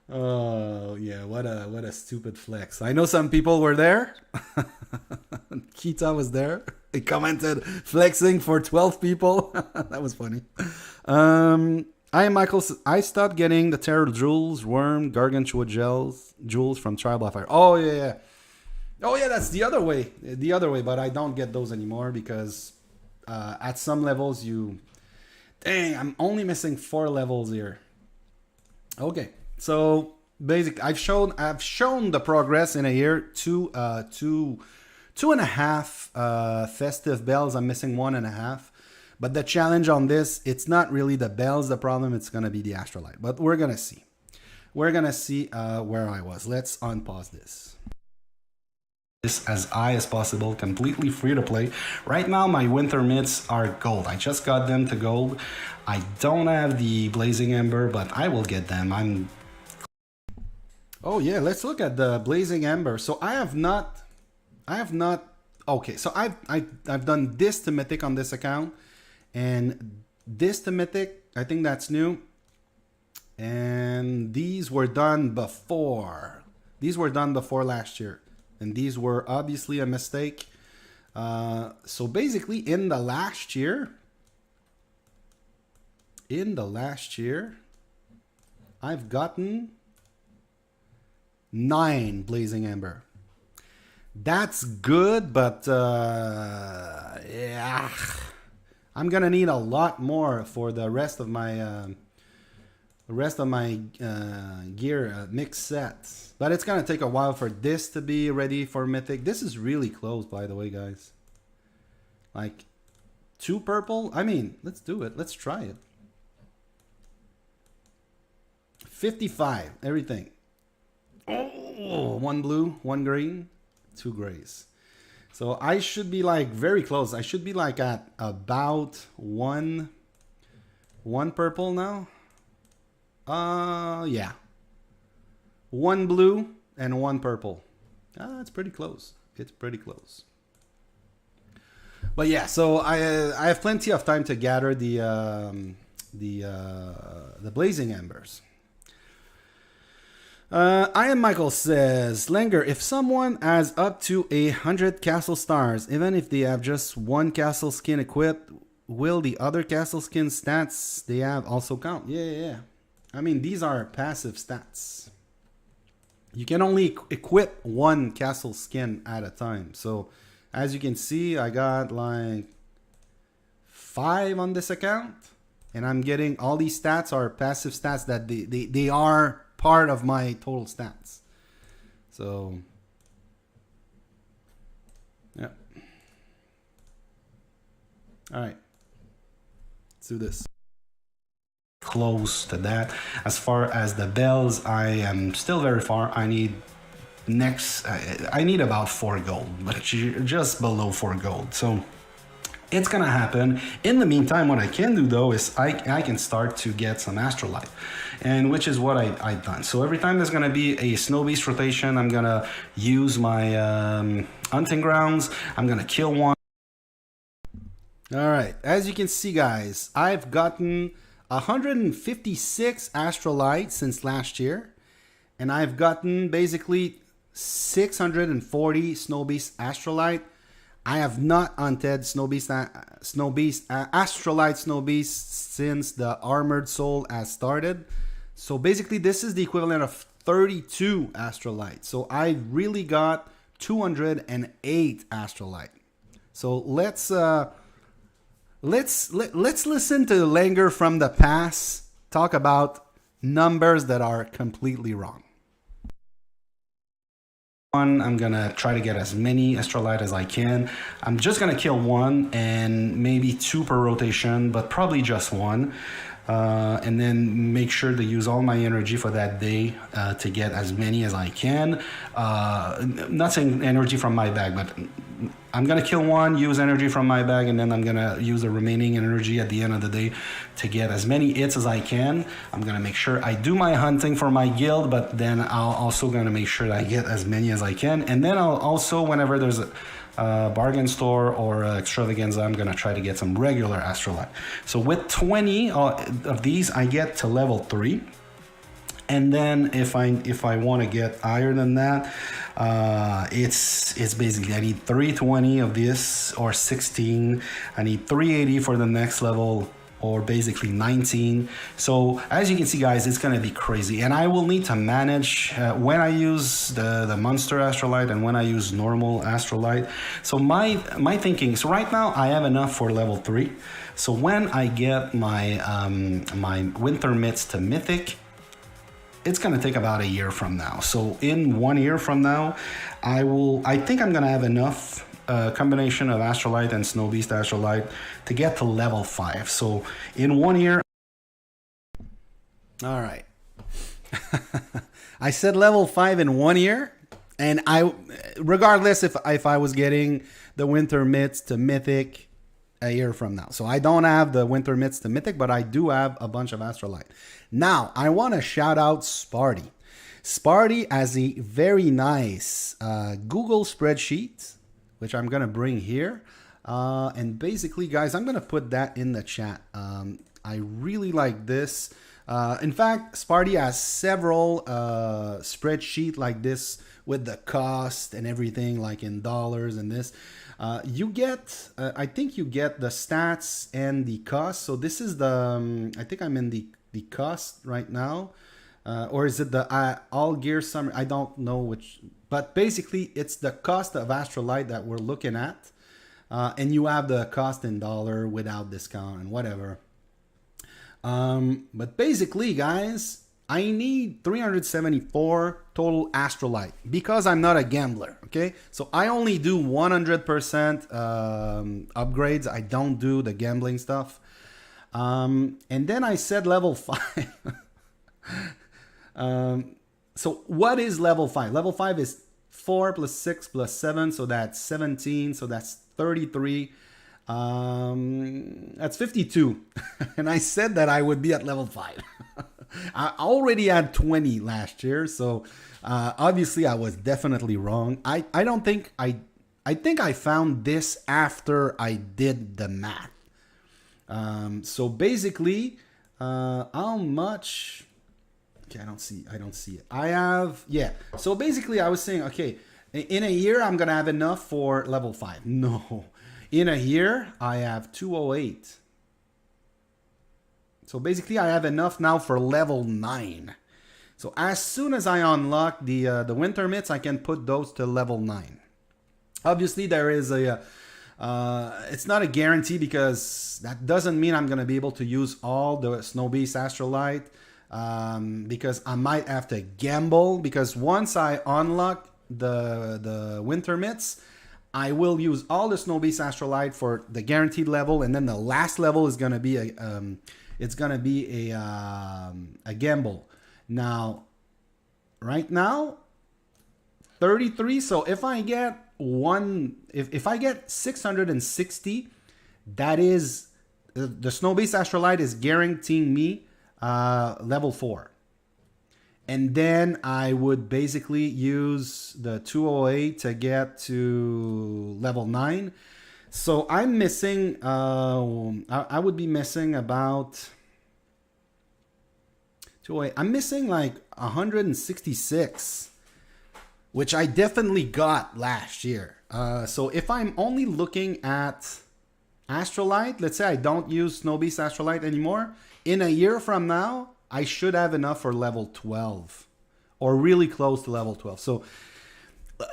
Oh yeah, what a stupid flex. I know some people were there. Kita was there. He commented flexing for 12 people. That was funny. I am Michael. I stopped getting the Terror Jewels, Worm, Gargantua jewels from Tribal Fire. Oh yeah. Oh yeah, that's the other way. The other way, but I don't get those anymore because at some levels you... Dang, I'm only missing 4 levels here. Okay. So basically, I've shown the progress in a year. 2.5 festive bells. I'm missing 1.5. But the challenge on this, it's not really the bells the problem. It's gonna be the Astrolight. But we're gonna see. We're gonna see where I was. Let's unpause this. As high as possible, completely free to play. Right now my winter mitts are gold. I just got them to gold. I don't have the Blazing Ember, but I will get them. Oh yeah, let's look at the Blazing Ember. So I have not okay, so I've done this to Mythic on this account, and this to Mythic, I think that's new. And these were done before. These were done before last year. And these were obviously a mistake. So basically in the last year, I've gotten 9 Blazing Ember. That's good, but yeah, I'm gonna need a lot more for the rest of my gear mix sets. But it's gonna take a while for this to be ready for Mythic. This is really close, by the way, guys. Like 2 purple. I mean, let's do it. Let's try it. 55, everything. Oh, 1 blue, 1 green, 2 grays. So I should be like very close. I should be like at about one purple now. Yeah. 1 blue and 1 purple. It's pretty close. It's pretty close. But yeah, so I have plenty of time to gather the Blazing Embers. I am Michael says, Langer, if someone has up to 100 castle stars, even if they have just 1 castle skin equipped, will the other castle skin stats they have also count? Yeah. I mean, these are passive stats. You can only equip 1 castle skin at a time. So as you can see, I got like 5 on this account, and I'm getting all these stats are passive stats that they are part of my total stats. So yeah. All right, let's do this. close to that. As far as the bells, I am still very far. I need about 4 gold, but just below 4 gold. So it's gonna happen. In the meantime, what I can do though is I can start to get some astrolite, and which is what I've done. So every time there's gonna be a snow beast rotation, I'm gonna use my hunting grounds. I'm gonna kill one. All right, as you can see, guys, I've gotten 156 astrolite since last year, and I've gotten basically 640 snow beast astrolite. I have not hunted astrolite snow beast since the armored soul has started. So basically, this is the equivalent of 32 astrolite. So I really got 208 astrolite. So let's listen to Langer from the past talk about numbers that are completely wrong. I'm gonna try to get as many astrolite as I can. I'm just gonna kill one and maybe 2 per rotation, but probably just one. And then make sure to use all my energy for that day to get as many as I can. Not saying energy from my bag, but I'm gonna kill one, use energy from my bag, and then I'm gonna use the remaining energy at the end of the day to get as many hits as I can. I'm gonna make sure I do my hunting for my guild, but then I'll also gonna make sure that I get as many as I can. And then I'll also, whenever there's a bargain store or extravaganza, I'm gonna try to get some regular astrolite. So with 20 of these, I get to level 3. And then if I want to get higher than that, it's basically I need 320 of this or 16. I need 380 for the next level, or basically 19. So as you can see, guys, it's gonna be crazy, and I will need to manage when I use the monster astrolite and when I use normal astrolite. So my thinking is right now I have enough for level 3. So when I get my my winter mitts to mythic, it's gonna take about a year from now. So in 1 year from now, I think I'm gonna have enough combination of astrolite and snow beast astrolite to get to level 5. So in 1 year. All right. I said level 5 in 1 year, and regardless if I was getting the winter mitts to mythic a year from now. So I don't have the winter mitts to mythic, but I do have a bunch of astrolite. Now I want to shout out Sparty. Sparty has a very nice Google spreadsheet, which I'm gonna bring here, and basically, guys, I'm gonna put that in the chat. I really like this. In fact, Sparty has several spreadsheet like this with the cost and everything, like in dollars and this. You get, I think you get the stats and the cost. So this is the, I think I'm in the cost right now. Or is it the all gear summary? I don't know which, but basically it's the cost of astrolite that we're looking at. And you have the cost in dollar without discount and whatever. But basically, guys, I need 374 total astrolite because I'm not a gambler. Okay, so I only do 100% upgrades. I don't do the gambling stuff. And then I said level 5. So what is level 5? Level 5 is 4 plus 6 plus 7, so that's 17, so that's 33. That's 52. And I said that I would be at level 5. I already had 20 last year, so obviously I was definitely wrong. I don't think I think I found this after I did the math. So basically, how much? Okay, I don't see it. I have, yeah. So basically I was saying, okay, in a year I'm gonna have enough for level 5. No, in a year I have 208. So basically I have enough now for level 9. So as soon as I unlock the winter mitts, I can put those to level 9. Obviously there is a it's not a guarantee, because that doesn't mean I'm gonna be able to use all the Snow Beast Astrolite, because I might have to gamble, because once I unlock the winter mitts, I will use all the Snow Beast Astrolite for the guaranteed level, and then the last level is gonna be it's gonna be a gamble. Now, right now, 33. So if I get if I get 660, that is the Snow-Based Astrolite is guaranteeing me level 4. And then I would basically use the 208 to get to level 9. So I'm missing, I would be missing about 208. I'm missing like 166, which I definitely got last year. So if I'm only looking at Astrolite, let's say I don't use Snow-Based Astrolite anymore, in a year from now, I should have enough for level 12 or really close to level 12. So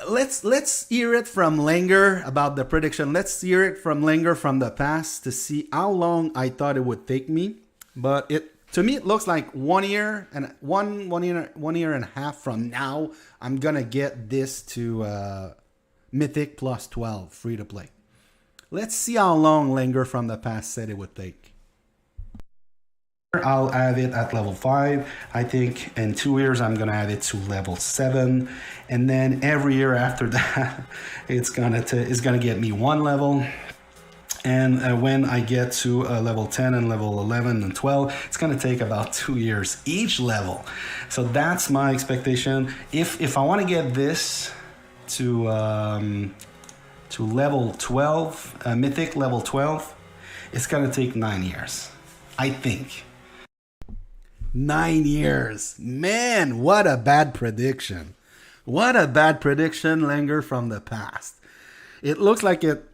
let's hear it from Langer about the prediction. Let's hear it from Langer from the past to see how long I thought it would take me. But to me, it looks like 1 year and one year and a half from now, I'm gonna get this to Mythic plus 12 free to play. Let's see how long Langer from the past said it would take. I'll have it at level 5. I think in 2 years I'm gonna have it to level 7, and then every year after that, it's gonna get me 1 level. And when I get to level 10 and level 11 and 12, it's gonna take about 2 years each level. So that's my expectation. If I want to get this to level 12, Mythic level 12, it's gonna take 9 years, I think. 9 years. Man, what a bad prediction. What a bad prediction, Langer from the past. It looks like it...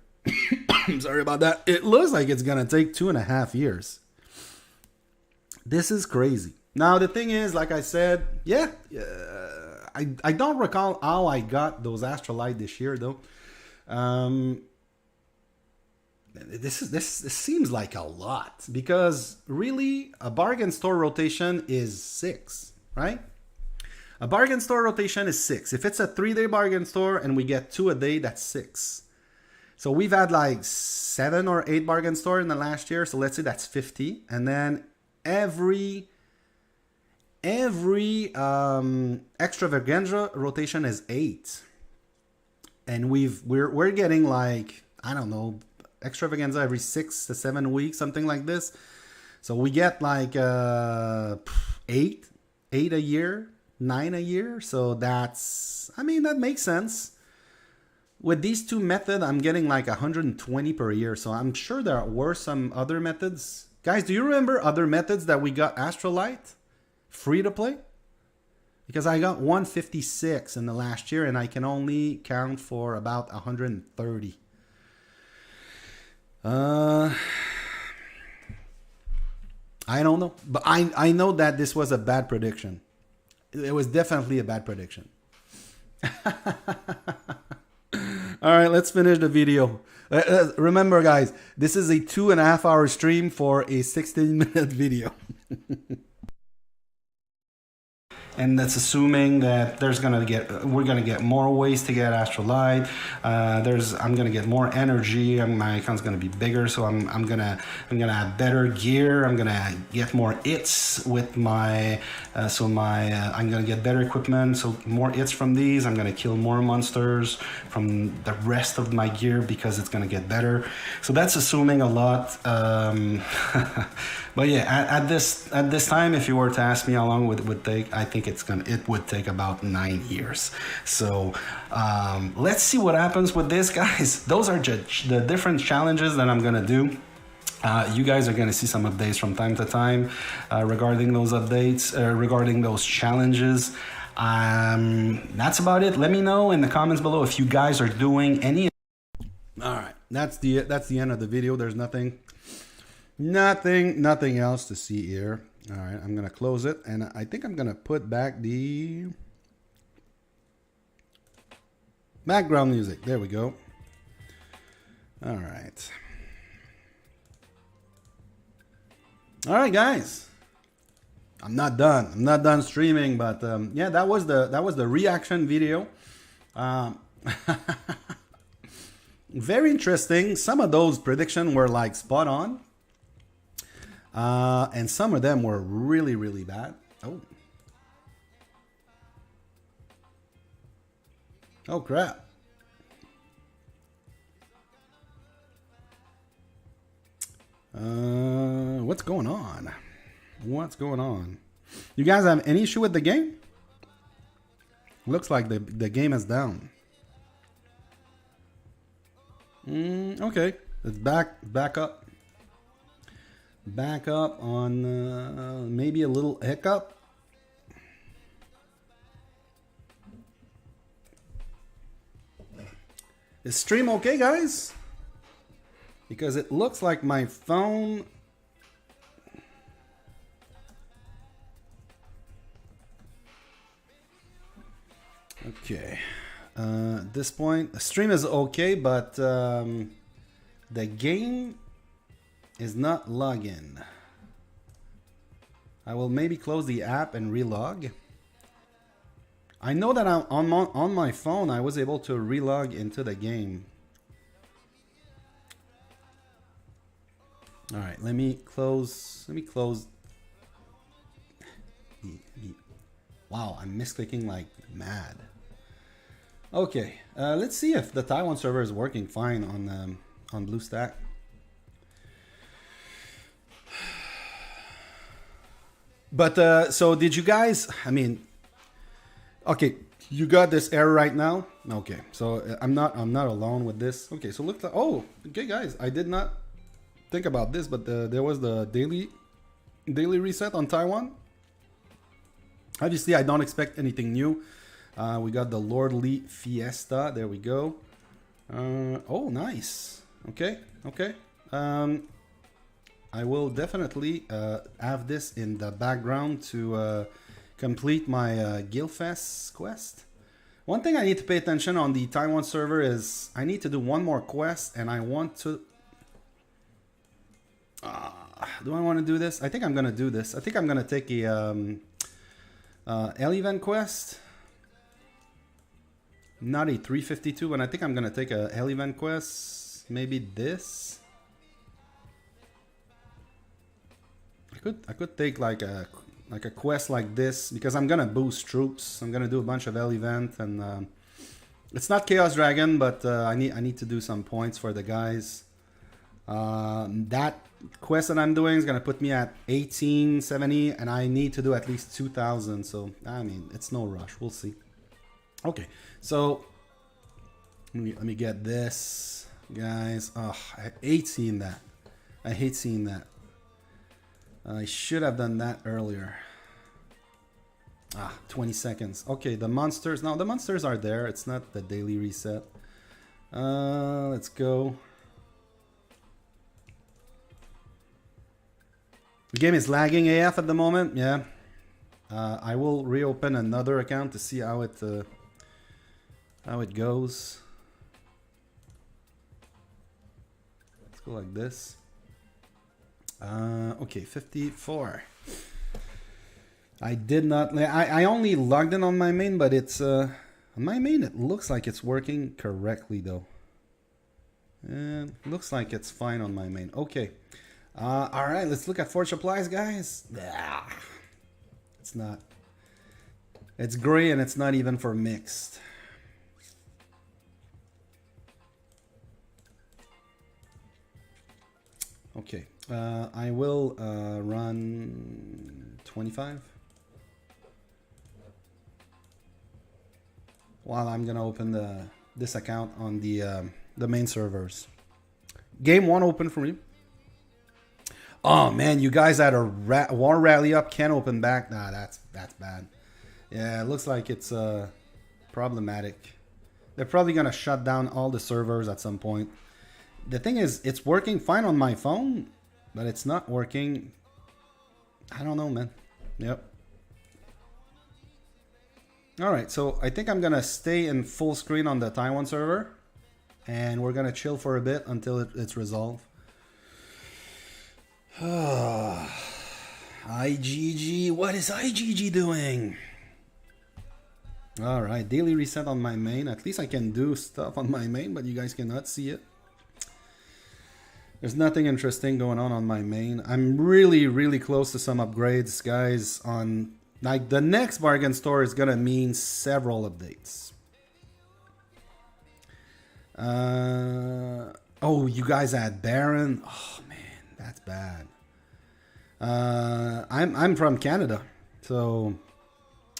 Sorry about that. It looks like it's going to take 2.5 years. This is crazy. Now, the thing is, like I said, I don't recall how I got those Astrolite this year, though. This seems like a lot, because really a bargain store rotation is 6, right? A bargain store rotation is 6. If it's a 3-day bargain store and we get 2 a day, that's 6. So we've had like 7 or 8 bargain store in the last year. So let's say that's 50. And then every extravaganza rotation is 8. And we're getting like, I don't know, extravaganza every 6 to 7 weeks, something like this. So we get like 8 a year, 9 a year. So that's, I mean, that makes sense. With these two methods, I'm getting like 120 per year. So I'm sure there were some other methods. Guys, do you remember other methods that we got Astrolite free to play? Because I got 156 in the last year and I can only count for about 130. I don't know. But I know that this was a bad prediction. It was definitely a bad prediction. All right, let's finish the video. Remember, guys, this is a 2.5 hour stream for a 16-minute video. And that's assuming that we're gonna get more ways to get Astrolite. I'm gonna get more energy. My account's gonna be bigger, so I'm gonna have better gear. I'm gonna get more hits with my. I'm gonna get better equipment, so more hits from these. I'm gonna kill more monsters from the rest of my gear because it's gonna get better. So that's assuming a lot. But yeah, at this time, if you were to ask me how long it would take, I think it would take about 9 years. So let's see what happens with this, guys. Those are just the different challenges that I'm gonna do. You guys are gonna see some updates from time to time regarding those updates, regarding those challenges. That's about it. Let me know in the comments below if you guys are doing any. All right, that's the end of the video. There's nothing else to see here. All right, I'm gonna close it, and I think I'm gonna put back the background music. There we go. All right, guys. I'm not done streaming, but yeah, that was the reaction video. Very interesting. Some of those predictions were like spot on. And some of them were really, really bad. Oh, crap. What's going on? What's going on? You guys have any issue with the game? Looks like the game is down. Okay, it's back up. Back up on maybe a little hiccup. Is stream okay, guys? Because it looks like my phone... Okay. At this point, the stream is okay, but the game is not logging. I will maybe close the app and relog. I know that on my phone I was able to relog into the game. All right, let me close. Wow, I'm misclicking like mad. Okay, let's see if the Taiwan server is working fine on BlueStack. But so did you guys? I mean, okay, you got this error right now. Okay, so I'm not alone with this. Okay, so look. Oh, okay, guys, I did not think about this, but there was the daily reset on Taiwan. Obviously, I don't expect anything new. We got the Lordly Fiesta. There we go. Oh, nice. Okay. I will definitely have this in the background to complete my Guildfest quest. One thing I need to pay attention on the Taiwan server is I need to do one more quest, and I want to... do I want to do this? I think I'm going to do this. I think I'm going to take a Hell Event quest. Not a 352, and I think I'm going to take a Hell Event quest. Maybe this. I could take like a quest like this because I'm gonna boost troops. I'm gonna do a bunch of Hell Event, and it's not Chaos Dragon, but I need to do some points for the guys. That quest that I'm doing is gonna put me at 1870, and I need to do at least 2,000. So I mean, it's no rush. We'll see. Okay, so let me get this, guys. Oh, I hate seeing that. I hate seeing that. I should have done that earlier. 20 seconds. Okay, the monsters. Now the monsters are there. It's not the daily reset. Let's go. The game is lagging AF at the moment. Yeah. I will reopen another account to see how it goes. Let's go like this. Okay, 54. I did not... I only logged in on my main, but it's... on my main, it looks like it's working correctly, though. And looks like it's fine on my main. Okay. Alright, let's look at Forge Supplies, guys. It's not... It's gray, and it's not even for mixed. Okay. I will run 25 while I'm gonna open this account on the main servers. Game 1 open for me. Oh man, you guys had a war rally up, can't open back. Nah, that's bad. Yeah, it looks like it's problematic. They're probably gonna shut down all the servers at some point. The thing is, it's working fine on my phone, but it's not working. I don't know, man. Yep. All right, so I think I'm gonna stay in full screen on the Taiwan server, and we're gonna chill for a bit until it's resolved. IGG, what is IGG doing? All right, daily reset on my main. At least I can do stuff on my main, but you guys cannot see it. There's nothing interesting going on my main. I'm really, really close to some upgrades, guys. On like the next bargain store is gonna mean several updates. Oh, you guys had Baron. Oh man, that's bad. I'm from Canada, so.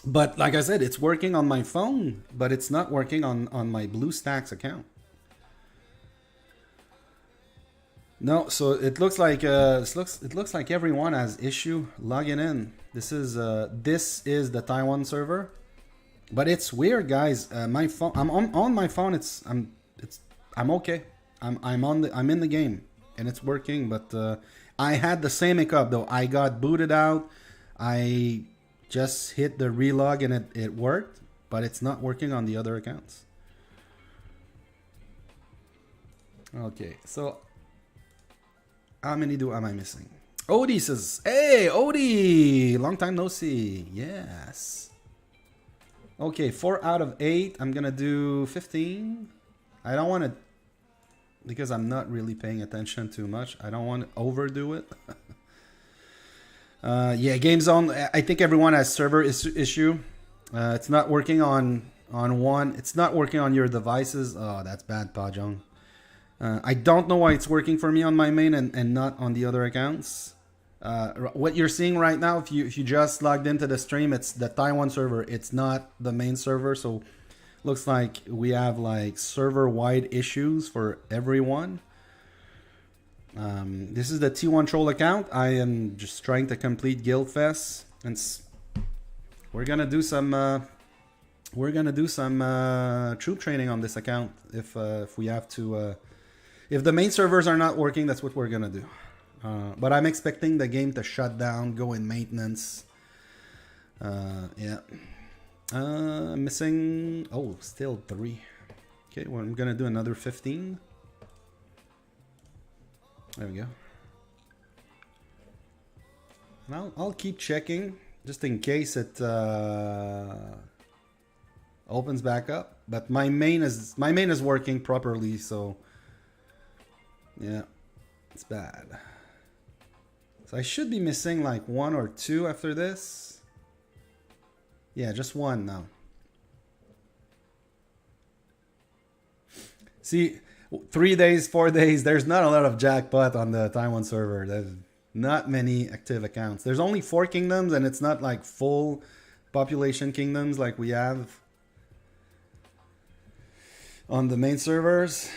But like I said, it's working on my phone, but it's not working on my BlueStacks account. No, so it looks like it looks like everyone has issue logging in. This is the Taiwan server, but it's weird, guys. My phone, I'm on my phone. I'm okay. I'm in the game and it's working. But I had the same hiccup though. I got booted out. I just hit the relog and it worked, but it's not working on the other accounts. Okay, so. How many am I missing? Odie says, hey, Odie! Long time no see. Yes. Okay, 4 out of 8. I'm going to do 15. I don't want to... Because I'm not really paying attention too much. I don't want to overdo it. Yeah, Game Zone. I think everyone has server issue. It's not working on one. It's not working on your devices. Oh, that's bad, Pajong. I don't know why it's working for me on my main and not on the other accounts. What you're seeing right now, if you just logged into the stream, it's the Taiwan server. It's not the main server, so looks like we have like server-wide issues for everyone. This is the T1 Troll account. I am just trying to complete Guildfest, and we're gonna do some troop training on this account if we have to. If the main servers are not working, that's what we're gonna do. But I'm expecting the game to shut down, go in maintenance. Yeah. Missing... Oh, still 3. Okay, well, I'm gonna do another 15. There we go. And I'll keep checking, just in case it opens back up. But my main is working properly, so... Yeah, it's bad. So I should be missing like 1 or 2 after this. Yeah, just 1 now. See, 3 days, 4 days, there's not a lot of jackpot on the Taiwan server. There's not many active accounts. There's only 4 kingdoms and it's not like full population kingdoms like we have on the main servers.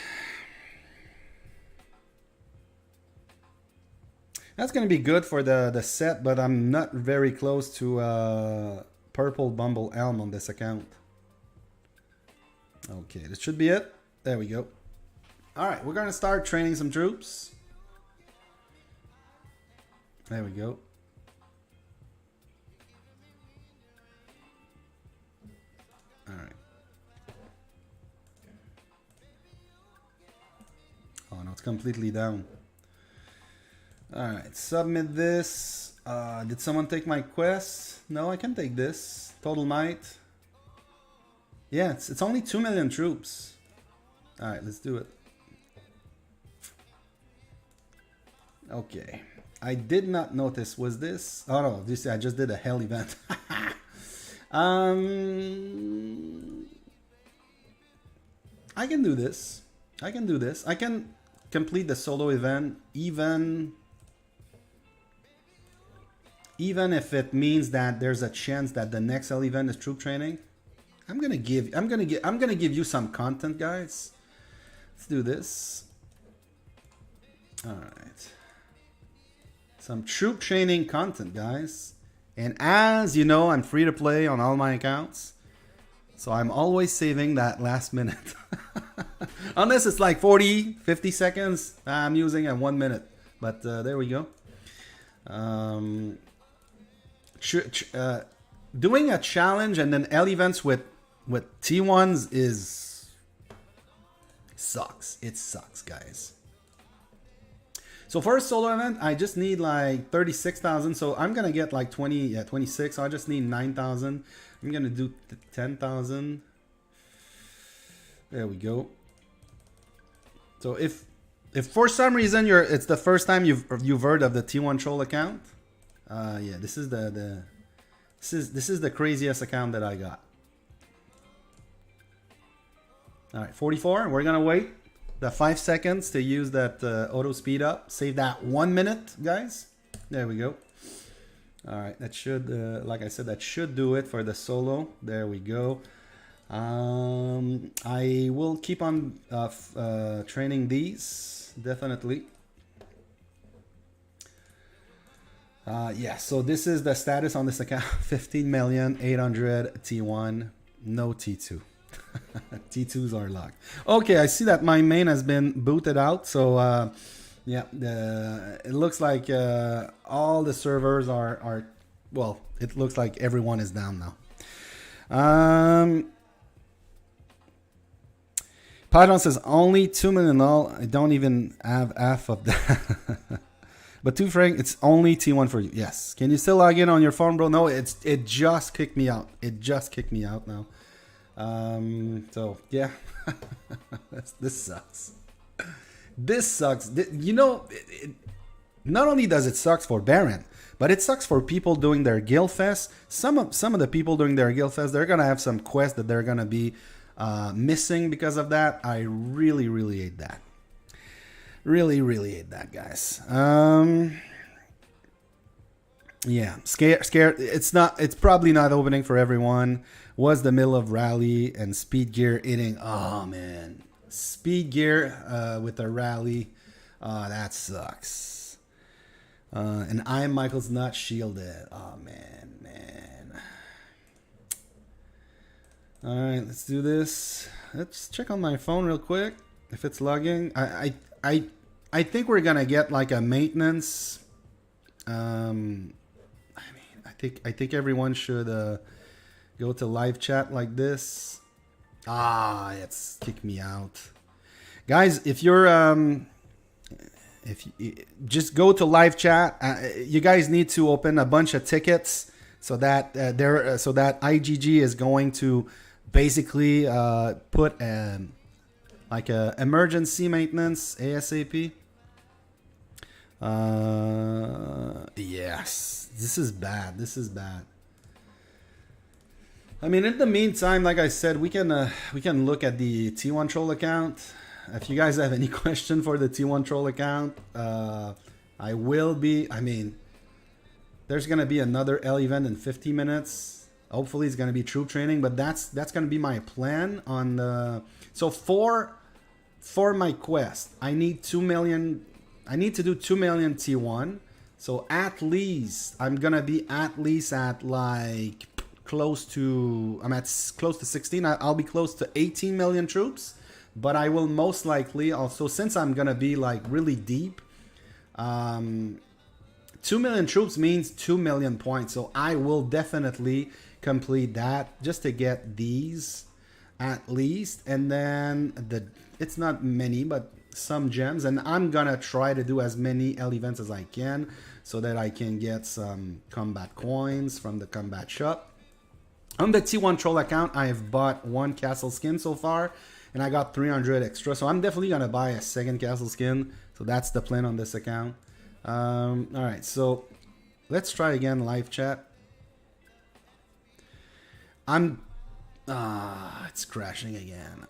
That's going to be good for the set, but I'm not very close to Purple Bumble Elm on this account. Okay, this should be it. There we go. Alright, we're going to start training some troops. There we go. Alright. Oh no, it's completely down. Alright, submit this. Did someone take my quest? No, I can take this. Total might. Yeah, it's only 2 million troops. Alright, let's do it. Okay. I did not notice. Was this? Oh no, this I just did a hell event. I can do this. I can do this. I can complete the solo event even if it means that there's a chance that the next L event is troop training. I'm gonna give you some content, guys. Let's do this. All right, some troop training content, guys. And as you know, I'm free to play on all my accounts, so I'm always saving that last minute. Unless it's like 40-50 seconds, I'm using a 1 minute. But there we go. Doing a challenge and then L events with T1s sucks. It sucks, guys. So for a solo event, I just need like 36,000. So I'm gonna get like 26. So I just need 9,000. I'm gonna do 10,000. There we go. So if If for some reason it's the first time you've heard of the T1 Troll account, yeah, this is this is the craziest account that I got. All right, 44. We're gonna wait the 5 seconds to use that auto speed up. Save that 1 minute, guys. There we go. All right, that should, like I said, that should do it for the solo. There we go. I will keep on training these, definitely. Yeah, so this is the status on this account. 15,800,000 T1, no T2. T2s are locked. Okay, I see that my main has been booted out, so yeah, it looks like all the servers are well, it looks like everyone is down now. Python says only 2 million all. I don't even have half of that. But to Frank, it's only T1 for you. Yes. Can you still log in on your phone, bro? No, it just kicked me out. It just kicked me out now. So yeah, this sucks. This sucks. You know, not only does it sucks for Baron, but it sucks for people doing their guild fest. Some of the people doing their guild fest, they're gonna have some quests that they're gonna be missing because of that. I really hate that. Really hate that, guys. Yeah, scared. It's probably not opening for everyone. Was the middle of rally and speed gear hitting? Oh man, speed gear with a rally. That sucks. And I am Michael's not shielded. Oh man. All right, let's do this. Let's check on my phone real quick if it's logging. I think we're gonna get like a maintenance. I think everyone should go to live chat like this. It's kicked me out, guys. If you're if you just go to live chat, you guys need to open a bunch of tickets so that so that IGG is going to basically put like a emergency maintenance ASAP. Yes, this is bad. I mean, in the meantime, like I said, we can look at the T1 Troll account. If you guys have any question for the T1 Troll account, I will be. I mean, there's gonna be another L event in 50 minutes. Hopefully, it's gonna be troop training, but that's gonna be my plan on the. So for my quest, I need 2 million. I need to do 2 million T1. So at least I'm gonna be at least at like close to. I'm at close to 16. I'll be close to 18 million troops. But I will most likely also, since I'm gonna be like really deep, 2 million troops means 2 million points. So I will definitely complete that just to get these at least, and then it's not many, but some gems, and I'm gonna try to do as many L events as I can so that I can get some combat coins from the combat shop. On the T1 Troll account, I have bought 1 castle skin so far, and I got 300 extra, so I'm definitely gonna buy a second castle skin. So that's the plan on this account. All right, so let's try again live chat. It's crashing again.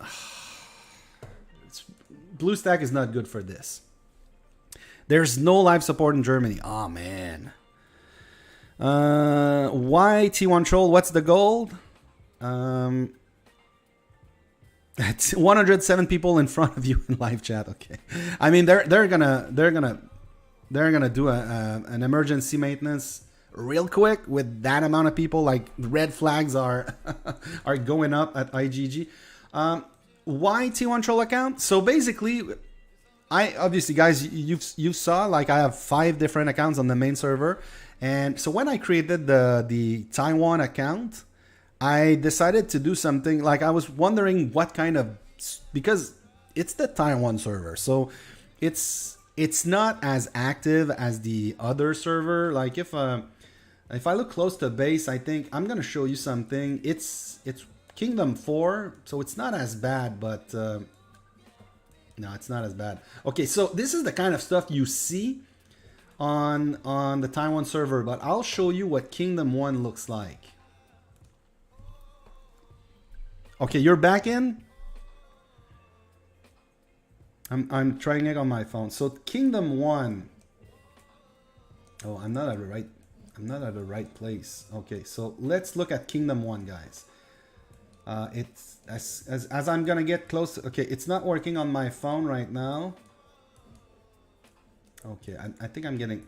BlueStack is not good for this. There's no live support in Germany. Oh man. Why T1 Troll? What's the goal? It's 107 people in front of you in live chat. Okay. I mean, they're gonna do an emergency maintenance real quick with that amount of people. Like red flags are are going up at IGG. Why T1 Troll account? So basically, I obviously, guys, you saw like I have 5 different accounts on the main server, and so when I created the Taiwan account, I decided to do something. Like I was wondering what kind of, because it's the Taiwan server, so it's not as active as the other server. Like if I look close to base, I think I'm gonna show you something. It's Kingdom 4, so it's not as bad, but No, it's not as bad. Okay, so this is the kind of stuff you see on the Taiwan server, but I'll show you what Kingdom 1 looks like. Okay, you're back in? I'm trying it on my phone. So Kingdom 1. Oh, I'm not at the right place. Okay, so let's look at Kingdom 1, guys. It's as I'm gonna get close. Okay, it's not working on my phone right now. Okay, I think I'm getting.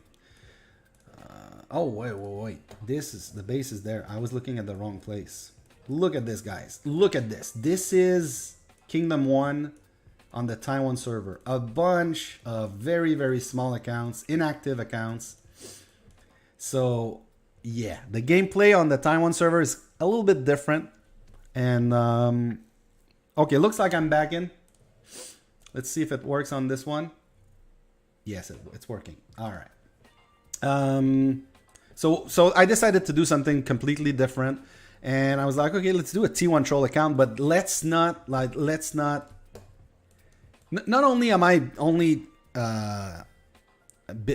Oh wait. This is the base is there. I was looking at the wrong place. Look at this, guys. Look at this. This is Kingdom 1 on the Taiwan server. A bunch of very small accounts, inactive accounts. So yeah, the gameplay on the Taiwan server is a little bit different. And okay, looks like I'm back in. Let's see if it works on this one. Yes, it's working. All right. So I decided to do something completely different, and I was like, okay, let's do a T1 troll account, but let's not. Not only am I only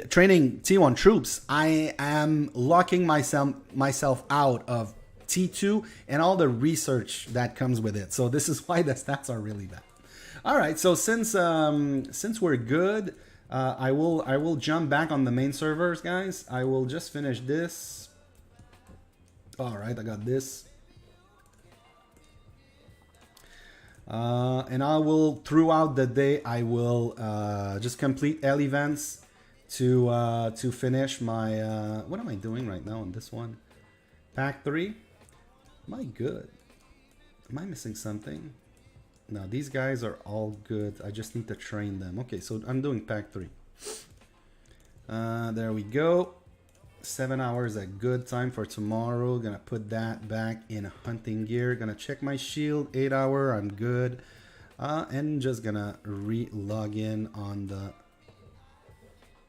training T1 troops, I am locking myself out of T2 and all the research that comes with it. So this is why the stats are really bad. All right, so since we're good, I will jump back on the main servers, guys. I will just finish this. All right, I got this. And I will, throughout the day, I will just complete L events to finish my what am I doing right now on this one? Pack 3. Am I good? Am I missing something? No, these guys are all good. I just need to train them. Okay, so I'm doing pack 3. There we go. 7 hours, a good time for tomorrow. Gonna put that back in hunting gear. Gonna check my shield. 8 hour, I'm good. And just gonna re-log in on the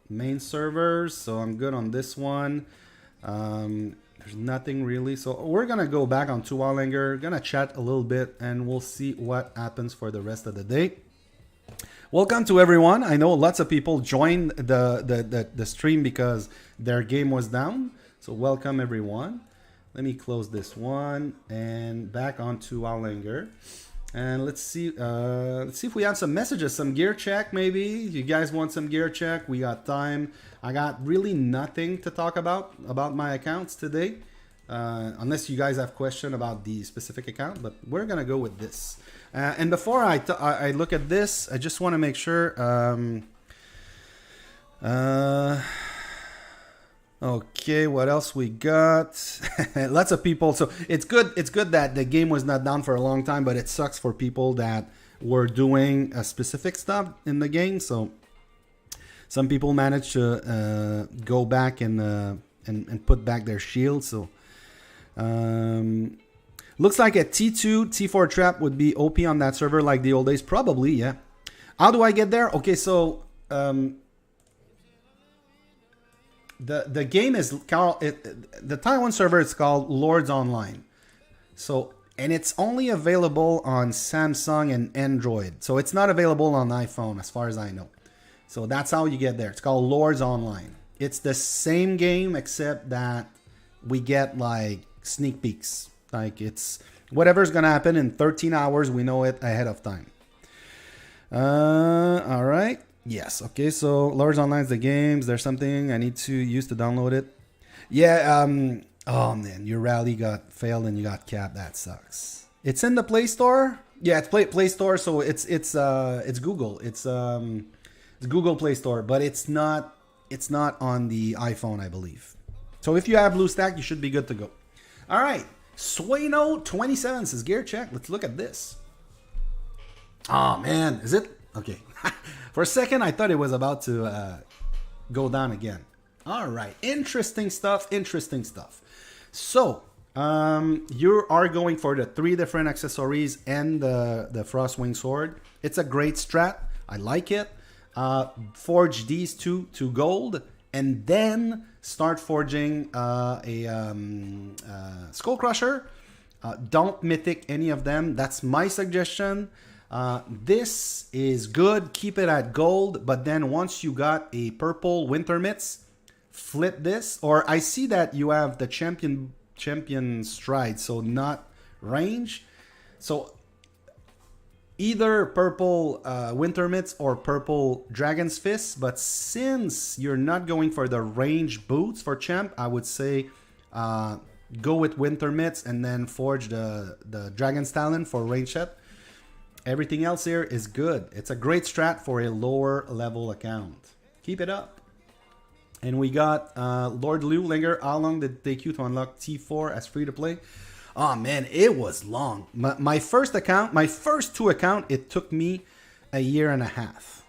main servers. So I'm good on this one. There's nothing really. So we're gonna go back on Tualanger, gonna chat a little bit, and we'll see what happens for the rest of the day. Welcome to everyone. I know lots of people joined the stream because their game was down. So welcome everyone. Let me close this one and back on Tualanger. And let's see if we have some messages, some gear check maybe. You guys want some gear check? We got time. I got really nothing to talk about my accounts today, unless you guys have question about the specific account. But we're gonna go with this. And before I look at this, I just want to make sure. Okay, what else we got? Lots of people. So it's good. It's good that the game was not down for a long time, but it sucks for people that were doing a specific stuff in the game. So some people managed to go back and put back their shield. So looks like a T2, T4 trap would be OP on that server like the old days. Probably, yeah. How do I get there? Okay, so the game is called the Taiwan server is called Lords Online. So, and it's only available on Samsung and Android. So it's not available on iPhone as far as I know. So that's how you get there. It's called Lords Online. It's the same game except that we get like sneak peeks. Like it's whatever's gonna happen in 13 hours, we know it ahead of time. All right. Yes. Okay. So Lords Online's the games. There's something I need to use to download it. Yeah. Oh man, your rally got failed and you got capped. That sucks. It's in the Play Store. Yeah, it's Play Store. So it's Google. It's Google Play Store, but it's not on the iPhone, I believe. So if you have BlueStack, you should be good to go. All right. Swayno27 says gear check. Let's look at this. Oh man, is it? Okay. For a second, I thought it was about to go down again. All right. Interesting stuff. Interesting stuff. So you are going for the 3 different accessories and the Frostwing sword. It's a great strat. I like it. Forge these two to gold, and then start forging a Skull Crusher. Don't mythic any of them. That's my suggestion. This is good. Keep it at gold. But then once you got a purple winter mitts, flip this. Or I see that you have the champion stride, so not range. So either purple winter mitts or purple dragon's fist. But since you're not going for the range boots for champ, I would say go with winter mitts and then forge the dragon's talon for range set. Everything else here is good. It's a great strat for a lower level account. Keep it up. And we got Lord Liulinger. How long did it take you to unlock T4 as free to play? Oh man, it was long. My first account, my first 2 accounts, it took me a year and a half.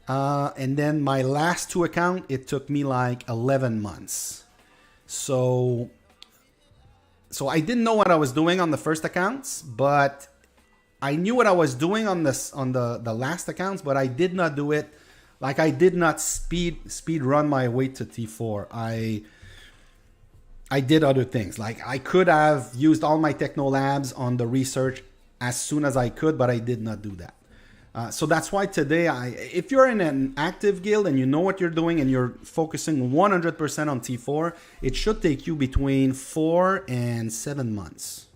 And then my last 2 accounts, it took me like 11 months. So I didn't know what I was doing on the first accounts, but I knew what I was doing on the last accounts, but I did not do it. Like I did not speed run my way to T4. I did other things. Like I could have used all my techno labs on the research as soon as I could, but I did not do that. So that's why today, if you're in an active guild and you know what you're doing and you're focusing 100% on T4, it should take you between 4 and 7 months.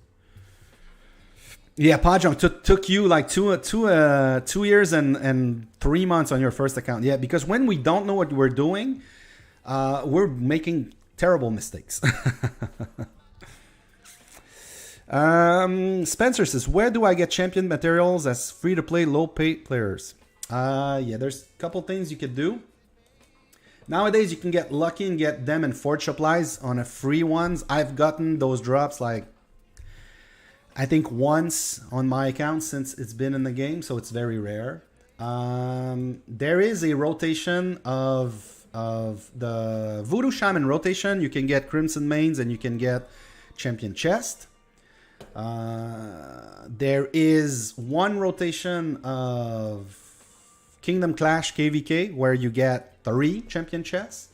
Yeah, Pajong took you like two years and 3 months on your first account. Yeah, because when we don't know what we're doing, we're making terrible mistakes. Spencer says, where do I get champion materials as free-to-play low-paid players? Yeah, there's a couple things you could do. Nowadays, you can get lucky and get them in Forge Supplies on a free ones. I've gotten those drops like, I think once on my account since it's been in the game, so it's very rare. There is a rotation of the Voodoo Shaman rotation. You can get Crimson Mains and you can get Champion Chest. There is one rotation of Kingdom Clash KVK where you get 3 champion chests.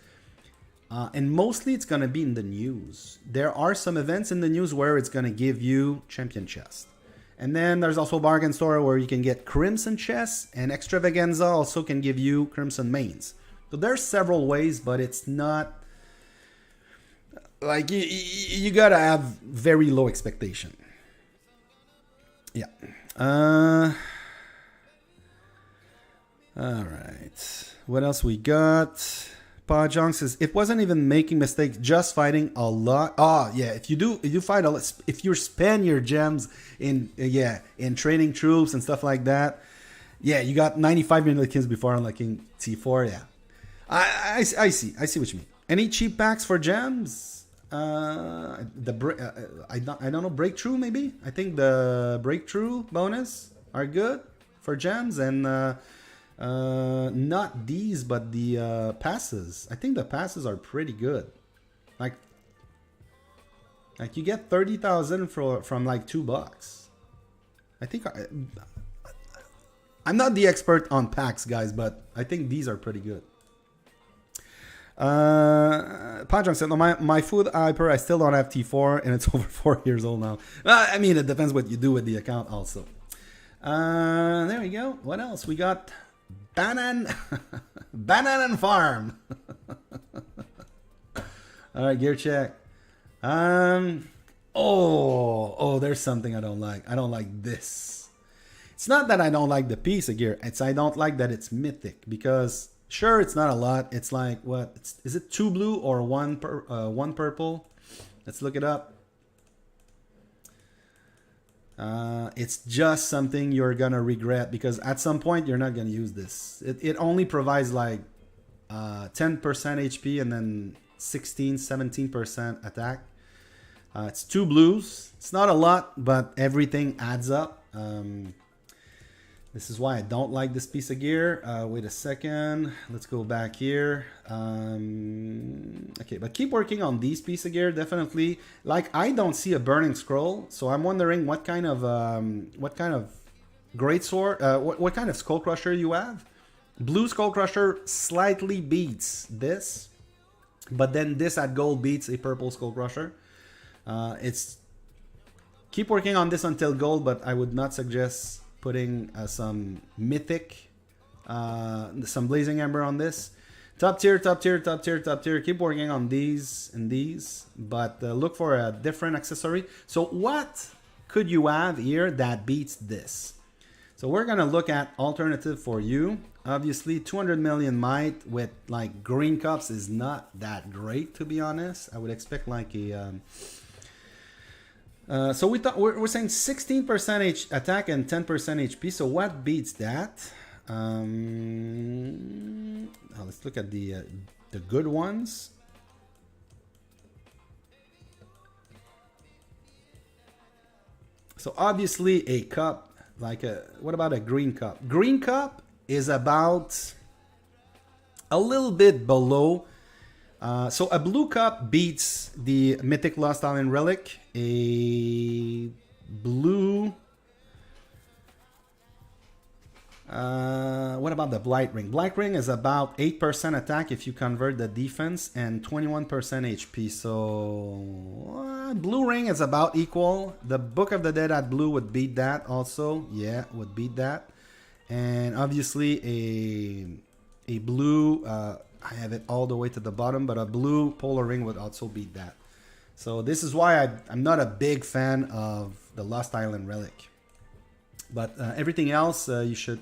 And mostly it's going to be in the news. There are some events in the news where it's going to give you champion chest. And then there's also Bargain Store where you can get Crimson chests, and Extravaganza also can give you Crimson Mains. So there's several ways, but it's not... Like, you gotta have very low expectation. Yeah. Alright. What else we got? Pajong says, it wasn't even making mistakes, just fighting a lot. Oh, yeah. If you fight a lot, if you spend your gems in training troops and stuff like that, yeah, you got 95 million kills before unlocking T4. Yeah. I see what you mean. Any cheap packs for gems? I don't know, breakthrough maybe. I think the breakthrough bonus are good for gems, and not these, but the passes. I think the passes are pretty good. Like you get 30,000 from like $2. I think I'm not the expert on packs, guys, but I think these are pretty good. Pajong said, no, my food hyper, I still don't have T4 and it's over 4 years old now. I mean, it depends what you do with the account also. There we go. What else? We got Banan Farm. All right, gear check. Oh, there's something I don't like. I don't like this. It's not that I don't like the piece of gear. It's I don't like that it's mythic, because sure, it's not a lot. It's like, what? Is it 2 blue or 1 purple? Let's look it up. It's just something you're gonna regret, because at some point you're not gonna use this. It only provides like 10% HP and then 17% attack. It's 2 blues. It's not a lot, but everything adds up. This is why I don't like this piece of gear. Wait a second. Let's go back here. Okay, but keep working on these piece of gear, definitely. Like, I don't see a burning scroll, so I'm wondering what kind of great sword, what kind of skull crusher you have. Blue skull crusher slightly beats this, but then this at gold beats a purple skull crusher. It's keep working on this until gold, but I would not suggest putting some mythic, some blazing ember on this. Top tier, top tier, top tier, top tier. Keep working on these and these, but look for a different accessory. So what could you have here that beats this? So we're gonna look at alternative for you. Obviously, 200 million might with like green cups is not that great, to be honest. I would expect like a. So we're saying 16% attack and 10% HP. So what beats that? Let's look at the good ones. So obviously a cup, like what about a green cup? Green cup is about a little bit below. So a blue cup beats the Mythic Lost Island Relic. A blue. What about the Blight Ring? Blight Ring is about 8% attack if you convert the defense and 21% HP. So blue ring is about equal. The Book of the Dead at blue would beat that also. Yeah, would beat that. And obviously a blue, I have it all the way to the bottom, but a blue Polar Ring would also beat that. So this is why I'm not a big fan of the Lost Island Relic. But everything else, you should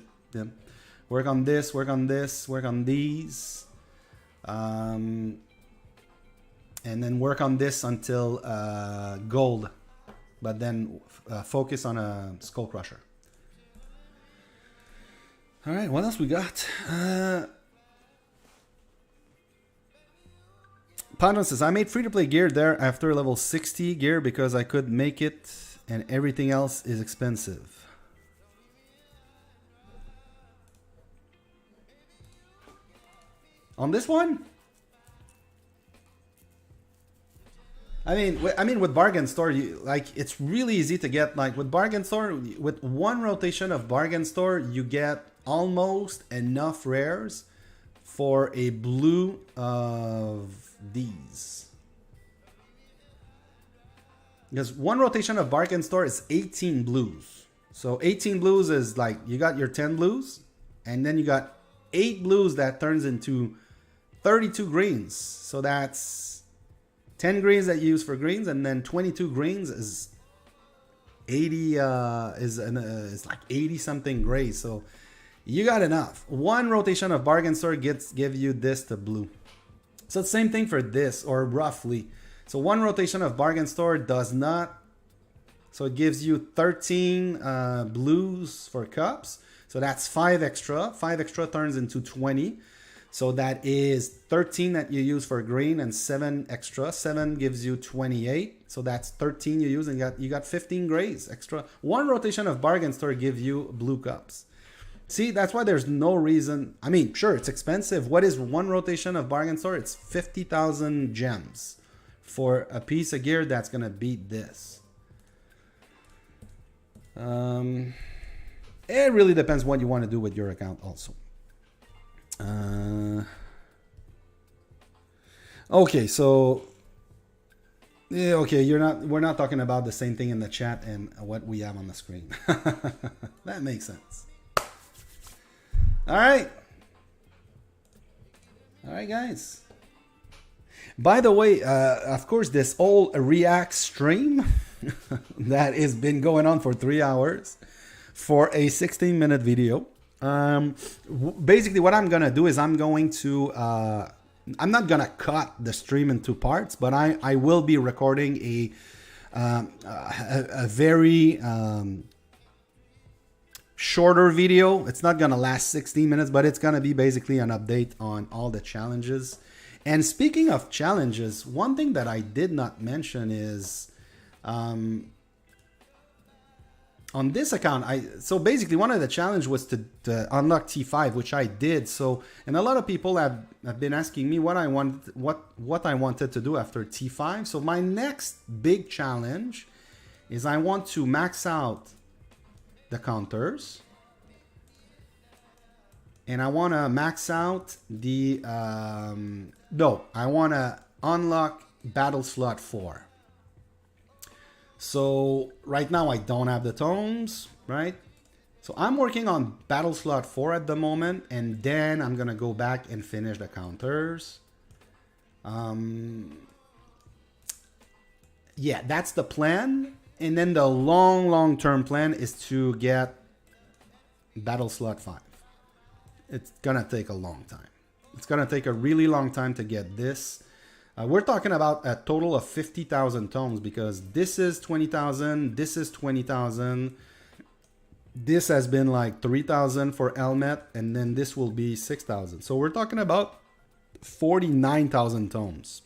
work on this, work on this, work on these. And then work on this until gold. But then focus on a Skull Crusher. All right, what else we got? Padron says, I made free-to-play gear there after level 60 gear because I could make it and everything else is expensive. On this one? I mean, with Bargain Store, it's really easy to get. Like with Bargain Store, with one rotation of Bargain Store, you get almost enough rares for a blue of these. Because one rotation of Bargain Store is 18 blues. So 18 blues is like you got your 10 blues, and then you got 8 blues that turns into 32 greens. So that's 10 greens that you use for greens, and then 22 greens is 80 is like 80 something grays. So you got enough. One rotation of Bargain Store give you this to blue. So the same thing for this, or roughly. So one rotation of Bargain Store does not. So it gives you 13 blues for cups. So that's 5 extra. 5 extra turns into 20. So that is 13 that you use for green and 7 extra. 7 gives you 28. So that's 13 you use, and you got 15 grays extra. One rotation of Bargain Store gives you blue cups. See, that's why there's no reason. I mean, sure, it's expensive. What is one rotation of Bargain Store? It's 50,000 gems for a piece of gear that's going to beat this. It really depends what you want to do with your account also. Okay, so yeah, okay, we're not talking about the same thing in the chat and what we have on the screen. That makes sense. All right, guys. By the way, of course, this whole React stream that has been going on for 3 hours for a 16-minute video. Basically, what I'm gonna do is I'm not gonna cut the stream into parts, but I will be recording a very shorter video. It's not gonna last 16 minutes, but it's gonna be basically an update on all the challenges. And speaking of challenges, one thing that I did not mention is on this account, so basically one of the challenge was to unlock T5, which I did. So, and a lot of people have been asking me what I wanted to do after T5. So my next big challenge is I want to max out the counters, and I want to max out the I want to unlock Battle Slot 4. So right now I don't have the tomes, right? So I'm working on battle slot 4 at the moment, and then I'm gonna go back and finish the counters. Yeah, that's the plan. And then the long-term plan is to get battle slot 5. It's gonna take a long time. It's gonna take a really long time to get this. We're talking about a total of 50,000 tomes because this is 20,000, this is 20,000. This has been like 3,000 for Helmet, and then this will be 6,000. So we're talking about 49,000 tomes.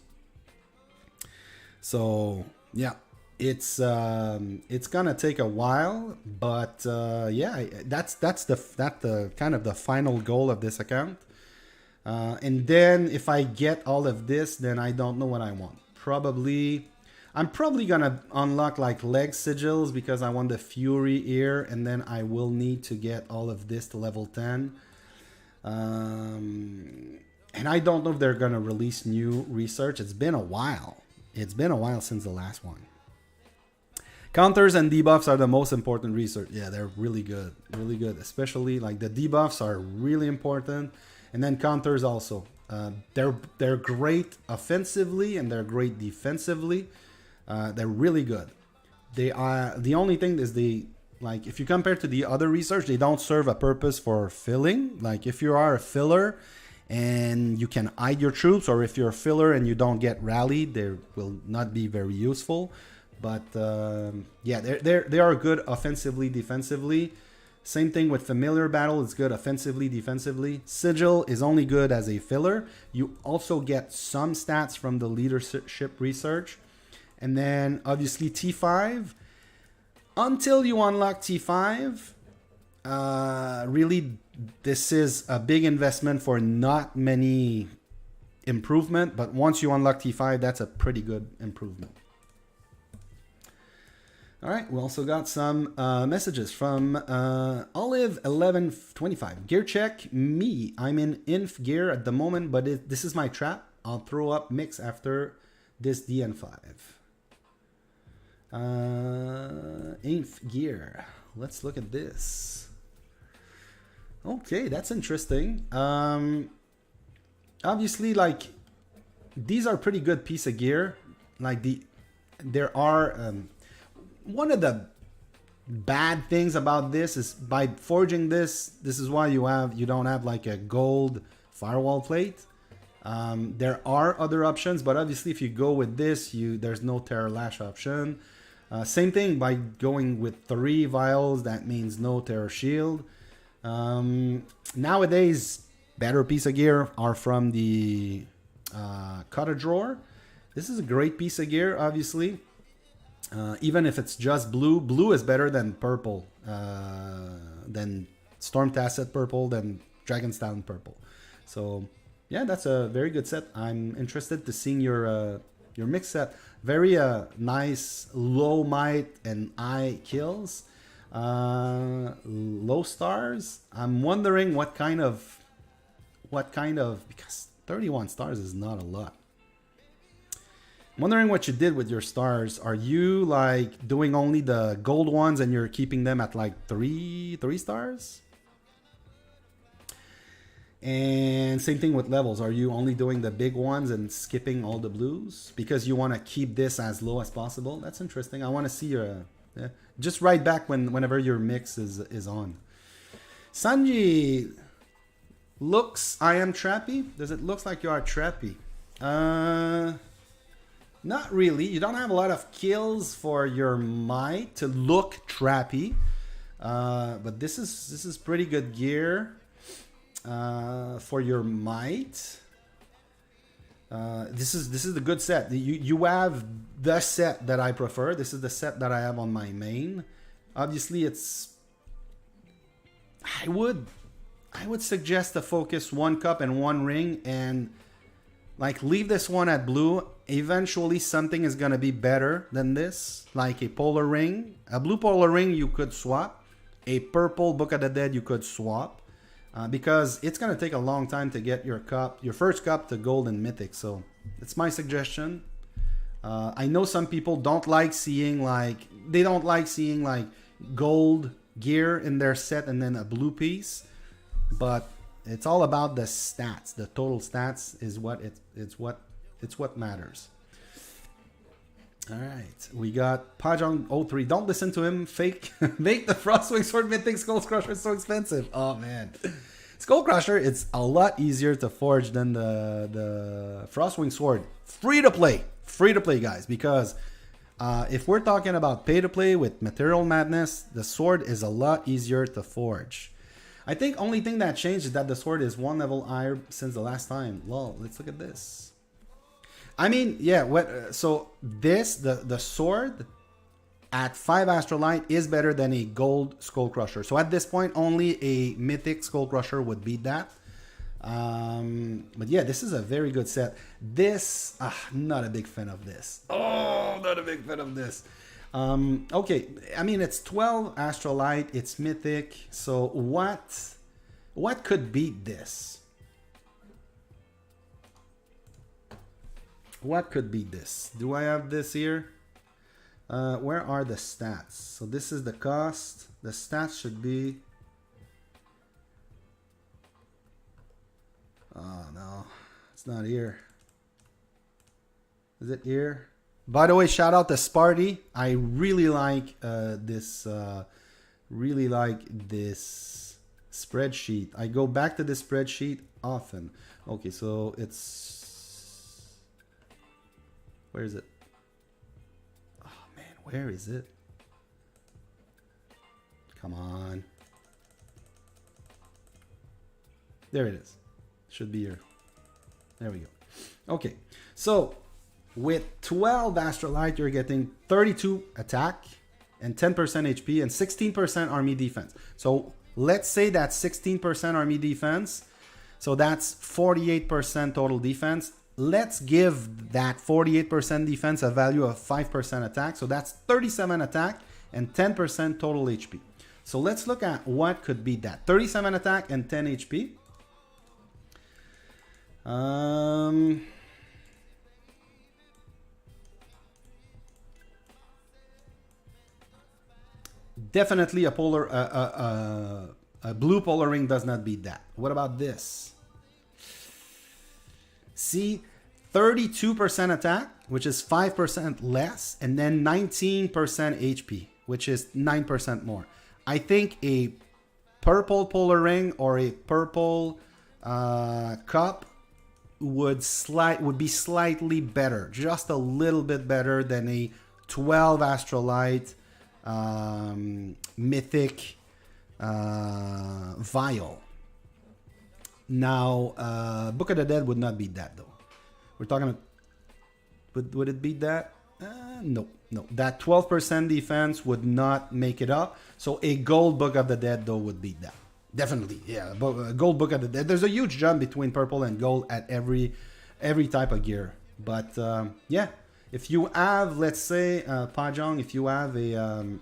So yeah, it's gonna take a while, but yeah, that's the kind of the final goal of this account. And then if I get all of this, then I don't know what I want. I'm probably gonna unlock like leg sigils because I want the Fury ear, and then I will need to get all of this to level 10. And I don't know if they're gonna release new research. It's been a while. It's been a while since the last one. Counters and debuffs are the most important research. Yeah, they're really good, especially like the debuffs are really important. And then counters also. They're great offensively and they're great defensively. They're really good. They are the only thing is like if you compare to the other research, they don't serve a purpose for filling. Like if you are a filler and you can hide your troops, or if you're a filler and you don't get rallied, they will not be very useful. But yeah, they are good offensively, defensively. Same thing with Familiar Battle, it's good offensively, defensively. Sigil is only good as a filler. You also get some stats from the leadership research. And then obviously T5. Until you unlock T5, really this is a big investment for not many improvement. But once you unlock T5, that's a pretty good improvement. All right, we also got some messages from Olive1125. Gear check, me. I'm in inf gear at the moment, but this is my trap. I'll throw up mix after this DN5. Inf gear. Let's look at this. Okay, that's interesting. Obviously, like, these are pretty good piece of gear. Like, there are... one of the bad things about this is by forging this is why you don't have like a gold firewall plate. There are other options, but obviously if you go with this, there's no Terror Lash option. Same thing by going with 3 vials, that means no Terror Shield. Nowadays, better piece of gear are from the Cutter Drawer. This is a great piece of gear, obviously. Even if it's just blue, blue is better than purple, than Storm Tacet purple, than Dragon's Talon purple. So yeah, that's a very good set. I'm interested to seeing your mix set. Very nice low might and high kills. Low stars. I'm wondering what kind of because 31 stars is not a lot. I'm wondering what you did with your stars. Are you like doing only the gold ones and you're keeping them at like three stars? And same thing with levels. Are you only doing the big ones and skipping all the blues because you want to keep this as low as possible? That's interesting. I want to see your just write back whenever your mix is on. Sanji looks I am trappy. Does it look like you are trappy? Not really. You don't have a lot of kills for your might to look trappy, but this is pretty good gear for your might. This is the good set. You have the set that I prefer. This is the set that I have on my main. Obviously, I would suggest to focus 1 cup and 1 ring and like leave this one at blue. Eventually something is gonna be better than this, like a polar ring. A blue polar ring you could swap. A purple Book of the Dead you could swap, because it's gonna take a long time to get your first cup to gold and mythic. So it's my suggestion. I know some people don't like seeing like gold gear in their set and then a blue piece, but it's all about the stats. The total stats is what it's what matters. All right, we got Pajong 03. Don't listen to him. Fake, make the Frostwing Sword Mythic Skull Crusher is so expensive. Oh man, Skull Crusher, it's a lot easier to forge than the Frostwing Sword. Free to play, guys. Because if we're talking about pay to play with Material Madness, the sword is a lot easier to forge. I think only thing that changed is that the sword is one level higher since the last time. Lol, let's look at this. I mean, yeah, so this, the sword at 5 Astrolite is better than a gold Skull Crusher. So at this point, only a mythic Skull Crusher would beat that. But yeah, this is a very good set. This, not a big fan of this. Oh, not a big fan of this. Okay, I mean, it's 12 Astrolite, it's mythic. So what could beat this? What could beat this? Do I have this here? Where are the stats? So this is the cost. The stats should be... Oh no, it's not here. Is it here? By the way, shout out to Sparty. I really like this. Really like this spreadsheet. I go back to this spreadsheet often. Okay, so it's... Where is it? Oh man, where is it? Come on. There it is. Should be here. There we go. Okay, so with 12 Astrolite, you're getting 32 attack and 10% HP and 16% army defense. So let's say that's 16% army defense. So that's 48% total defense. Let's give that 48% defense a value of 5% attack. So that's 37 attack and 10% total HP. So let's look at what could beat that. 37 attack and 10 HP. Definitely a blue polar ring does not beat that. What about this? See, 32% attack, which is 5% less, and then 19% HP, which is 9% more. I think a purple polar ring or a purple cup would be slightly better, just a little bit better than a 12 Astrolite mythic vial. Now, Book of the Dead would not beat that though. We're talking about, would it beat that? No. That 12% defense would not make it up. So a gold Book of the Dead though would beat that. Definitely, yeah. Gold Book of the Dead. There's a huge jump between purple and gold at every type of gear. But yeah, if you have, let's say, Pajong, if you have a,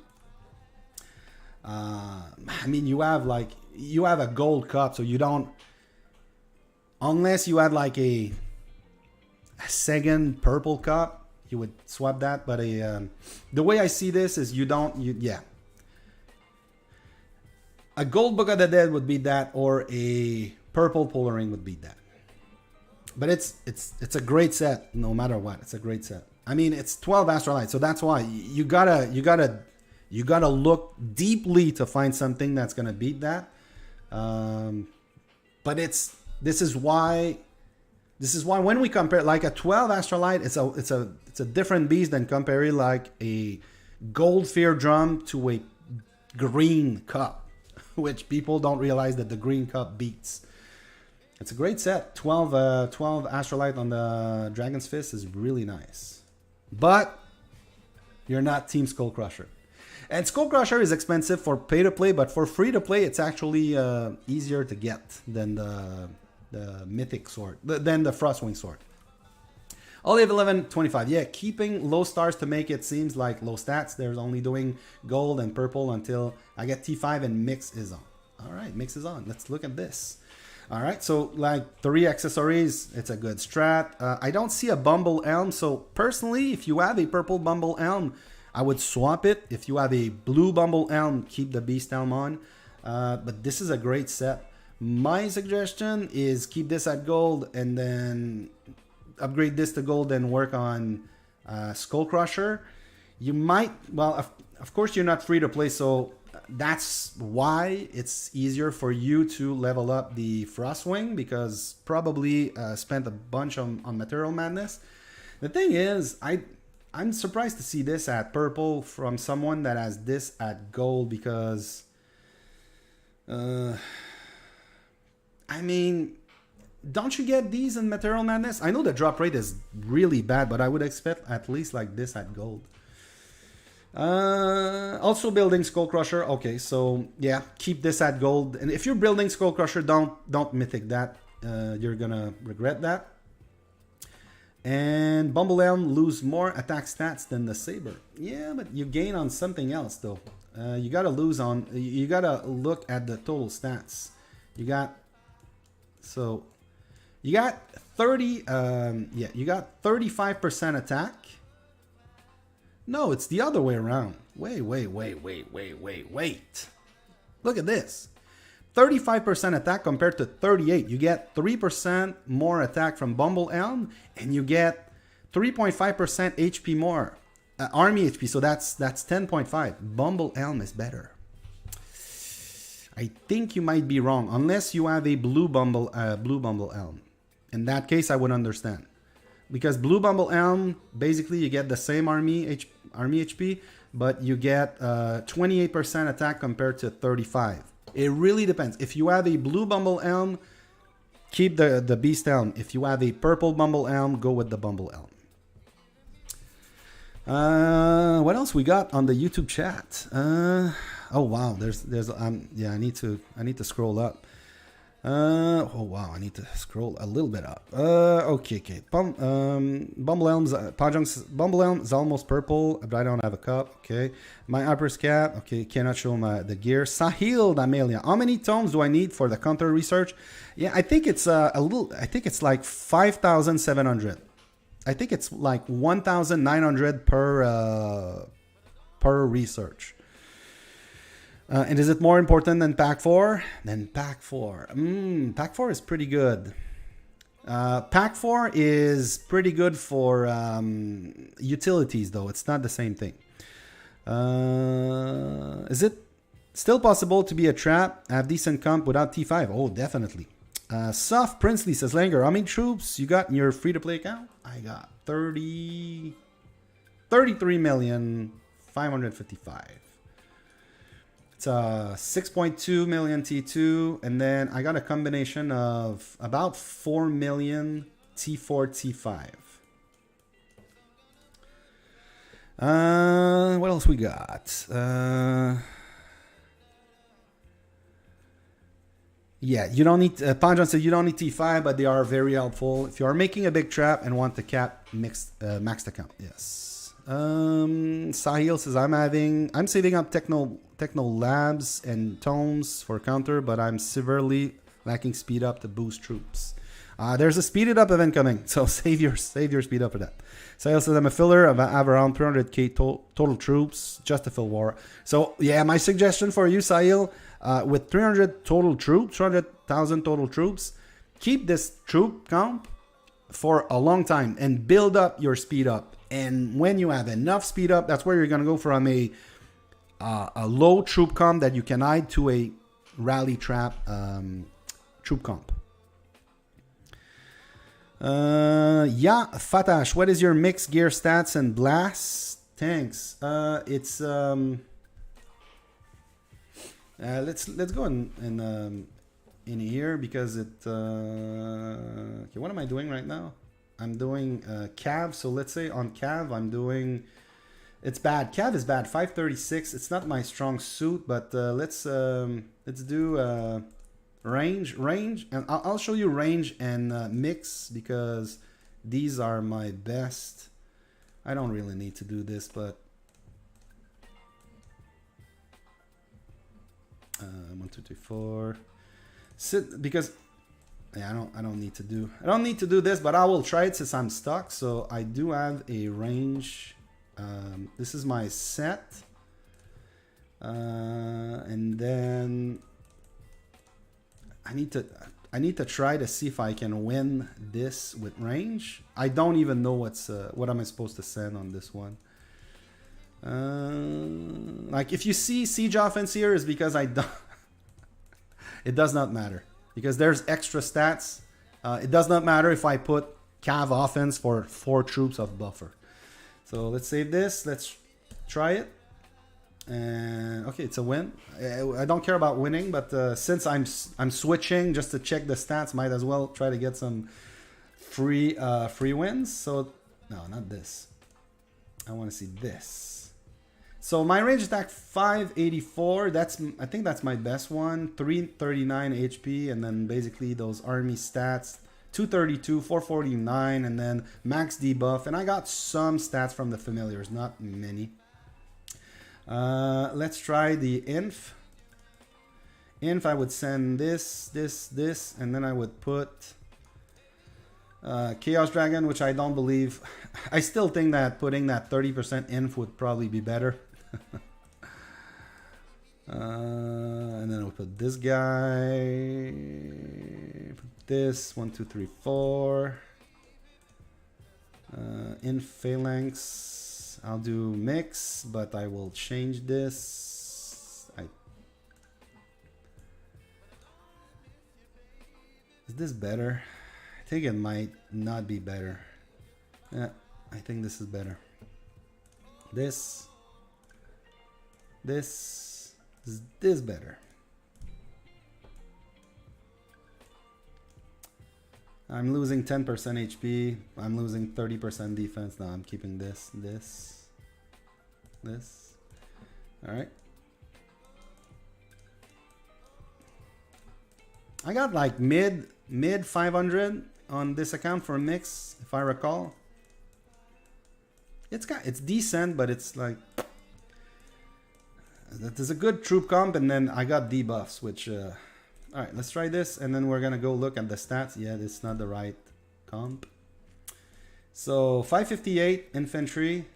I mean, you have a gold cup, so you don't, unless you had like a second purple cup, you would swap that. But the way I see this is yeah. A gold Book of the Dead would beat that, or a purple polar ring would beat that. But it's a great set, no matter what. It's a great set. I mean, it's 12 Astrolite, so that's why you gotta look deeply to find something that's gonna beat that. But this is why when we compare like a 12 Astrolite, it's a different beast than comparing like a gold Fear Drum to a green cup. Which people don't realize that the green cup beats. It's a great set. 12 Astrolite on the Dragon's Fist is really nice. But you're not Team Skull Crusher. And Skull Crusher is expensive for pay to play, but for free to play, it's actually easier to get than the Mythic Sword, than the Frostwing Sword. Olive 1125. Yeah, keeping low stars to make it seems like low stats. There's only doing gold and purple until I get T5 and mix is on. All right, mix is on. Let's look at this. All right, so like 3 accessories, it's a good strat. I don't see a Bumble Elm. So personally, if you have a purple Bumble Elm, I would swap it. If you have a blue Bumble Elm, keep the Beast Elm on. But this is a great set. My suggestion is keep this at gold and then upgrade this to gold and work on Skull Crusher. You might, well, of course you're not free to play, so that's why it's easier for you to level up the Frostwing, because probably spent a bunch on Material Madness. The thing is, I'm surprised to see this at purple from someone that has this at gold, because I mean, don't you get these in Material Madness? I know the drop rate is really bad, but I would expect at least like this at gold. Also building Skull Crusher. Okay, so yeah, keep this at gold. And if you're building Skull Crusher, don't mythic that. You're gonna regret that. And Bumble Elm lose more attack stats than the Saber. Yeah, but you gain on something else though. You gotta lose on. You gotta look at the total stats. You got 30. Yeah, you got 35% attack. No, it's the other way around. Wait. Look at this. 35% attack compared to 38. You get 3% more attack from Bumble Elm, and you get 3.5% HP more. Army HP, so that's 10.5. Bumble Elm is better. I think you might be wrong, unless you have a blue Bumble Elm. In that case, I would understand. Because Blue Bumble Elm, basically you get the same army HP, but you get 28% attack compared to 35. It really depends. If you have a Blue Bumble Elm, keep the Beast Elm. If you have a purple Bumble Elm, go with the Bumble Elm. What else we got on the YouTube chat? Oh wow, there's yeah, I need to scroll up. Oh wow, I need to scroll a little bit up. Okay. Bumble Elm's Bumble Elm is almost purple, but I don't have a cup. Okay, my Hyper's cap. Okay, cannot show the gear. Sahil Amelia. How many tomes do I need for the counter research? Yeah, I think it's I think it's like 5,700. I think it's like 1,900 per research. And is it more important than Pack 4? Then Pack 4. Pack 4 is pretty good. Pack 4 is pretty good for utilities, though. It's not the same thing. Is it still possible to be a trap, have decent comp without T5? Oh, definitely. Soft Princely says, Langer, how many troops you got in your free-to-play account? I got 33,555,000. It's 6.2 million T2, and then I got a combination of about 4 million T4, T5. What else we got? Yeah, you don't need, Panjan said you don't need T5, but they are very helpful if you are making a big trap and want to cap maxed account. Yes. Sahil says I'm saving up Techno Labs and Tomes for counter, but I'm severely lacking speed up to boost troops. There's a speeded up event coming, so save your speed up for that. Sahil says I'm a filler. I have around 300k total troops just to fill war. So yeah, my suggestion for you, Sahil, with 300,000 total troops, keep this troop count for a long time and build up your speed up. And when you have enough speed up, that's where you're gonna go from a low troop comp that you can hide to a rally trap troop comp. Yeah, Fatash, what is your mixed gear stats and blast? Thanks. It's let's go in here because it. Okay, what am I doing right now? I'm doing Cav. So let's say on Cav, I'm doing. It's bad. Cav is bad. 536. It's not my strong suit, but let's do range, and I'll show you range and mix because these are my best. I don't really need to do this, but 1, 2, 3, 4. Sit because yeah, I don't need to do this, but I will try it since I'm stuck. So I do have a range This is my set. And then I need to try to see if I can win this with range. I don't even know what am I supposed to send on this one. Like if you see siege offense here is because I don't. It does not matter because there's extra stats. It does not matter if I put cav offense for 4 troops of buffer. So let's save this. Let's try it. And okay, it's a win. I don't care about winning, but since I'm switching just to check the stats, might as well try to get some free wins. So no, not this. I want to see this. So my range attack 584. I think that's my best one. 339 HP, and then basically those army stats 232, 449, and then max debuff. And I got some stats from the familiars, not many. Let's try the inf. Inf, I would send this, and then I would put Chaos Dragon, which I don't believe. I still think that putting that 30% inf would probably be better. And then we'll put this guy. Put this 1, 2, 3, 4. In phalanx, I'll do mix, but I will change this. Is this better? I think it might not be better. Yeah, I think this is better. This is better. I'm losing 10% HP. I'm losing 30% defense. Now I'm keeping this. All right. I got like mid 500 on this account for a mix, if I recall. It's decent, but it's like that is a good troop comp, and then I got debuffs, which all right, let's try this, and then we're gonna go look at the stats. Yeah, it's not the right comp. So 558 infantry,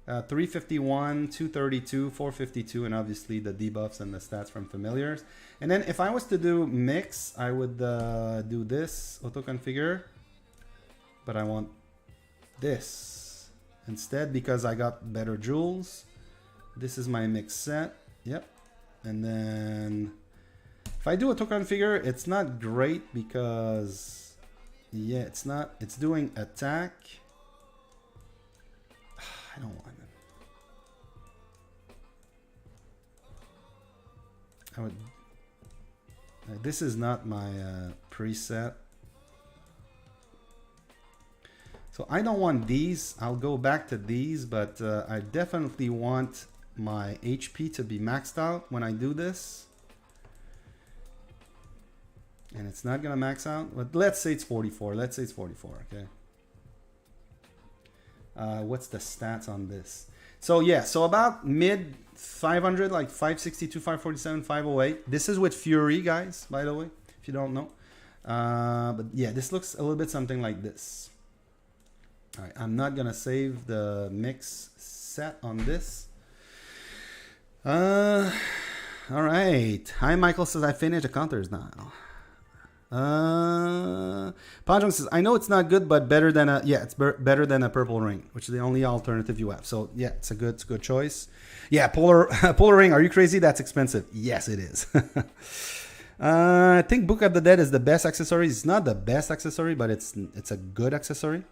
351, 232, 452, and obviously the debuffs and the stats from familiars. And then if I was to do mix, I would do this auto configure, but I want this instead because I got better jewels. This is my mix set. Yep. And then if I do auto configure, it's not great because yeah, it's doing attack. I don't want it. I would. This is not my preset. So I don't want these. I'll go back to these, but I definitely want my HP to be maxed out when I do this. And it's not gonna max out, but let's say it's 44. Let's say it's 44, okay? What's the stats on this? So yeah, so about mid 500, like 562, 547, 508. This is with Fury, guys, by the way, if you don't know. But yeah, this looks a little bit something like this. All right, I'm not gonna save the mix set on this. All right. Hi, Michael says I finished the counters now. Pajong says I know it's not good, but better than a better than a purple ring, which is the only alternative you have. So yeah, it's a good choice. Yeah, polar ring. Are you crazy? That's expensive. Yes, it is. I think Book of the Dead is the best accessory. It's not the best accessory, but it's a good accessory.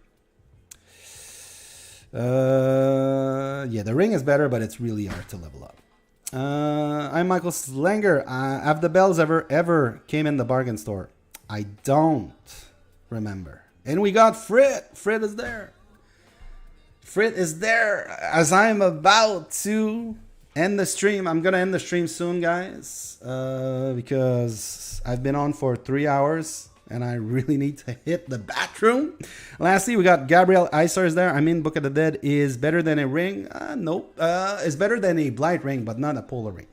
Yeah, the ring is better, but it's really hard to level up. I'm Michael Slanger. Have the bells ever came in the bargain store? I don't remember. And we got Frit. Frit is there. Frit is there as I'm about to end the stream. I'm gonna end the stream soon, guys, because I've been on for 3 hours and I really need to hit the bathroom. Lastly, we got Gabriel Isar is there. I mean, Book of the Dead is better than a ring. Nope. It's better than a blight ring, but not a polar ring.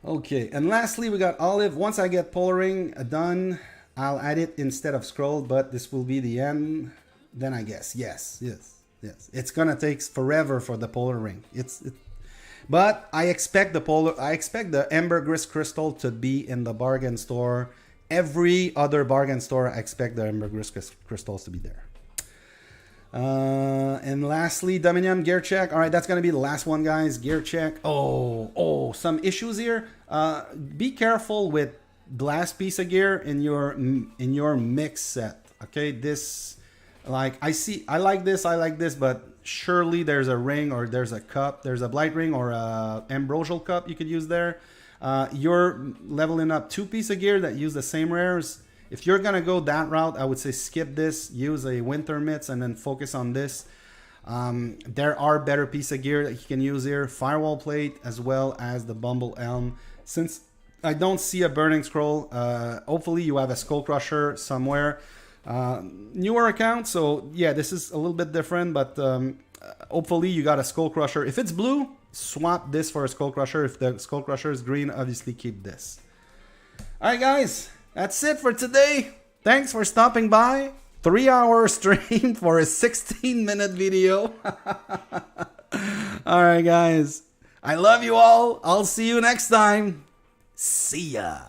Okay, and lastly, we got Olive. Once I get polar ring done, I'll add it instead of scroll, but this will be the end. then I guess yes. It's gonna take forever for the polar ring. But I expect the ambergris crystal to be in the bargain store. Every other bargain store, I expect the ambergris crystals to be there. And lastly, Dominion gear check. All right, that's gonna be the last one, guys. Gear check. Oh, some issues here. Be careful with glass piece of gear in your mix set. Okay, this, like, I like this, but surely there's a ring or there's a cup, there's a blight ring or a ambrosial cup you could use there. You're leveling up 2 piece of gear that use the same rares. If you're gonna go that route, I would say skip this, use a winter mitts, and then focus on this. There are better piece of gear that you can use here. Firewall plate as well as the Bumble Elm. Since I don't see a burning scroll, hopefully you have a skull crusher somewhere. Newer account, so yeah, this is a little bit different, but hopefully you got a skull crusher. If it's blue, swap this for a skull crusher. If the skull crusher is green, obviously keep this. All right, guys. That's it for today. Thanks for stopping by. 3-hour stream for a 16-minute video. All right, guys. I love you all. I'll see you next time. See ya.